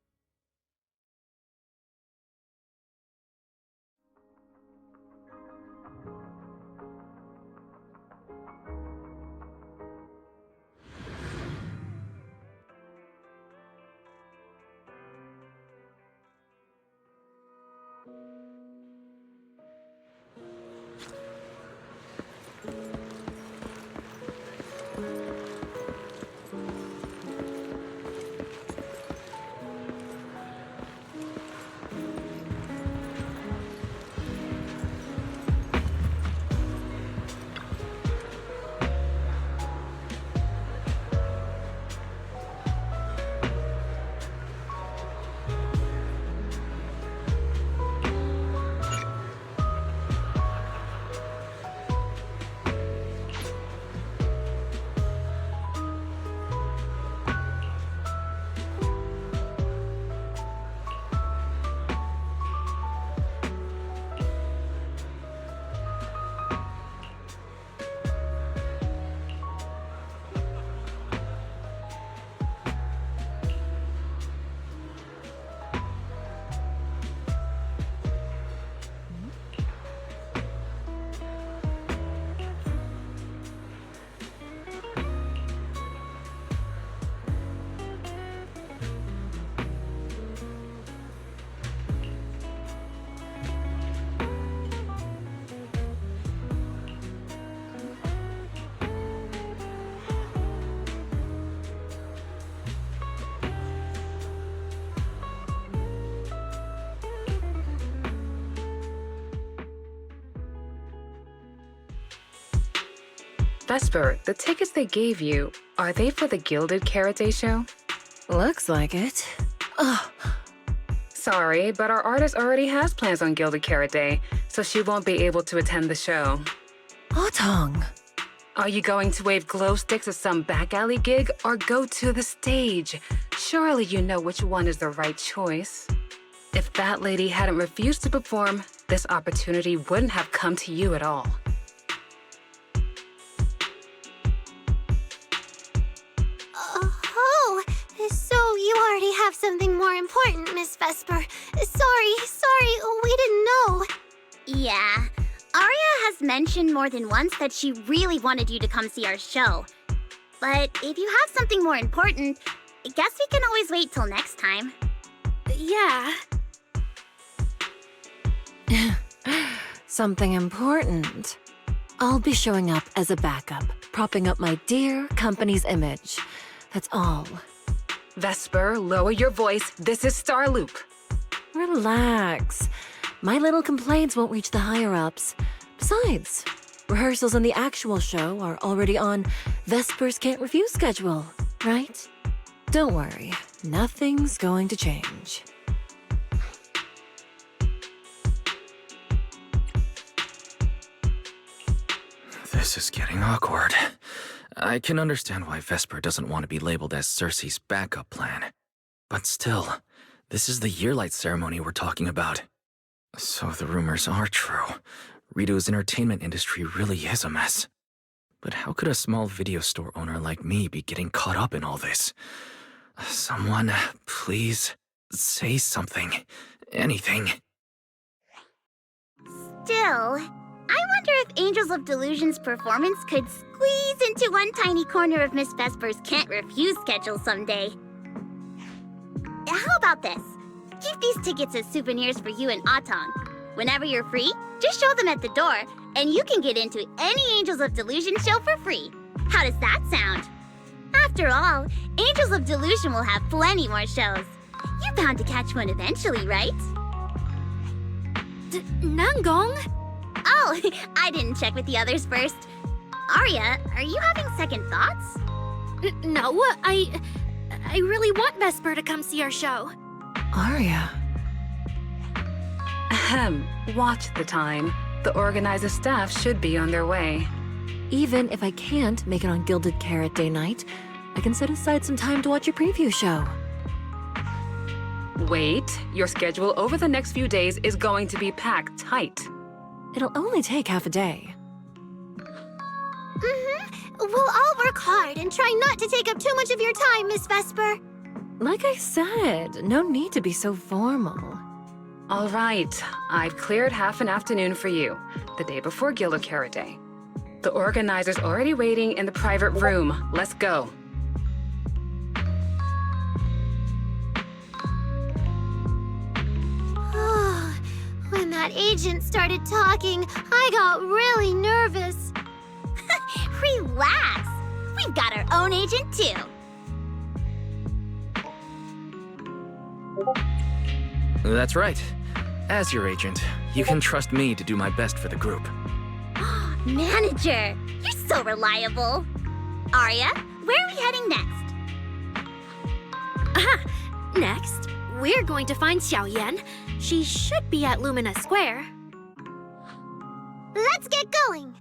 Speaker 16: Vesper, the tickets they gave you, are they for the Gilded Carrot Day show?
Speaker 17: Looks like it. Ugh.
Speaker 16: Sorry, but our artist already has plans on Gilded Carrot Day, so she won't be able to attend the show.
Speaker 17: Otong.
Speaker 16: Are you going to wave glow sticks at some back alley gig or go to the stage? Surely you know which one is the right choice. If that lady hadn't refused to perform, this opportunity wouldn't have come to you at all.
Speaker 5: Oh, so you already have something more important, Miss Vesper. Sorry, we didn't know.
Speaker 8: Yeah. Aria has mentioned more than once that she really wanted you to come see our show. But if you have something more important, I guess we can always wait till next time.
Speaker 7: Yeah.
Speaker 17: Something important. I'll be showing up as a backup, propping up my dear company's image. That's all.
Speaker 16: Vesper, lower your voice. This is Starloop.
Speaker 17: Relax. My little complaints won't reach the higher-ups. Besides, rehearsals and the actual show are already on Vesper's Can't Refuse schedule, right? Don't worry, nothing's going to change.
Speaker 2: This is getting awkward. I can understand why Vesper doesn't want to be labeled as Cersei's backup plan. But still, this is the Yearlight ceremony we're talking about. So the rumors are true. Rito's entertainment industry really is a mess. But how could a small video store owner like me be getting caught up in all this? Someone, please, say something. Anything.
Speaker 8: Still, I wonder if Angels of Delusion's performance could squeeze into one tiny corner of Miss Vesper's Can't Refuse schedule someday. How about this? Keep these tickets as souvenirs for you and Otong. Whenever you're free, just show them at the door, and you can get into any Angels of Delusion show for free. How does that sound? After all, Angels of Delusion will have plenty more shows. You're bound to catch one eventually, right?
Speaker 7: Nangong?
Speaker 8: Oh, I didn't check with the others first. Aria, are you having second thoughts?
Speaker 7: No, I really want Vesper to come see our show.
Speaker 17: Aria.
Speaker 16: Ahem. Watch the time. The organizer staff should be on their way.
Speaker 17: Even if I can't make it on Gilded Carrot Day night, I can set aside some time to watch your preview show.
Speaker 16: Wait, your schedule over the next few days is going to be packed tight.
Speaker 17: It'll only take half a day.
Speaker 5: We'll all work hard and try not to take up too much of your time, Miss Vesper.
Speaker 17: Like I said, no need to be so formal.
Speaker 16: All right, I've cleared half an afternoon for you, the day before Gilded Carrot Day. The organizer's already waiting in the private room. Let's go.
Speaker 5: When that agent started talking, I got really nervous.
Speaker 8: Relax. We've got our own agent, too.
Speaker 2: That's right. As your agent, you can trust me to do my best for the group.
Speaker 8: Manager, you're so reliable. Aria, where are we heading next?
Speaker 7: Next, we're going to find Xiaoyan. She should be at Lumina Square.
Speaker 5: Let's get going.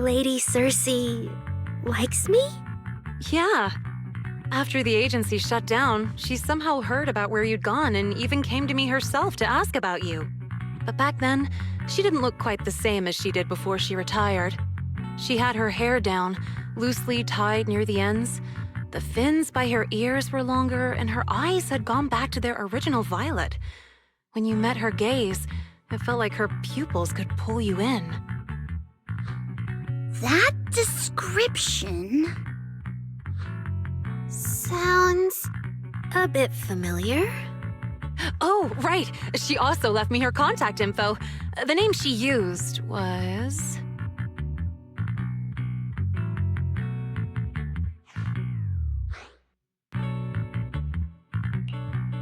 Speaker 7: Lady Cersei likes me?
Speaker 18: Yeah. After the agency shut down, she somehow heard about where you'd gone and even came to me herself to ask about you. But back then, she didn't look quite the same as she did before she retired. She had her hair down, loosely tied near the ends. The fins by her ears were longer, and her eyes had gone back to their original violet. When you met her gaze, it felt like her pupils could pull you in.
Speaker 5: That description sounds
Speaker 7: a bit familiar.
Speaker 18: Oh, right. She also left me her contact info. The name she used was...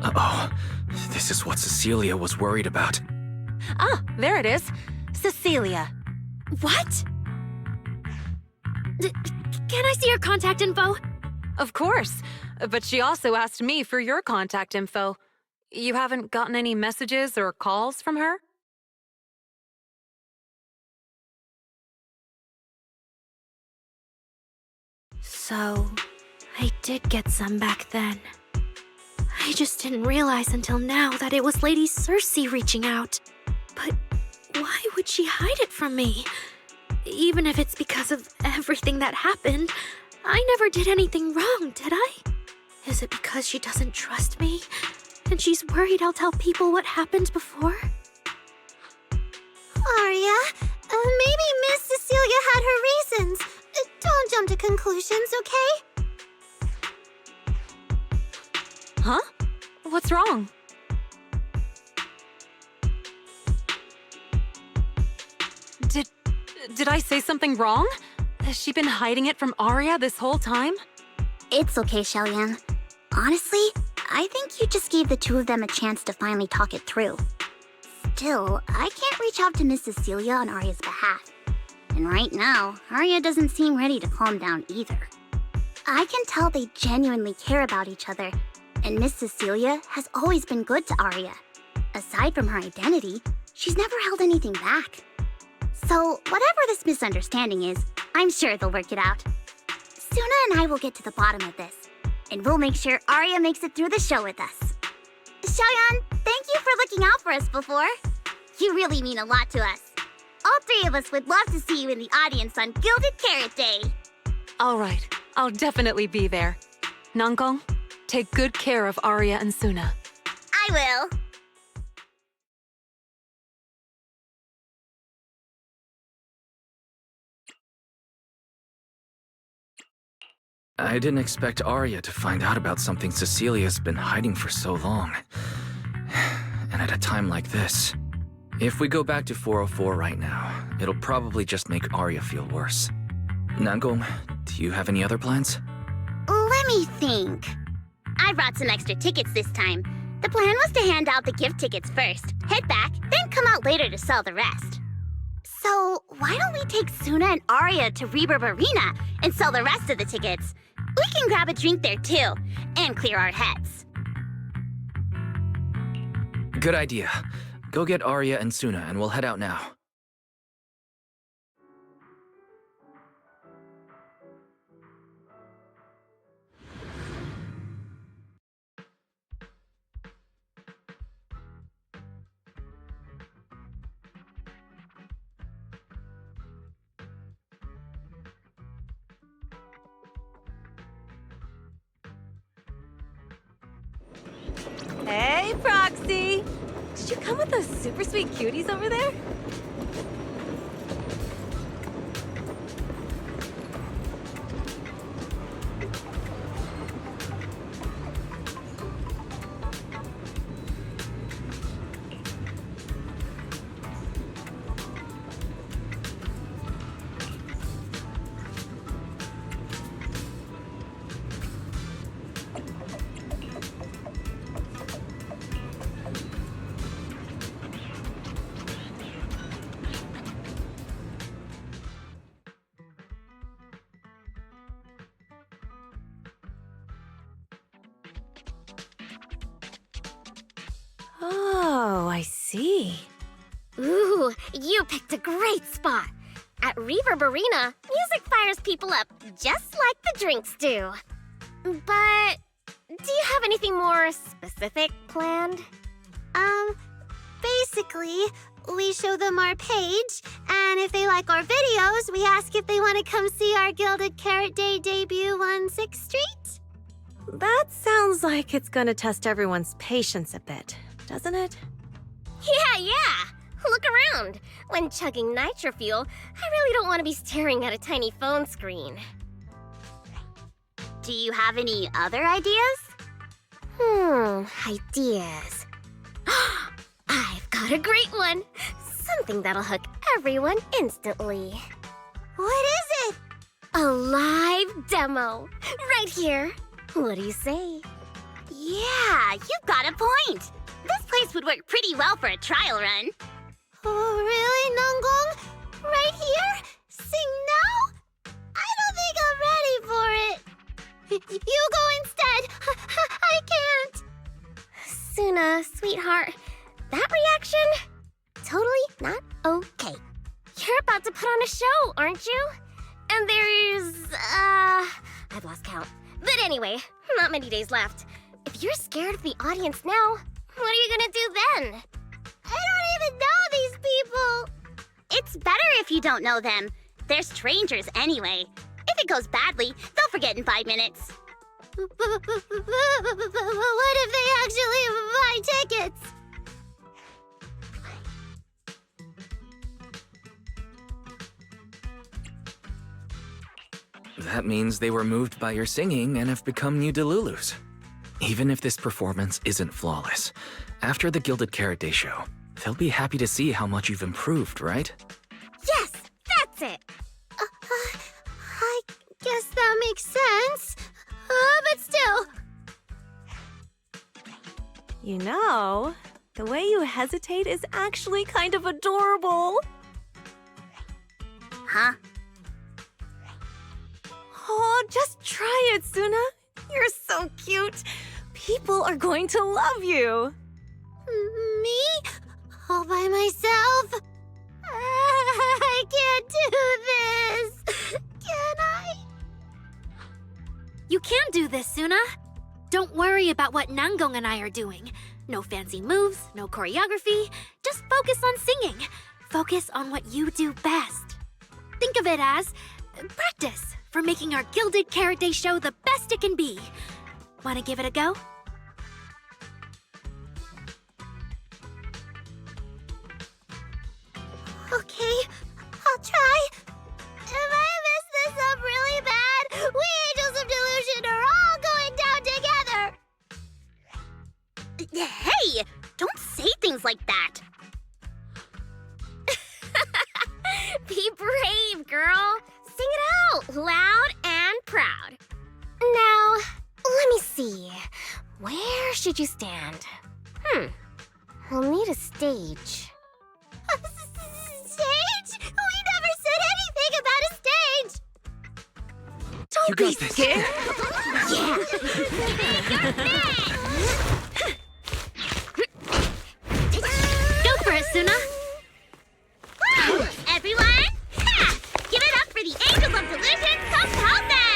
Speaker 2: Uh-oh. This is what Cecilia was worried about.
Speaker 18: Ah, there it is. Cecilia.
Speaker 7: What? Can I see your contact info?
Speaker 18: Of course. But she also asked me for your contact info. You haven't gotten any messages or calls from her?
Speaker 7: So, I did get some back then. I just didn't realize until now that it was Lady Cersei reaching out. But why would she hide it from me? Even if it's because of everything that happened, I never did anything wrong, did I? Is it because she doesn't trust me? And she's worried I'll tell people what happened before?
Speaker 5: Arya, maybe Miss Cecilia had her reasons. Don't jump to conclusions, okay?
Speaker 18: Huh? What's wrong? Did I say something wrong? Has she been hiding it from Arya this whole time?
Speaker 8: It's okay, Shellyan. Honestly, I think you just gave the two of them a chance to finally talk it through. Still, I can't reach out to Miss Cecilia on Arya's behalf. And right now, Arya doesn't seem ready to calm down either. I can tell they genuinely care about each other, and Miss Cecilia has always been good to Arya. Aside from her identity, she's never held anything back. So, whatever this misunderstanding is, I'm sure they'll work it out. Suna and I will get to the bottom of this, and we'll make sure Arya makes it through the show with us. Xiaoyan, thank you for looking out for us before. You really mean a lot to us. All three of us would love to see you in the audience on Gilded Carrot Day.
Speaker 18: All right, I'll definitely be there. Nankong, take good care of Arya and Suna.
Speaker 8: I will.
Speaker 2: I didn't expect Arya to find out about something Cecilia's been hiding for so long. And at a time like this. If we go back to 404 right now, it'll probably just make Arya feel worse. Nangong, do you have any other plans?
Speaker 8: Let me think. I brought some extra tickets this time. The plan was to hand out the gift tickets first, head back, then come out later to sell the rest. So, why don't we take Suna and Arya to Reverb Arena and sell the rest of the tickets? We can grab a drink there too, and clear our heads.
Speaker 2: Good idea. Go get Arya and Suna and we'll head out now.
Speaker 17: Did you come with those super sweet cuties over there? Oh, I see.
Speaker 3: Ooh, you picked a great spot. At Reverb Arena, music fires people up just like the drinks do. But do you have anything more specific planned?
Speaker 5: Basically, we show them our page, and if they like our videos, we ask if they want to come see our Gilded Carrot Day debut on 6th Street.
Speaker 17: That sounds like it's gonna test everyone's patience a bit, doesn't it?
Speaker 3: Yeah. Look around. When chugging nitro fuel, I really don't want to be staring at a tiny phone screen.
Speaker 8: Do you have any other ideas?
Speaker 3: Ideas. I've got a great one. Something that'll hook everyone instantly.
Speaker 5: What is it?
Speaker 3: A live demo. Right here. What do you say?
Speaker 8: Yeah, you've got a point. This place would work pretty well for a trial run.
Speaker 5: Oh, really, Nanggong? Right here? Sing now? I don't think I'm ready for it. You go instead. I can't.
Speaker 3: Suna, sweetheart, that reaction? Totally not okay. You're about to put on a show, aren't you? And there's, I've lost count. But anyway, not many days left. If you're scared of the audience now, what are you gonna do then?
Speaker 5: I don't even know these people.
Speaker 8: It's better if you don't know them. They're strangers anyway. If it goes badly, they'll forget in 5 minutes.
Speaker 5: What if they actually buy tickets?
Speaker 2: That means they were moved by your singing and have become new Delulus. Even if this performance isn't flawless, after the Gilded Carrot Day show, they'll be happy to see how much you've improved, right?
Speaker 3: Yes, that's it.
Speaker 5: I guess that makes sense. But still.
Speaker 17: You know, the way you hesitate is actually kind of adorable.
Speaker 8: Huh?
Speaker 17: Oh, just try it, Suna. You're so cute. People are going to love you.
Speaker 5: Me? All by myself? I can't do this. Can I?
Speaker 7: You can do this, Suna. Don't worry about what Nanggong and I are doing. No fancy moves, no choreography. Just focus on singing. Focus on what you do best. Think of it as practice for making our Gilded Carrot Day show the best it can be. Wanna give it a go?
Speaker 5: Okay, I'll try. If I mess this up really bad, we Angels of Dellusion are all going down together.
Speaker 8: Hey, don't say things like that.
Speaker 3: Be brave, girl. Sing it out, loud and proud. Now, let me see. Where should you stand? We'll need a stage.
Speaker 5: Stage? We never said anything about a stage.
Speaker 2: You got this.
Speaker 3: Yeah.
Speaker 7: Go for it, Suna.
Speaker 8: Everyone, give it up for the Angels of Dellusion composer!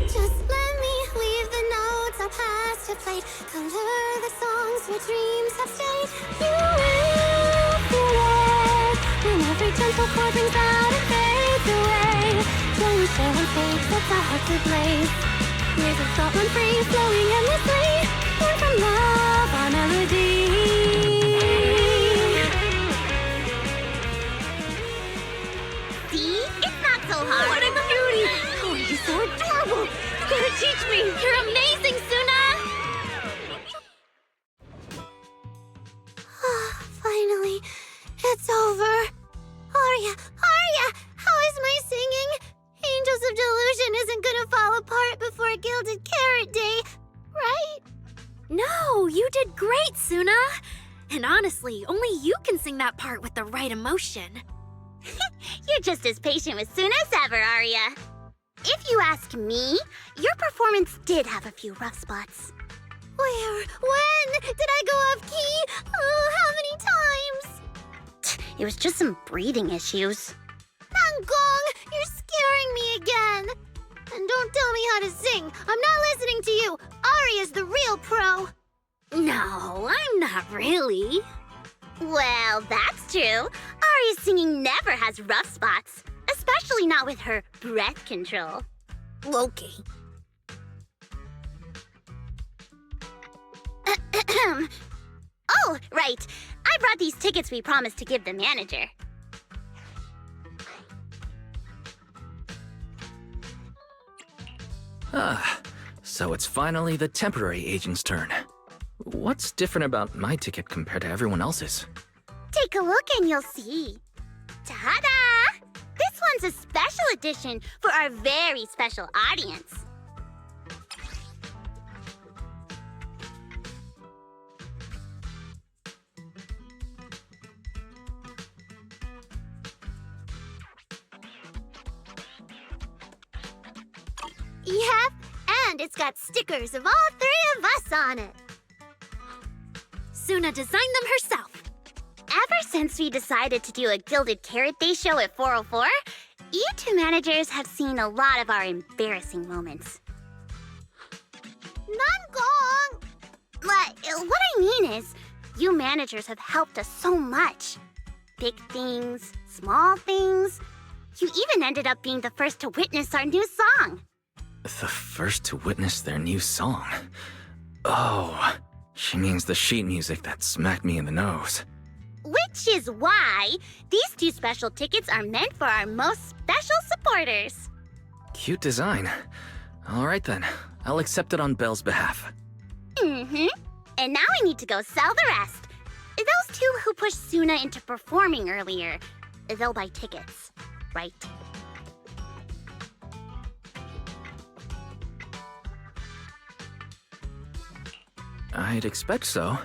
Speaker 5: Just let me leave the notes our past have played. Color the songs where dreams have stayed. You will feel it when every gentle chord brings out and fades away. When we share one stage, sets our hearts ablaze. Years of thought run free, flowing endlessly. Born from love, our melody. it's over. Aria, how is my singing? Angels of Dellusion isn't gonna fall apart before Gilded Carrot Day, right?
Speaker 7: No, you did great, Suna! And honestly, only you can sing that part with the right emotion.
Speaker 8: You're just as patient with Suna as ever, Aria. If you ask me, your performance did have a few rough spots.
Speaker 5: Where? When? Did I go off key? Oh, how many times?
Speaker 8: It was just some breathing issues.
Speaker 5: Nangong, you're scaring me again. And don't tell me how to sing. I'm not listening to you. Aria's the real pro.
Speaker 7: No, I'm not really.
Speaker 8: Well, that's true. Aria's singing never has rough spots, especially not with her breath control.
Speaker 7: Okay.
Speaker 8: Oh, right. I brought these tickets we promised to give the manager.
Speaker 2: Ah, so it's finally the temporary agent's turn. What's different about my ticket compared to everyone else's?
Speaker 8: Take a look and you'll see. Ta-da! This one's a special edition for our very special audience.
Speaker 5: Yep, and it's got stickers of all three of us on it.
Speaker 7: Suna designed them herself.
Speaker 8: Ever since we decided to do a Gilded Carrot Day show at 404, you two managers have seen a lot of our embarrassing moments.
Speaker 5: Nangong!
Speaker 8: What I mean is, you managers have helped us so much. Big things, small things. You even ended up being the first to witness our new song.
Speaker 2: The first to witness their new song? Oh, she means the sheet music that smacked me in the nose.
Speaker 8: Which is why these two special tickets are meant for our most special supporters.
Speaker 2: Cute design. All right then, I'll accept it on Belle's behalf.
Speaker 8: Mm-hmm. And now I need to go sell the rest. Those two who pushed Suna into performing earlier, they'll buy tickets, right?
Speaker 2: I'd expect so.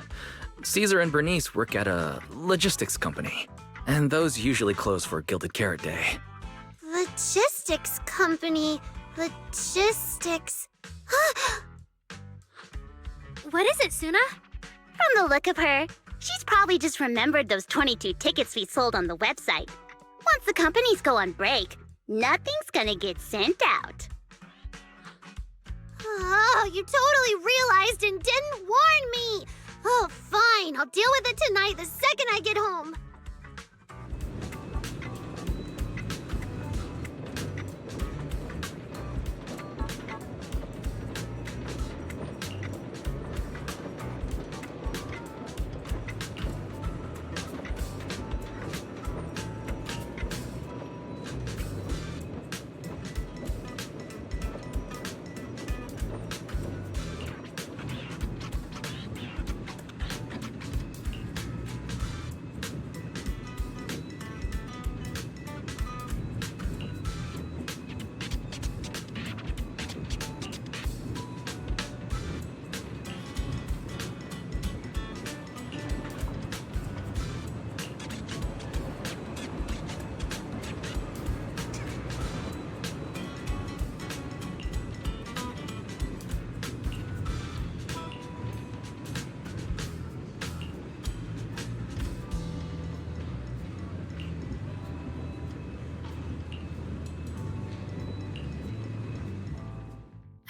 Speaker 2: Caesar and Bernice work at a logistics company, and those usually close for Gilded Carrot Day.
Speaker 5: Logistics company. Logistics.
Speaker 7: What is it, Suna?
Speaker 8: From the look of her, she's probably just remembered those 22 tickets we sold on the website. Once the companies go on break, nothing's gonna get sent out.
Speaker 5: Oh, you totally realized and didn't warn me! Oh, fine. I'll deal with it tonight the second I get home.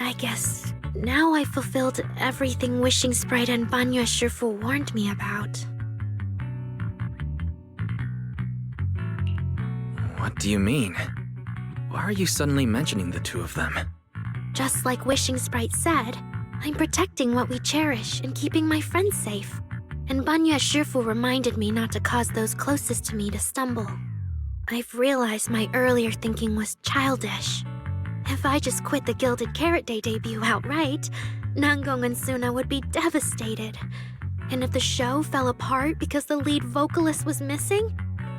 Speaker 7: I guess now I fulfilled everything Wishing Sprite and Banya Shifu warned me about.
Speaker 2: What do you mean? Why are you suddenly mentioning the two of them?
Speaker 7: Just like Wishing Sprite said, I'm protecting what we cherish and keeping my friends safe. And Banya Shifu reminded me not to cause those closest to me to stumble. I've realized my earlier thinking was childish. If I just quit the Gilded Carrot Day debut outright, Nangong and Suna would be devastated. And if the show fell apart because the lead vocalist was missing,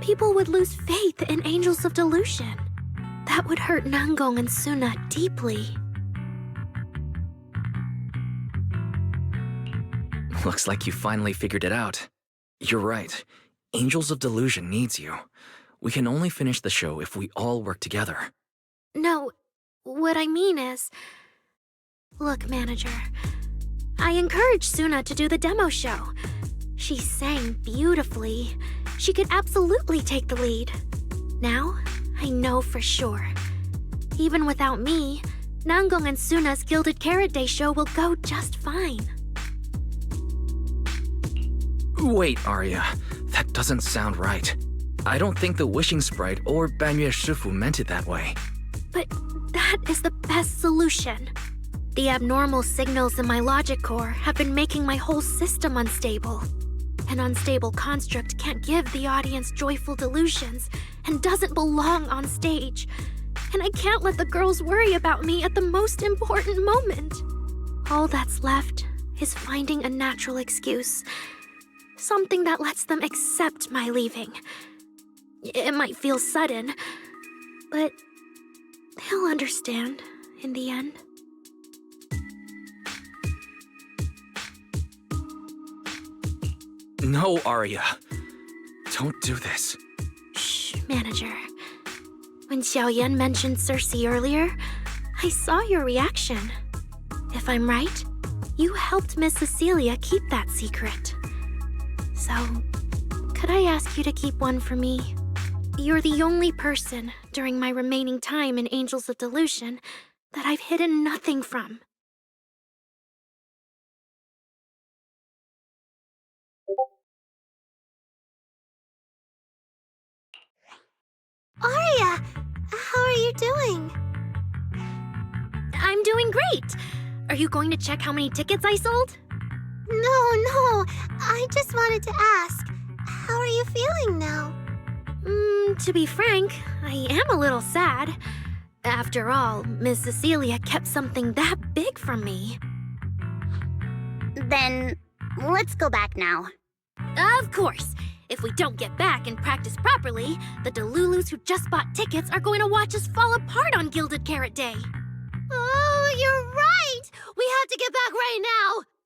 Speaker 7: people would lose faith in Angels of Delusion. That would hurt Nangong and Suna deeply.
Speaker 2: Looks like you finally figured it out. You're right. Angels of Delusion needs you. We can only finish the show if we all work together.
Speaker 7: No, what I mean is... Look, manager, I encouraged Suna to do the demo show. She sang beautifully. She could absolutely take the lead. Now, I know for sure. Even without me, Nangong and Suna's Gilded Carrot Day show will go just fine.
Speaker 2: Wait, Arya. That doesn't sound right. I don't think the Wishing Sprite or Banyue Shifu meant it that way.
Speaker 7: But that is the best solution. The abnormal signals in my logic core have been making my whole system unstable. An unstable construct can't give the audience joyful delusions and doesn't belong on stage. And I can't let the girls worry about me at the most important moment. All that's left is finding a natural excuse. Something that lets them accept my leaving. It might feel sudden, but they'll understand in the end.
Speaker 2: No, Arya. Don't do this.
Speaker 7: Shh, manager. When Xiaoyan mentioned Cersei earlier, I saw your reaction. If I'm right, you helped Miss Cecilia keep that secret. So, could I ask you to keep one for me? You're the only person during my remaining time in Angels of Delusion that I've hidden nothing from.
Speaker 5: Arya, how are you doing?
Speaker 7: I'm doing great! Are you going to check how many tickets I sold?
Speaker 5: No, I just wanted to ask, how are you feeling now?
Speaker 7: To be frank, I am a little sad. After all, Miss Cecilia kept something that big from me.
Speaker 8: Then, let's go back now.
Speaker 7: Of course! If we don't get back and practice properly, the Delulus who just bought tickets are going to watch us fall apart on Gilded Carrot Day.
Speaker 5: Oh, you're right! We have to get back right now!